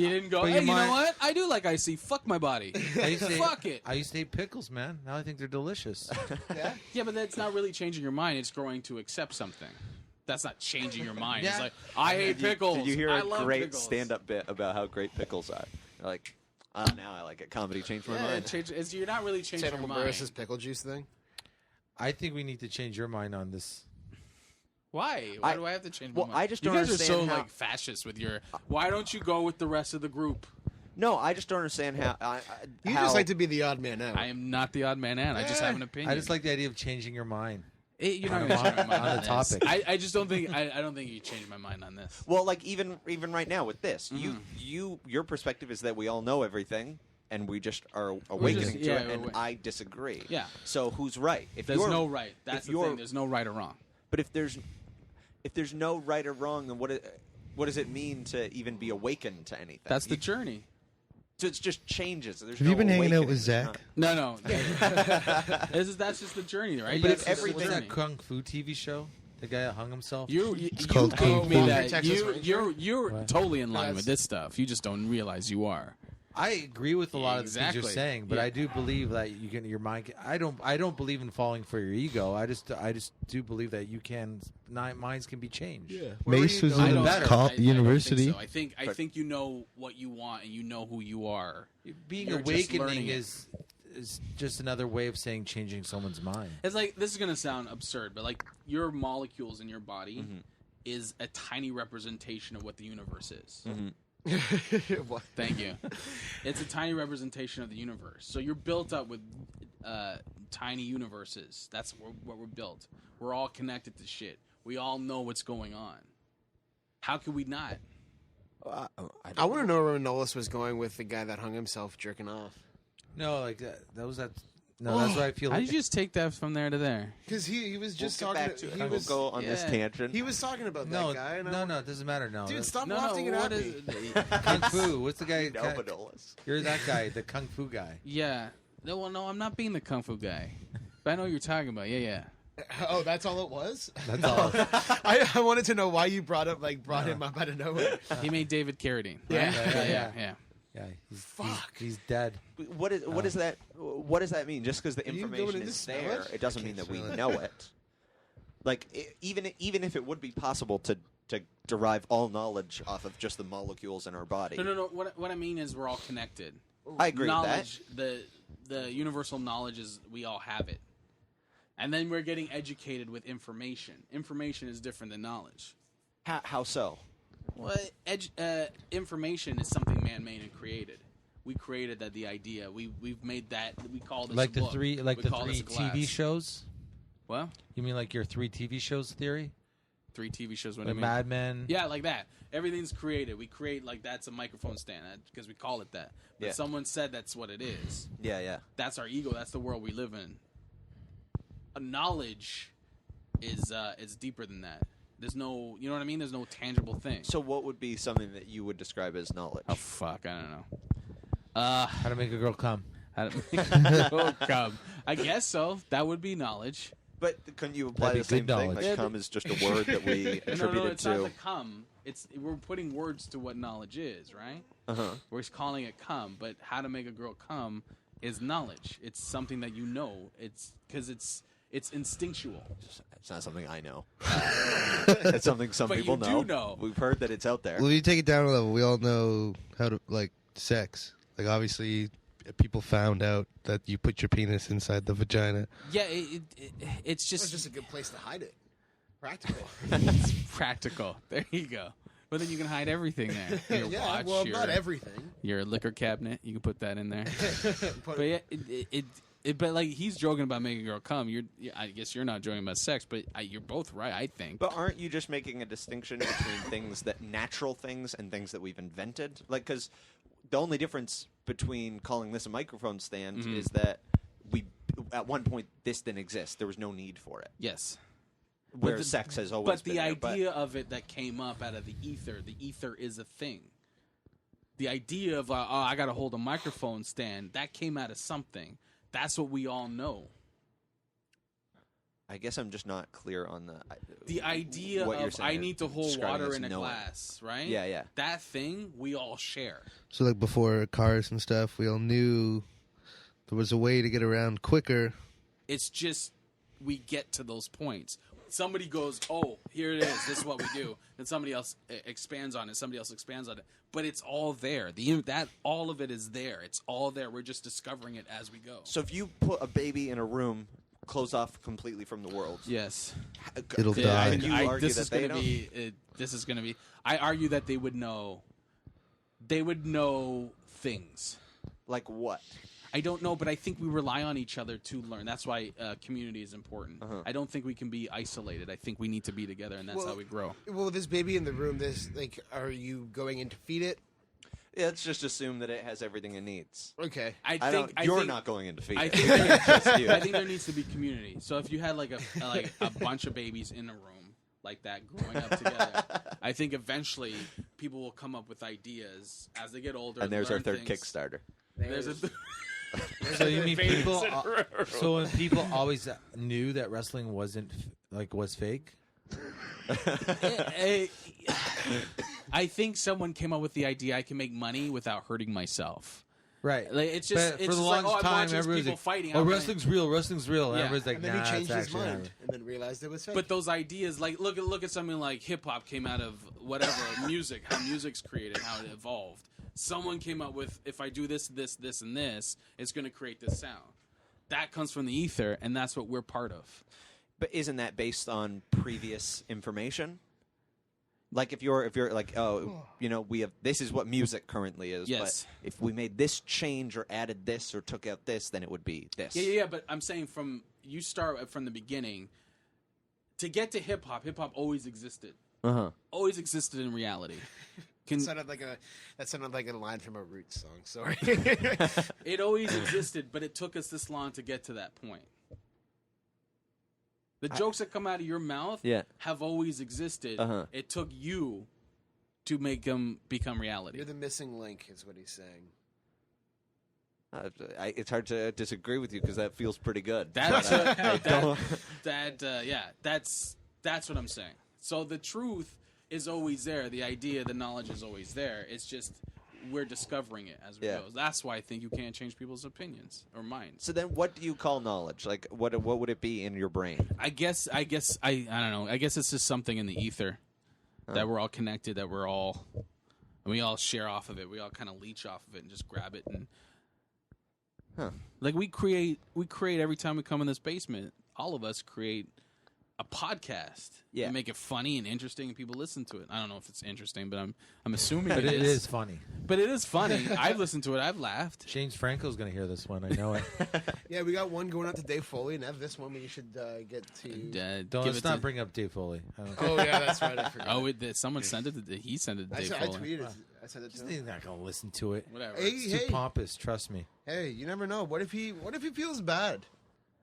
You didn't go, But hey, your you know mind- what? I do like iced tea. Fuck my body. I used to Fuck it. I used to hate pickles, man. Now I think they're delicious. Yeah. Yeah, but that's not really changing your mind. It's growing to accept something. That's not changing your mind. It's Yeah. like, I hate pickles. Did you hear I a love great pickles. stand-up bit about how great pickles are? You're like, now I like it. Comedy changed my Yeah, mind. you're not really changing your Santa mind. Barris's pickle juice thing. I think we need to change your mind on this. Why? Why do I have to change my well, mind? I just you don't guys are so understand how- like fascist with your. Why don't you go with the rest of the group? No, I just don't understand how. You how, just like to be the odd man out. I am not the odd man out. I just have an opinion. I just like the idea of changing your mind. You're not on going to change my mind on on the this. topic. I just don't think. I don't think you change my mind on this. Well, like even right now with this, Mm-hmm. your perspective is that we all know everything, and we just are awakening yeah, to it, we're and awa- I disagree. Yeah. So who's right? If There's you're, no right. That's if the you're- thing. There's no right or wrong. But if there's no right or wrong, then what does it mean to even be awakened to anything? That's the journey. So it's just changes. There's Have no you been hanging out awakening. with There's Zach? No. That's just the journey, right? But That's if just what's the that journey. Kung Fu TV show? The guy that hung himself. You called told Kung me Fu. that Texas Ranger? you're What? totally in line That's- with this stuff. You just don't realize you are. I agree with a lot of the things Exactly. you're saying, but Yeah. I do believe that you can your mind. I don't believe in falling for your ego. I just do believe that you can. Minds can be changed. Yeah. Mace was I in don't- better. col- I don't university. think so. I think you know what you want and you know who you are. Being You're just learning awakening it. is just another way of saying changing someone's mind. It's like, this is gonna sound absurd, but like your molecules in your body is a tiny representation of what the universe is. What? Thank you. It's a tiny representation of the universe. So you're built up with tiny universes. That's what we're built. We're all connected to shit. We all know what's going on. How could we not? I want to know where Nolis was going with the guy that hung himself jerking off. No, like that was that. No, that's what I feel. How Like. did you just take that from there to there? Because he was just We'll get talking. back to it. He We'll was go on this yeah. tangent. he was talking about No, that guy. And I- no, it doesn't matter. No, dude, That's- stop No, wafting it what at is me. Kung Fu. What's the guy? No, but Nolis. You're that guy, the Kung Fu guy. Yeah. No, well, no, I'm not being the kung fu guy. But I know what you're talking about. Yeah. Oh, that's all it was. That's all. I wanted to know why you brought him up out of nowhere. He made David Carradine. Yeah. Right? Yeah. Yeah, he's dead. What does that? What does that mean? Just because the Are you going information in to is smell there, it? it doesn't mean that we smell it. know it. Like even if it would be possible to derive all knowledge off of just the molecules in our body, No. What I mean is we're all connected. I agree with Knowledge, the universal knowledge is we all have it. And then we're getting educated with information. Information is different than knowledge. that. How so? Well, information is something man-made and created. we created that the idea. We've made that. We call this Like a the book. three, like We the call this three a class. TV shows. Well, You mean like your 3 TV shows theory? 3 TV shows. What do Like you mean? Mad Men. Yeah, like that. Everything's created. We create like that's a microphone stand because we call it that. But Yeah. someone said that's what it is. Yeah. That's our ego. That's the world we live in. A knowledge is deeper than that. There's no, you know what I mean? There's no tangible thing. So what would be something that you would describe as knowledge? Oh fuck, I don't know. How to make a girl come? How to make a girl come. I guess so. That would be knowledge. But couldn't you apply That'd the be same good thing? knowledge. Like cum is just a word that we No, attributed it's to. not the come. We're putting words to what knowledge is, right? Uh-huh. We're just calling it come, but how to make a girl come is knowledge. It's something that you know. It's because it's instinctual. It's not something I know. It's something some But people you do know. know. We've heard that it's out there. Well, you take it down a level. We all know how to like sex. Like obviously, people found out that you put your penis inside the vagina. Yeah, it's It's just just a good place to hide it. Practical. it's practical. There you go. But then you can hide everything there. Your yeah, watch, well, your, not everything. your liquor cabinet. You can put that in there. But But yeah, but like he's joking about making a girl come. I guess you're not joking about sex, but you're both right. I think. But aren't you just making a distinction between things that natural things and things that we've invented? Like, because the only difference between calling this a microphone stand Mm-hmm. is that we, at one point, this didn't exist. There was no need for it. Yes. Whereas the- sex has always But been the there. idea of it that came up out of the ether is a thing. The idea of I got to hold a microphone stand, that came out of something. That's what we all know. I guess I'm just not clear on The idea what you're of saying, I need to hold describing water as in a knowing. glass, right? Yeah, yeah. That thing we all share. So like before cars and stuff, we all knew there was a way to get around quicker. It's just we get to those points. Somebody goes, "Oh, here it is. This is what we do." Then somebody else expands on it. Somebody else expands on it. But it's all there. That all of it is there. It's all there. We're just discovering it as we go. So if you put a baby in a room closed off completely from the world, Yes. It'll die. Can you argue this that is they going to don't? be. This is going to be. I argue that they would know. They would know things. Like what? I don't know, but I think we rely on each other to learn. That's why community is important. I don't think we can be isolated. I think we need to be together, and that's Well, how we grow. Well, this baby in the room, this like, are you going in to feed it? Yeah, let's just assume that it has everything it needs. Okay. You're not going in to feed I it. think there, Just you. I think there needs to be community. So if you had like a bunch of babies in a room like that growing up together, I think eventually people will come up with ideas as they get older. And there's our learn third things. Kickstarter. There's a So you mean Babies people? in a row. So when people always knew that wrestling wasn't was fake. I think someone came up with the idea I can make money without hurting myself. Right. Like, it's just But it's for the just like, longest I'm time, watching everybody's people like, fighting. "Oh, How can I-" wrestling's real. Wrestling's real." And Yeah. everybody's like, And then "Nah, he changed it's his actually mind not." and then realized it was fake. But those ideas, like look at something like hip hop came out of whatever music, how music's created, how it evolved. Someone came up with if I do this, and this, it's going to create this sound. That comes from the ether, and that's what we're part of. But isn't that based on previous information? Like if you're like, oh, you know, we have this is what music currently is. Yes. But if we made this change or added this or took out this, then it would be this. Yeah. But I'm saying you start from the beginning. To get to hip hop always existed. Always existed in reality. that sounded like a line from a Roots song. Sorry. It always existed, but it took us this long to get to that point. The jokes that come out of your mouth Yeah. have always existed. It took you to make them become reality. You're the missing link, is what he's saying. It's hard to disagree with you because that feels pretty good. That's don't- that's what I'm saying. So the truth is always there. The idea, the knowledge is always there. It's just we're discovering it as we Yeah. go. That's why I think you can't change people's opinions or minds. So then, what do you call knowledge? Like, what would it be in your brain? I guess I don't know. I guess it's just something in the ether that we're all connected. That we all share off of it. We all kind of leech off of it and just grab it and. Like we create every time we come in this basement. All of us create a podcast. Yeah. And make it funny and interesting, and people listen to it. I don't know if it's interesting, but I'm assuming But it it is funny. But it is funny. I've listened to it. I've laughed. James Franco's going to hear this one. I know it. Yeah, we got one going out to Dave Foley, and have this one we should get to. Don't Give let's it not to- bring up Dave Foley. I don't Oh yeah, that's right. I forgot. Someone sent it. He sent it to Dave I Foley. tweeted it. I said it to him. He's not going to listen to it. Whatever. Hey, It's too pompous. Trust me. hey, you never know. What if he feels bad?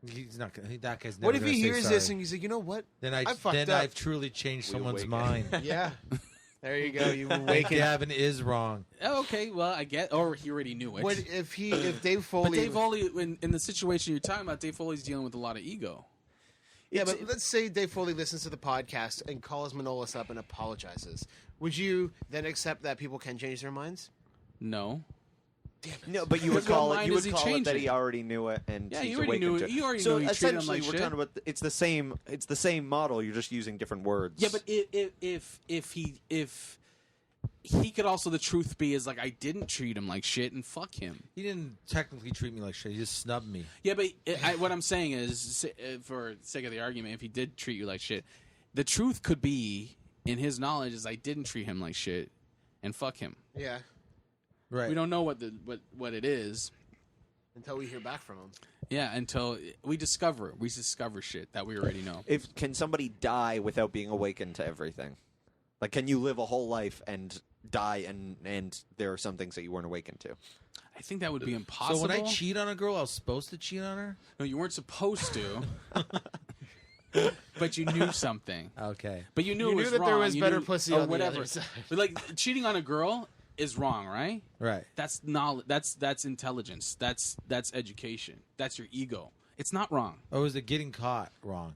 He's not going. That guy's never. What if gonna he say hears sorry. this and he's like, you know what? Then I fucked up. I've truly changed We someone's awaken. mind. Yeah. There you go. You Like awaken. Gavin is wrong. Oh, okay, well, I get. Or he already knew it. What if Dave Foley? But Dave Foley, in the situation you're talking about, Dave Foley's dealing with a lot of ego. Yeah, but let's say Dave Foley listens to the podcast and calls Manolis up and apologizes. Would you then accept that people can change their minds? No. No, but you would Because what call it. mind You would does he call it change that it? he already knew it, and Yeah, he's you already awakened knew to it. You already so knew he treated him essentially, like we're shit. talking about it's the same. It's the same model. You're just using different words. Yeah, but if he could also, the truth be is like, I didn't treat him like shit and fuck him. He didn't technically treat me like shit. He just snubbed me. Yeah, but what I'm saying is, for the sake of the argument, if he did treat you like shit, the truth could be, in his knowledge, is I didn't treat him like shit and fuck him. Yeah. Right. We don't know what it is. Until we hear back from him. Yeah, until we discover shit that we already know. Can somebody die without being awakened to everything? Like, can you live a whole life and die, and there are some things that you weren't awakened to? I think that would be impossible. So when I cheat on a girl, I was supposed to cheat on her? No, you weren't supposed to. But you knew something. Okay. But you knew You it knew was that wrong. there was You better knew- pussy or on the whatever. other side. But like cheating on a girl is wrong, right? Right. That's knowledge. That's intelligence. That's education. That's your ego. It's not wrong. Or is it getting caught wrong?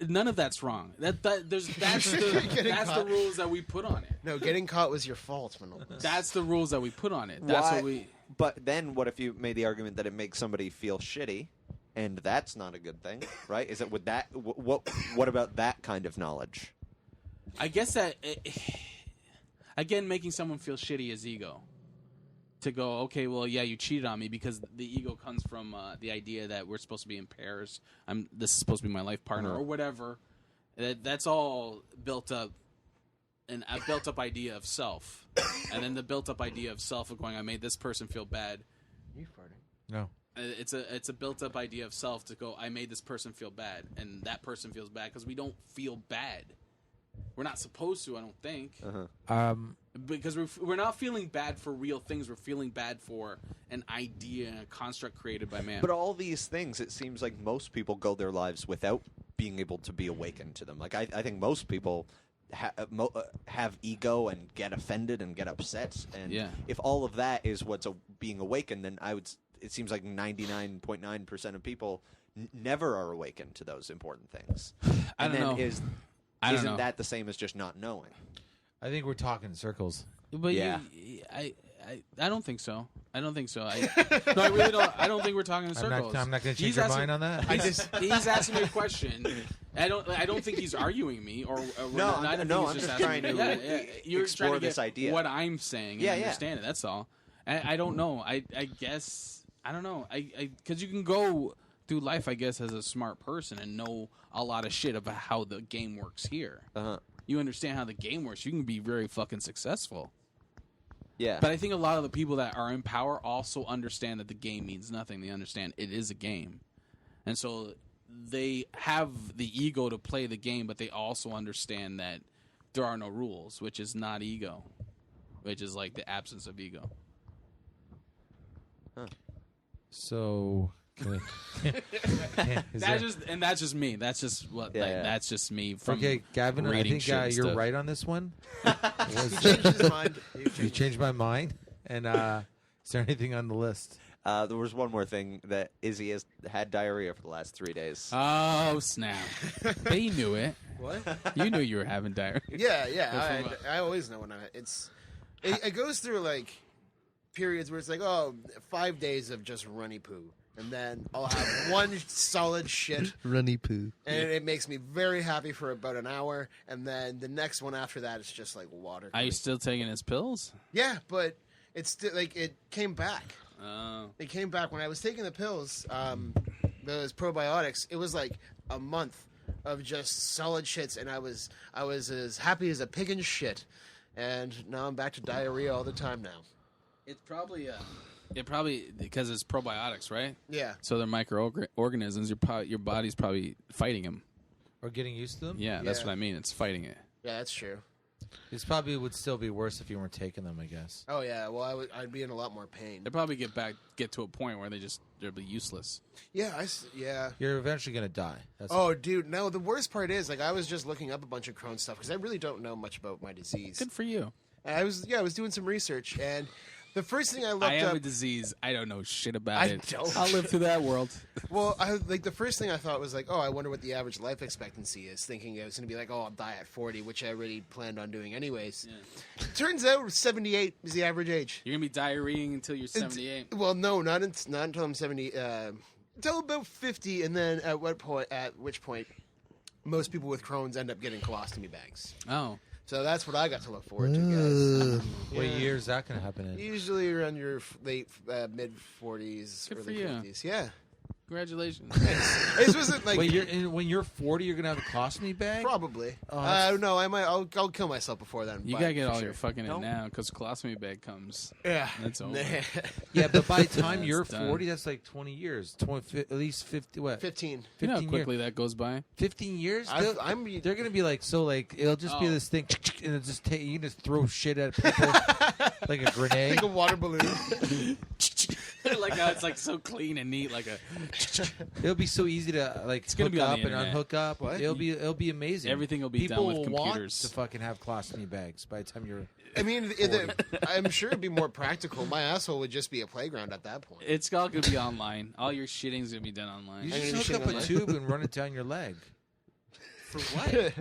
None of that's wrong. That's the rules that we put on it. No, getting caught was your fault, Manolis. That's the rules that we put on it. That's Why- what we. But then, what if you made the argument that it makes somebody feel shitty, and that's not a good thing, right? Is it with that? What about that kind of knowledge? I guess that again, making someone feel shitty is ego. To go, okay, well, yeah, you cheated on me, because the ego comes from the idea that we're supposed to be in pairs. This is supposed to be my life partner or whatever. That's all built up, and a built up idea of self, and then the built up idea of self of going, I made this person feel bad. You farting. No. It's a built up idea of self to go, I made this person feel bad, and that person feels bad because we don't feel bad. We're not supposed to, I don't think. Because we're not feeling bad for real things. We're feeling bad for an idea and a construct created by man. But all these things, it seems like most people go their lives without being able to be awakened to them. Like I think most people have ego and get offended and get upset. And Yeah. if all of that is what's being awakened, then it seems like 99.9% of people never are awakened to those important things. I don't know. I don't Isn't know. that the same as just not knowing? I think we're talking in circles. But Yeah. I don't think so. I don't think so. No, I really don't. I don't think we're talking in I'm circles. not going to change He's your asking- mind on that. He's asking me a question. I don't think he's arguing me or No, I don't no, think I'm he's just asking trying me. to You're explore trying to this get idea. what I'm saying and Yeah, yeah. understand it. That's all. I don't know. I guess I don't know. Because you can go through life, I guess, as a smart person and know a lot of shit about how the game works here. Uh-huh. You understand how the game works. You can be very fucking successful. Yeah. But I think a lot of the people that are in power also understand that the game means nothing. They understand it is a game. And so they have the ego to play the game, but they also understand that there are no rules, which is not ego, which is like the absence of ego. So, That's just me. That's just what. Yeah, like, yeah. That's just me from. okay, Gavin, I reading think shit and you're stuff. right on this one. He changed his mind. You changed my mind. And is there anything on the list? There was one more thing that Izzy has had diarrhea for the last 3 days. Oh snap! But you knew it. What? You knew you were having diarrhea. Yeah. I always know when it goes through like periods where it's like 5 days of just runny poo, and then I'll have one solid shit, Runny poo. and it makes me very happy for about an hour, and then the next one after that it's just like water. Are you still taking his pills? Yeah, but it's still like it came back. Oh. It came back when I was taking the pills, those probiotics. It was like a month of just solid shits, and I was as happy as a pig in shit, and now I'm back to diarrhea all the time now. It's probably because it's probiotics, right? Yeah. So they're microorganisms. Your body's probably fighting them. Or getting used to them. Yeah, that's Yeah. what I mean. It's fighting it. Yeah, that's true. This probably would still be worse if you weren't taking them, I guess. Oh yeah, well I'd be in a lot more pain. They probably get to a point where they'll be useless. Yeah, yeah. You're eventually gonna die. That's Oh, dude, no. The worst part is, like, I was just looking up a bunch of Crohn's stuff because I really don't know much about my disease. Good for you. I was doing some research, and the first thing I looked I have up. a disease. I don't know shit about I it. don't. I'll live through that world. Well, the first thing I thought was like, oh, I wonder what the average life expectancy is. Thinking it was going to be like, oh, I'll die at 40, which I already planned on doing anyways. Turns out 78 is the average age. You're gonna be diarrheaing until you're 78. Well, no, not until I'm 70. Until about 50, and then at which point, most people with Crohn's end up getting colostomy bags. Oh, So that's what I got to look forward to, guys. What year is that gonna happen in? Usually around your late mid 40s, Good early for you. 50s. Yeah. congratulations. This wasn't like Wait, when you're 40, you're gonna have a colostomy bag? probably. that's- No, I might. I'll kill myself before then. You but gotta get for all sure. your fucking No. in now because colostomy bag comes. Yeah, That's over. Yeah, but by the time That's you're done. 40, that's like 20 years. 20, at least 50. What? 15. You know how 15 quickly that goes by. 15 years? I'm. They're gonna be like it'll just be Oh. this thing, and it'll just you can just throw shit at people like a grenade. like a water balloon. Like how it's like so clean and neat, like a. It'll be so easy to like gonna hook be on up the and internet. unhook up. What? It'll be amazing. Everything will be People done with will computers. want to fucking have colostomy bags by the time you're. I mean, I'm sure it'd be more practical. My asshole would just be a playground at that point. It's all gonna be online. All your shitting's gonna be done online. You I'm just gonna hook shit up a online. tube and run it down your leg For what?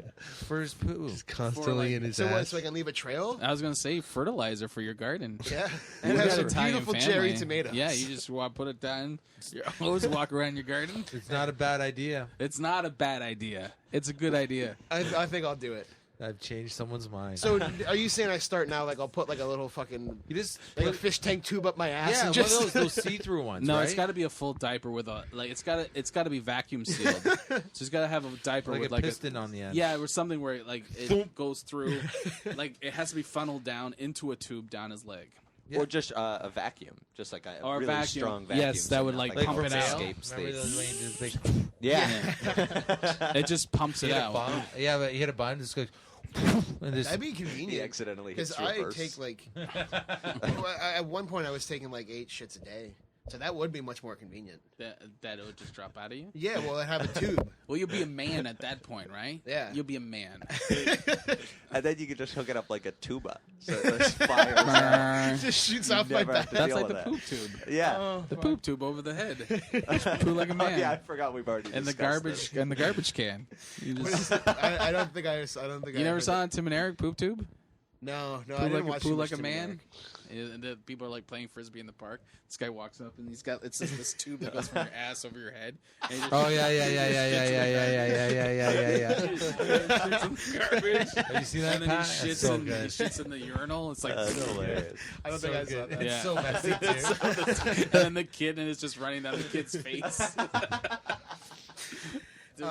for his poo. Constantly in his So what? ass. So I can leave a trail? I was gonna say fertilizer for your garden. Yeah. We And got have some Italian beautiful family. cherry tomatoes. Yeah, you just put it down. Your hose, walk around your garden. It's not a bad idea. It's not a bad idea. It's a good idea. I think I'll do it. I've changed someone's mind. So, are you saying I start now? Like, I'll put like a little fucking you just like a fish tank tube up my ass? yeah, and one just of those see-through ones. No, right? it's got to be a full diaper with a like. It's got to be vacuum sealed. So it's got to have a diaper like with a like piston on the end. Yeah, or something where like it goes through. Like it has to be funneled down into a tube down his leg. Yeah. Or just a vacuum, just like a Or a really vacuum. strong vacuum. Yes, that so would, nothing like, pump it out. escapes Remember the- those when you just like Yeah. It just pumps it hit a out. button? Yeah, but you hit a button, just goes. And just, that'd be He convenient. accidentally Because hits I reverse. take like, well, at one point I was taking like 8 shits a day, so that would be much more convenient. That it would just drop out of you. Yeah, well, I'd have a tube. Well, you'll be a man at that point, right? Yeah. You'll be a man. And then you could just hook it up like a tuba. So it just fires out. Just shoots off my Never have back. to That's deal like with the that. poop tube. Yeah. The poop tube over the head. Poo like a Oh, man. yeah, I forgot we've already And the discussed garbage this. and the garbage can. You What just is it? I don't think I don't think you I never heard saw that. on Tim and Eric poop tube? No, I Poo didn't like watch poo too like much a Tim and man. Eric. And the people are like playing frisbee in the park. This guy walks up and he's got it's just this tube that goes from your ass over your head. And he just oh yeah. shits in the garbage. Have you seen that? And then he Pat? shits, That's so in, he good. shits in the urinal. It's like That's hilarious. I don't think I saw that. Yeah. It's so messy too. and then the kid and it's just running down the kid's face. Dude,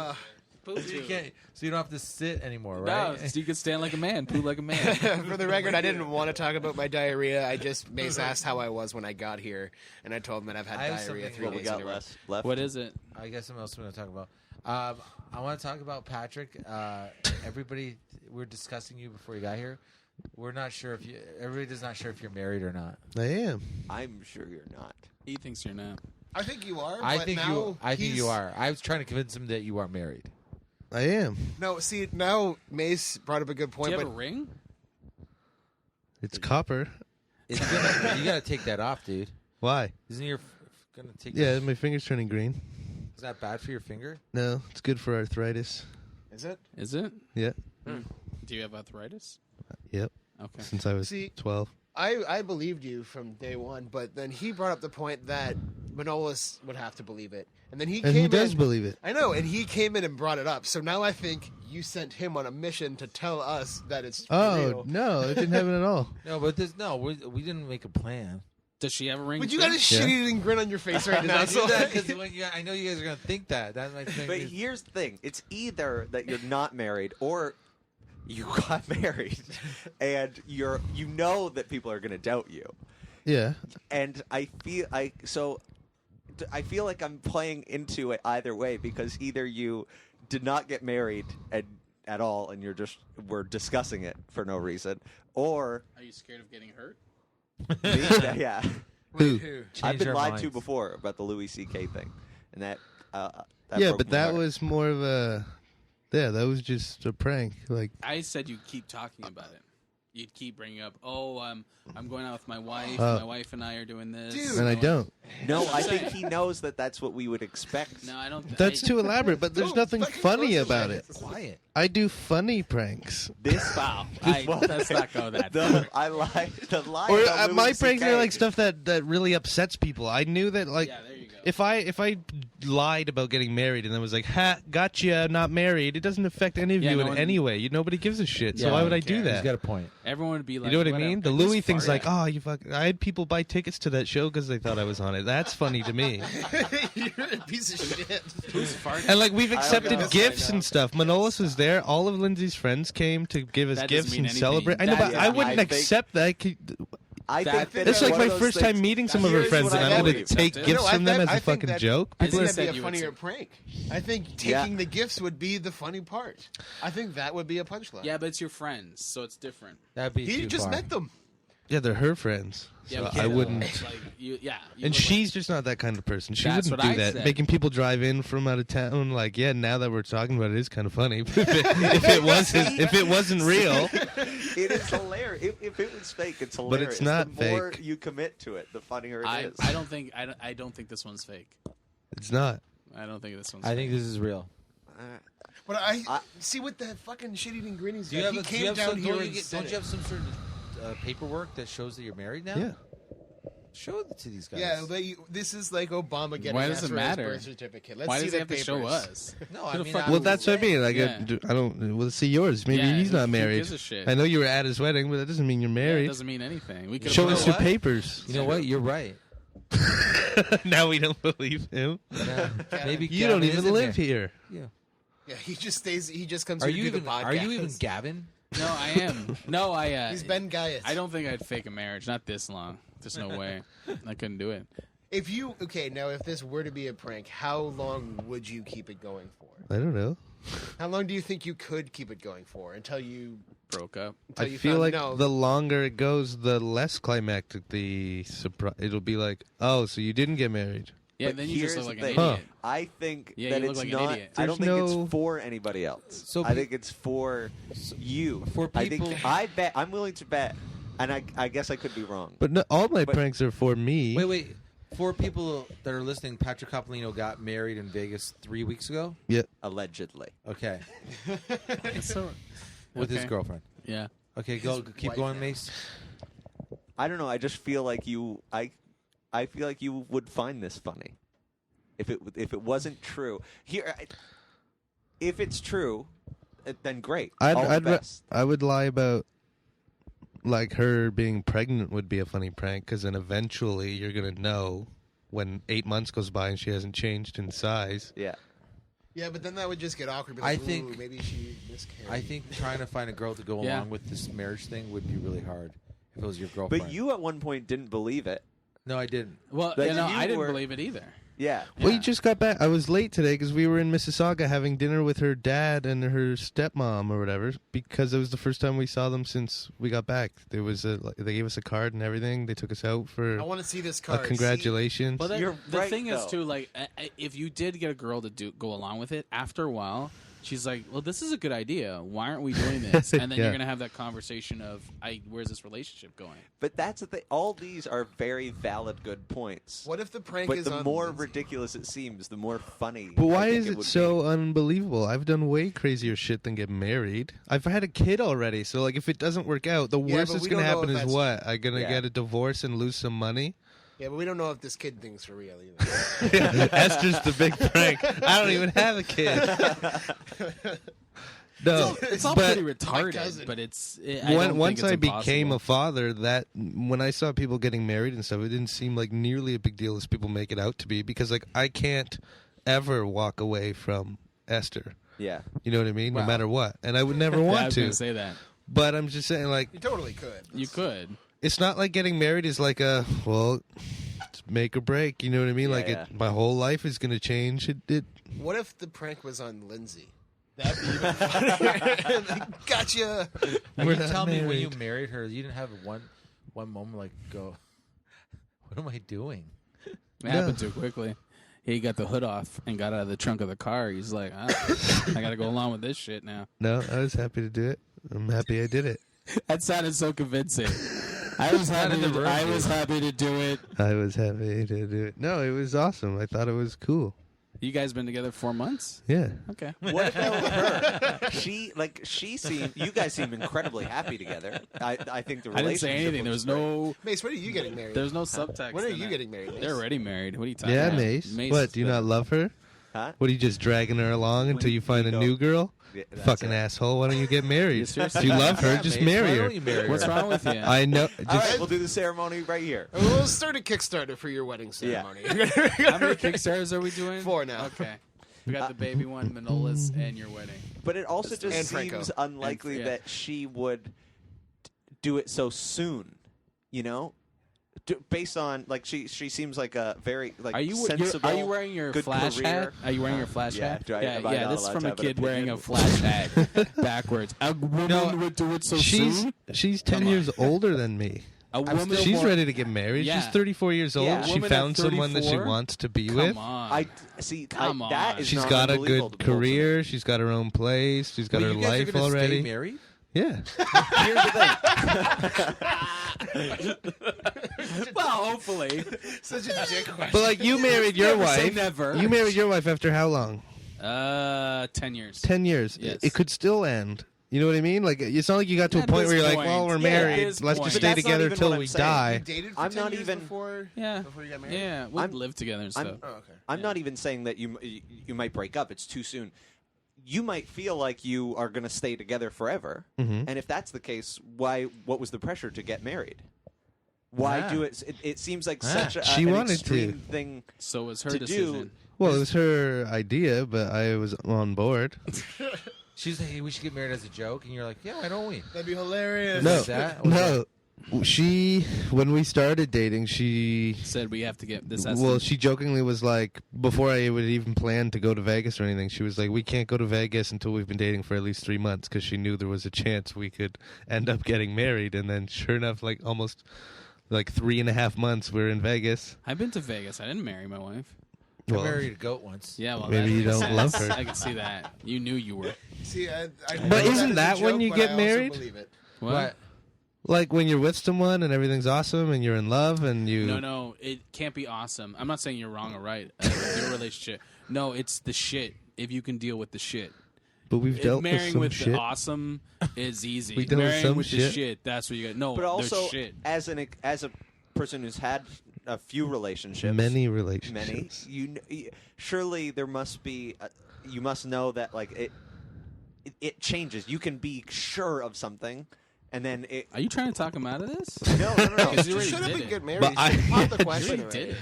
poop So you tube. can't. So you don't have to sit anymore, No, right? so you can stand like a man, poo like a man. For the record, I didn't want to talk about my diarrhea. I just Mace asked how I was when I got here, and I told him that I've had I have diarrhea something 3 What we days got in a row. left? What is it? I guess something else we're going to talk about. I want to talk about Patrick. Everybody, we're discussing you before you got here. We're not sure if you. Everybody's not sure if you're married or not. I am. I'm sure you're not. He thinks you're not. I think you are. I but think now you. I think you he's- are. I was trying to convince him that you are married. I am. No, see now Mace brought up a good Do point, you but have a ring? It's copper. You got to take that off, dude. Why? Isn't your going to take? Yeah, my finger's turning green. Is that bad for your finger? No, it's good for arthritis. is it? Is it? Yeah. Do you have arthritis? Yep. Okay. Since I was See- 12. I believed you from day one, but then he brought up the point that Manolis would have to believe it, and then he And came he does in. believe it. I know, and he came in and brought it up. So now I think you sent him on a mission to tell us that it's Oh, real. no, it didn't happen at all. No, but we didn't make a plan. Does she have a ring? But you too? got a shit-eating grin on your face right now. I So do that because I know you guys are gonna think that. That's my thing. But here's the thing: it's either that you're not married or you got married, and you know that people are going to doubt you. Yeah. And I feel like I'm playing into it either way because either you did not get married at all, and we're discussing it for no reason, or Are you scared of getting hurt? yeah. Who? I've been our lied minds. to before about the Louis C.K. thing, and that Yeah, broke but my that heart. was more of a. Yeah, that was just a prank. Like, I said you'd keep talking about it. You'd keep bringing up, I'm going out with my wife. Oh. My wife and I are doing this. Dude. and I don't. No, I think he knows that that's what we would expect. No, I don't. That's too elaborate. But there's Don't nothing fucking funny close about your it. eyes. Quiet. I do funny pranks. This Wow. this one- Let's not go that far. I lied. The lie. Or about my Louis pranks CK. are like stuff that really upsets people. I knew that like Yeah, there you go. if I lied about getting married and then was like, "Ha, gotcha, not married," it doesn't affect any of Yeah, you no in one- any way. Nobody gives a shit. So Yeah, why no would one I do cares. that? He's got a point. Everyone would be like, You know what I whatever. mean? The This Louis is thing's far- like, oh, you fuck. I had people buy tickets to that show because they thought I was on it. That's funny to me. You're a piece of shit. Who's farting? And like we've know. accepted gifts and stuff. Manolis was there. All of Lindsay's friends came to give us That doesn't gifts mean and anything. celebrate. I know, That but doesn't I mean wouldn't anything. accept that. I That- think that That's like one my of those first time things- meeting some of her Here's friends, what and I I'm going believe. to take No, gifts I from them think- as I a think fucking that's- joke. I I think think said that'd be you a would funnier say- prank. I think Yeah. taking the gifts would be the funny part. I think that would be a punchline. Yeah, but it's your friends, so it's different. That'd be He too just far. met them. Yeah, they're her friends. Yeah, So we I can't- wouldn't. Like, you And look like- she's just not that kind of person. She That's wouldn't what do I that. said. Making people drive in from out of town, like, yeah. Now that we're talking about it, it's kind of funny. if it wasn't real, It is hilarious. If it was fake, it's hilarious. But it's not the more fake. you commit to it, the funnier it is. I don't think this one's fake. it's not. I don't think this one's. I fake. think this is real. But I see what that fucking shit-eating grinning Do you guy. have, He do you came have down some, here don't, and you said don't you it. have some sort of paperwork that shows that you're married now? Yeah. Show it to these guys. Yeah, this is like Obama getting Why asked does it for matter? his birth certificate. Let's Why see does the he have to show papers. us? No, Who I the mean, fuck- I Well, was that's what I mean. Like, Yeah. I don't. Well, see yours. Maybe Yeah, he's not who married. gives a shit? I know you were at his wedding, but that doesn't mean you're Yeah, married. it doesn't mean anything. We could Show You us know your what? papers. You know what? You're right. Now we don't believe him. Maybe You don't Gavin even isn't live here. here. Yeah. Yeah, he just stays. He just comes Are here to you do even? the podcast. Are you even Gavin? No, I am. No, I. He's Ben Gaius. I don't think I'd fake a marriage. Not this long. There's no way. I couldn't do it. If you now, if this were to be a prank, how long would you keep it going for? I don't know. How long do you think you could keep it going for until you? Broke up. Until I you feel found, like no, the longer it goes, the less climactic the surprise. It'll be like, oh, so you didn't get married. Yeah, But then you just here's look like the an thing. idiot. I think Yeah, that you look it's like an not. idiot. I don't There's think no- it's for anybody else. So I think it's for you. For I people- think I bet. I'm willing to bet, and I guess I could be wrong. But no, all my But- pranks are for me. Wait. For people that are listening, Patrick Coppolino got married in Vegas 3 weeks ago. Yeah. Allegedly. Okay, So, with his okay. girlfriend. Yeah. Okay, keep wife going, now. Mace. I don't know. I just feel like you. I feel like you would find this funny, if it wasn't true. If it's true, then great. All the best. I would lie about like her being pregnant would be a funny prank because then eventually you're gonna know when 8 months goes by and she hasn't changed in size. Yeah. yeah, but then that would just get awkward. Be I like, think- ooh, maybe she miscarried. I think trying to find a girl to go Yeah. along with this marriage thing would be really hard if it was your girlfriend. But you at one point didn't believe it. no, I didn't. Well, Like, you know, you I didn't were- believe it either. Yeah. Well, Yeah. you just got back. I was late today because we were in Mississauga having dinner with her dad and her stepmom or whatever because it was the first time we saw them since we got back. There was they gave us a card and everything. They took us out for I want to see this a card. congratulations. But You're the right, thing is though. too, like, if you did get a girl to go along with it, after a while, she's like, "Well, this is a good idea. Why aren't we doing this?" And then Yeah. you're gonna have that conversation of, "Where's this relationship going?" But that's the thing. All these are very valid, good points. What if the prank But is the on more Lindsay? ridiculous it seems, the more funny. But I why think is it would so be. unbelievable? I've done way crazier shit than get married. I've had a kid already, so like if it doesn't work out, the Yeah, worst but that's we gonna don't know happen if is that's- what? I'm gonna Yeah. get a divorce and lose some money. Yeah, but we don't know if this kid thinks for real either. That's just the big prank. I don't even have a kid. No, It's all but pretty retarded, cousin. but I don't once think I it's became a impossible. father, that when I saw people getting married and stuff, it didn't seem like nearly a big deal as people make it out to be. Because like I can't ever walk away from Esther. Yeah. You know what I mean? Wow. No matter what, and I would never Yeah, I want was to. gonna say that. But I'm just saying, like, You totally could. You could. it's not like getting married is like a well, it's make or break. You know what I mean? Yeah, like yeah. my whole life is going to change. It What if the prank was on Lindsay? That'd be even funnier. Like, gotcha. Like, We're you not tell me when married. you married her, you didn't have one moment like go, what am I doing? It happened too quickly. He got the hood off and got out of the trunk of the car. He's like, I got to go along with this shit now. No, I was happy to do it. I'm happy I did it. That sounded so convincing. I was happy. in the room, I was dude. happy to do it. I was happy to do it. No, it was awesome. I thought it was cool. You guys been together 4 months? Yeah. Okay. What about her? You guys seem incredibly happy together. I think the I didn't say relationship anything. There was no. Mace, when are you getting married? There's no subtext. When are in you it. getting married, Mace? They're already married. What are you talking Yeah, about? Mace. Mace What? is Do you the- not love her? Huh? What are you just dragging her along until you find a new girl? Yeah, that's Fucking it. asshole. Why don't you get married? seriously- If you love her, Yeah, just Mace, marry why her. don't you marry What's her? wrong with you? I know. All Just, right, we'll do the ceremony right here. We'll start a Kickstarter for your wedding ceremony. How many Kickstarters are we doing? 4 now. Okay. We got the baby one, Manolis, and your wedding. But it also just And Franco. seems unlikely yeah. that she would do it so soon. You know, based on like she seems like a very like Are you sensible. are you wearing your good flash career. hat? Are you wearing your flash Yeah, hat? do I- yeah, am I yeah. not This is allowed from to a have an kid wearing a opinion? flash hat backwards. A woman No, would do it so she's soon. 10 Come on. years older than me. A woman. She's ready to get married. Yeah. She's 34 years old. Yeah. She Woman at found someone that she 34? wants to be Come with. on. I see. Come that on. is She's not got a unbelievable good to pull career. She's got her own place. She's got Wait, her you guys are life gonna already. Stay married? Yeah. Here's the thing. Well, hopefully. Such a dick question. But like you married your Never say wife. never. You married your wife after how long? 10 years. 10 years. Yes. It could still end. You know what I mean? Like it's not like you got to a At point where this you're like, point. well, we're Yeah, at married. this Let's point. just But stay that's not together even till what we I'm saying. die. You dated for I'm 10 not years even- before Yeah. you got married? Yeah, we I'm- live together and stuff. Oh, okay. I'm not even saying that you might break up. It's too soon. You might feel like you are going to stay together forever, Mhm. and if that's the case, why? What was the pressure to get married? Why Yeah. do it? It seems like Yeah. such a, She an wanted extreme thing. So was her To decision. do- Well, it was her idea, but I was on board. She's like, hey, we should get married as a joke. And you're like, yeah, why don't we? That'd be hilarious. No, Like that? no. She, when we started dating, she Said we have to get this. well, she jokingly was like, before I would even plan to go to Vegas or anything, she was like, we can't go to Vegas until we've been dating for at least 3 months because she knew there was a chance we could end up getting married. And then, sure enough, like almost like 3.5 months, we're in Vegas. I've been to Vegas. I didn't marry my wife. I Well, married a goat once. Yeah, well, Maybe that you makes don't sense. love her. I can see that. You knew you were. See, I But know isn't is a that when joke, you but get I also married? believe it. What? But like when you're with someone and everything's awesome and you're in love and you. No, it can't be awesome. I'm not saying you're wrong or right. Your relationship. No, it's the shit. If you can deal with the shit. But we've If dealt with marrying some with shit. the awesome is easy. We dealt with Marrying some with the shit. shit, that's what you got. No, But also, there's shit. as a person who's had a few relationships, Many many, relationships. surely there must be. You must know that like it changes. You can be sure of something, and then it. Are you trying to talk him out of this? No. Because you You already should have did been it. get married. But You I- should pop the You question. already did it.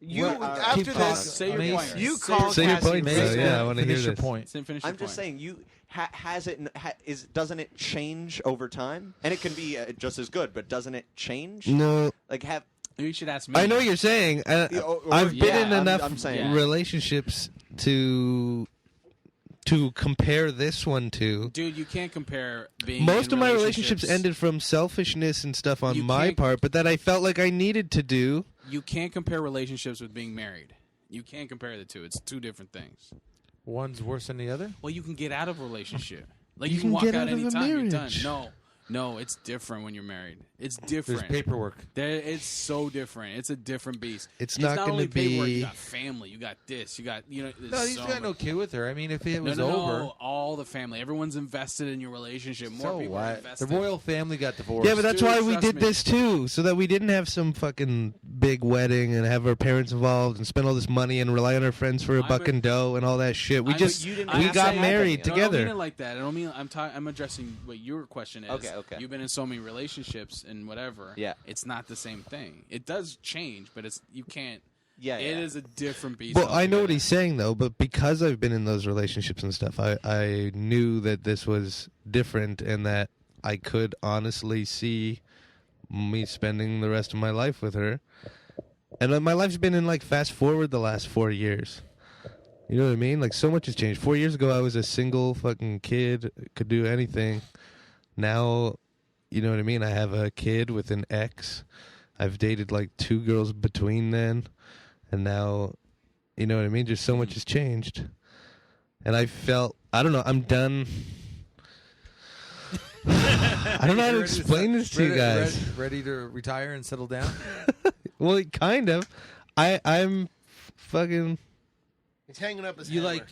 You Well, after keep this, Say your Mace, point. you Say your call Say your Cassie point, Ray. so, yeah, I wanna finish hear your this. point. Finish your I'm just point. saying, you has it doesn't it change over time? And it can be just as good, but doesn't it change? No, Like have You should ask me. I know what you're saying. I've been yeah, in I'm- enough I'm saying- Yeah. relationships to compare this one to. Dude, you can't compare being. Most in of my relationships ended from selfishness and stuff on You my can't- part, but that I felt like I needed to do. You can't compare relationships with being married. You can't compare the two. It's two different things. One's worse than the other? Well, you can get out of a relationship. Like You you can can walk get out out of a anytime. You're done. marriage. No, No, it's different when you're married. It's There's different. paperwork. It's so different. It's a different beast. It's not gonna only paperwork. be- You got family. You got this. You got No, there's he's so got no much- kid with her. I mean, if it was no, over, all the family. Everyone's invested in your relationship. More so people are what? invested. The royal family got divorced. Yeah, but that's Dude, why we trust did me. this too, so that we didn't have some fucking big wedding and have our parents involved and spend all this money and rely on our friends for a I'm buck a- and dough and all that shit. We I'm a- just you didn't we have got to married happen, No, I don't together. mean it like that. I don't mean I'm addressing what your question is. Okay. You've been in so many relationships and whatever. Yeah. It's not the same thing. It does change, but you can't. Yeah, It yeah. is a different beast. Well, I know what altogether. he's saying though, but because I've been in those relationships and stuff, I knew that this was different and that I could honestly see me spending the rest of my life with her. And my life's been in like fast forward the last 4 years. You know what I mean? Like so much has changed. 4 years ago I was a single fucking kid, could do anything. Now, you know what I mean? I have a kid with an ex. I've dated like 2 girls between then. And now, you know what I mean? Just so much has changed. And I felt, I don't know, I'm done. I don't know how to explain this to you guys. Ready to retire and settle down? Well, kind of. I'm fucking. He's hanging up his You hammer.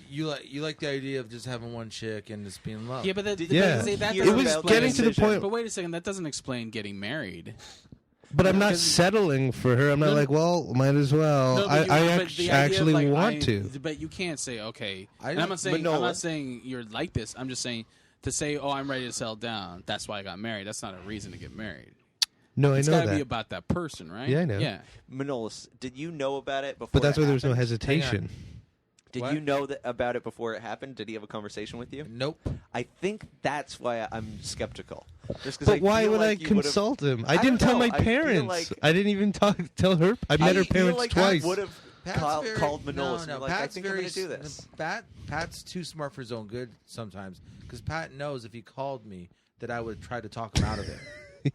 like the idea of just having one chick and just being in love. Yeah, but that, Yeah. see, that Hear doesn't It was about explain- getting to the decision. point. But wait a second, that doesn't explain getting married. But I'm not Because- settling for her. I'm not No, like, well, might as well. No, I but but act- the idea of, actually like, want to. But you can't say okay. I And I'm don't- not saying Manola. I'm not saying you're like this. I'm just saying to say, oh, I'm ready to settle down. That's why I got married. That's not a reason to get married. No, I It's know got to that. be about that person, right? Yeah, I know. Yeah. Manolis, did you know about it before? But that's it why there was no happened? hesitation. Did What? you know about it before it happened? Did he have a conversation with you? Nope. I think that's why I'm skeptical. Just 'cause But why feel would like I you would've- consult him? I I didn't don't tell know. my I feel parents. like- I didn't even tell her. I met her feel parents like twice. I would have called Manolis No, and no. be like, I Pat's think I'm very going to do this. Pat's too smart for his own good sometimes because Pat knows if he called me that I would try to talk him out of it.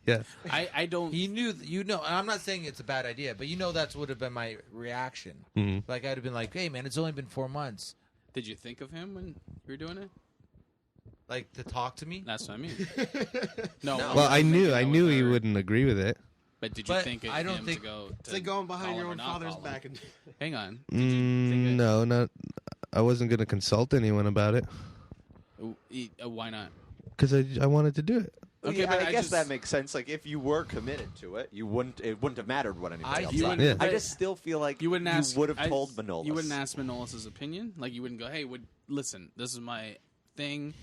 Yeah. I don't. He knew, and I'm not saying it's a bad idea, but that's would have been my reaction. Mhm. Like I'd have been like, "Hey, man, it's only been 4 months." Did you think of him when you were doing it? Like to talk to me. That's what I mean. No. No. I'm Well, not I knew. thinking I that knew with he her. wouldn't agree with it. But did you But think of I don't him think- to go? It's like going behind call your him or own not father's call him? back. And Hang on. Did you think No, not. I wasn't going to consult anyone about it why not? because I wanted to do it. Okay, Yeah, but I I guess just- that makes sense. Like if you were committed to it, it wouldn't have mattered what anybody else you thought. wouldn't- Yeah. I just still feel like You wouldn't ask. would have told Manolis. You wouldn't ask Manolis' opinion. Like you wouldn't go, "Hey, listen. This is my thing.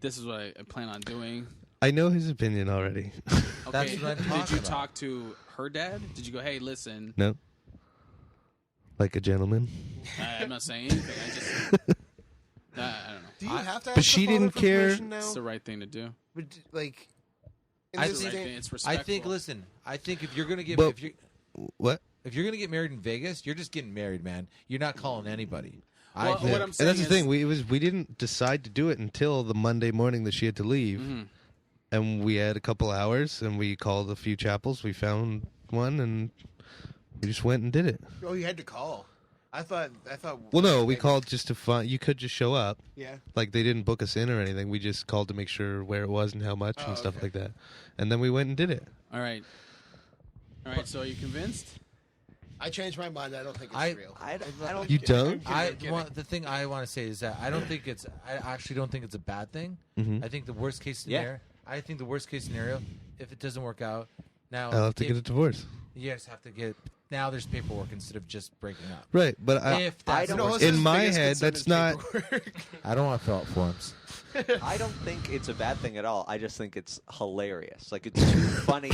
This is what I plan on doing." I know his opinion already. Okay. That's what I'm Did talking you about. talk to her dad? Did you go, "Hey, listen"? No. Like a gentleman. I'm not saying anything. I just. I don't know. do you have to? but ask she the father didn't for care- permission now? It's the right thing to do. But, like, in I this It's the right day- thing. It's I respectful. think. Listen, I think if you're gonna get Well- What? if you're gonna get married in Vegas, you're just getting married, man. You're not calling anybody. Well, I think. what I'm And that's the saying thing. is- We didn't decide to do it until the Monday morning that she had to leave, Mhm. and we had a couple hours, and we called a few chapels. We found one, and we just went and did it. Oh, you had to call. I thought. Well, no, we like, called just to find. You could just show up. Yeah. Like they didn't book us in or anything. We just called to make sure where it was and how much Oh, and stuff okay. like that. And then we went and did it. All right. All right. So are you convinced? I changed my mind. I don't think it's I- real. I don't. You don't? I'm kidding. The thing I want to say is that I don't think it's. I actually don't think it's a bad thing. Mhm. I think the worst case Yeah. scenario. I think the worst case scenario, if it doesn't work out, now I'll have to if- get a divorce. You just have to get. Now there's paperwork instead of just breaking up. Right, but If that's don't- the No, worst- in my head, that's not. I don't want to fill out forms. I don't think it's a bad thing at all. I just think it's hilarious. Like it's too funny.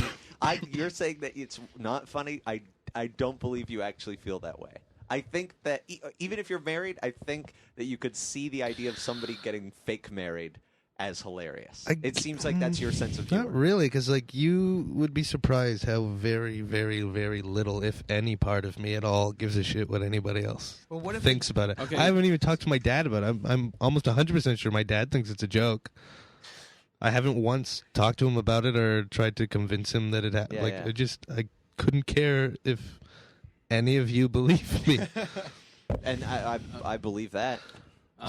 You're saying that it's not funny. I don't believe you actually feel that way. I think that even if you're married, I think that you could see the idea of somebody getting fake married as hilarious. It seems like that's your sense of humor. Not really, because like you would be surprised how very, very, very little, if any, part of me at all gives a shit what anybody else Well, what if thinks about it. Okay. I haven't even talked to my dad about it. I'm almost 100% sure my dad thinks it's a joke. I haven't once talked to him about it or tried to convince him that it happened. Yeah, like yeah. I couldn't care if any of you believe me. And I believe that.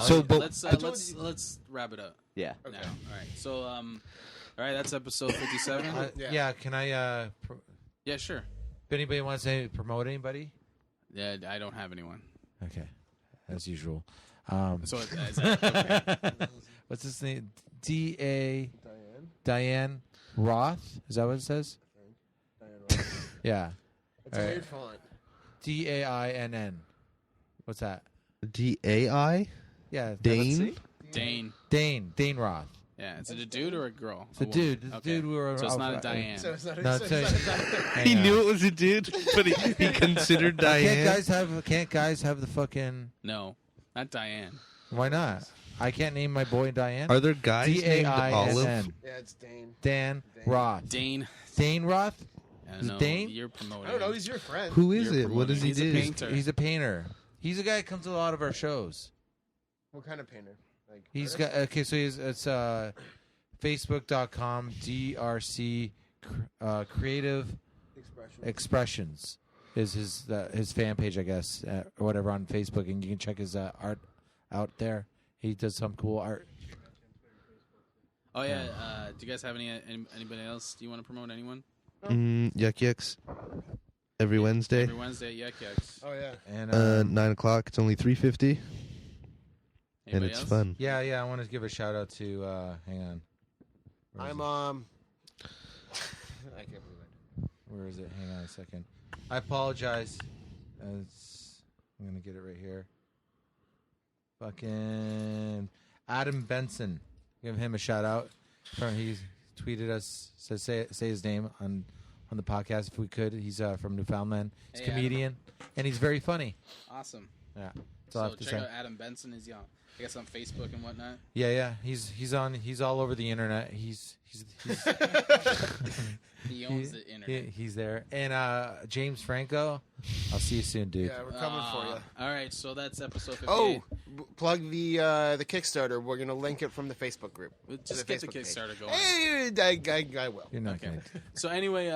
So, but- let's I told let's you- let's wrap it up Yeah. now. All right. So All right, that's episode 57. Yeah. Can I? Yeah, sure. If anybody wants to promote anybody, Yeah, I don't have anyone. okay, as usual. So is that, okay. What's his name? Diane Roth. Is that what it says? Yeah. It's All a right. weird font. Dainn. What's that? DAI? Yeah. let's Dane? see. Dane. Dane Roth. Yeah, is it a dude or a girl? It's a woman? dude. It's a Okay. dude. We were So it's off- not a Diane. So it's not. No, it's it's not- Hang He on. knew it was a dude, but he considered Diane. Can't guys have the fucking? No, not Diane. Why not? I can't name my boy Diane. Are there guys named Olive? Dainn. Yeah, it's Dane. Dan Roth. Dane. Dane Roth. I Is don't it know. Dane? You're promoting. I don't know. He's your friend. Who is You're it? What does he promoting. do? He's a painter. He's a painter. He's a guy that comes to a lot of our shows. What kind of painter? Like He's artist? got okay. So it's Facebook.com DRC Creative Expression. Expressions is his fan page, I guess, or whatever on Facebook, and you can check his art out there. He does some cool art. Oh yeah. Do you guys have anybody else? Do you want to promote anyone? Yuck Yucks. Every Wednesday. Every Wednesday, Yuck Yucks. Oh yeah. And 9 o'clock. It's only $3.50, and Anybody it's else? fun. yeah, I want to give a shout out to. Hang on. Where is I'm it? I can't believe it. Where is it? Hang on a second. I apologize. I'm gonna get it right here. Fucking Adam Benson. Give him a shout out. He tweeted us. Says say his name on the podcast if we could. He's from Newfoundland. He's a Hey, Adam. comedian and he's very funny. Awesome. Yeah. That's all I So have to check say. out Adam Benson. Is on, I guess, on Facebook and whatnot. Yeah. He's all over the internet. He's He owns the internet. he's there. And James Franco. I'll see you soon, dude. Yeah, we're coming for you. All right, so that's episode 58. Oh, plug the Kickstarter. We're gonna link it from the Facebook group. Just the get the Facebook page. Kickstarter going. Hey, I will. You're not Okay. gonna. So anyway,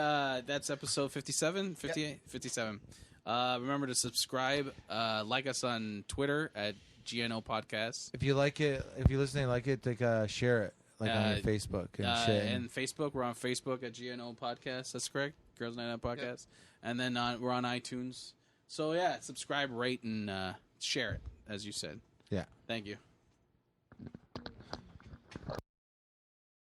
that's episode 57, 58, 57. Remember to subscribe. Like us on Twitter at GNO Podcast. If you like it, if you listen and like it, share it on your Facebook and shit. And Facebook, we're on Facebook at GNO Podcast. That's correct. Girls Night Out Podcast. And then we're on iTunes. So yeah, subscribe, rate, and share it, as you said. Yeah. Thank you.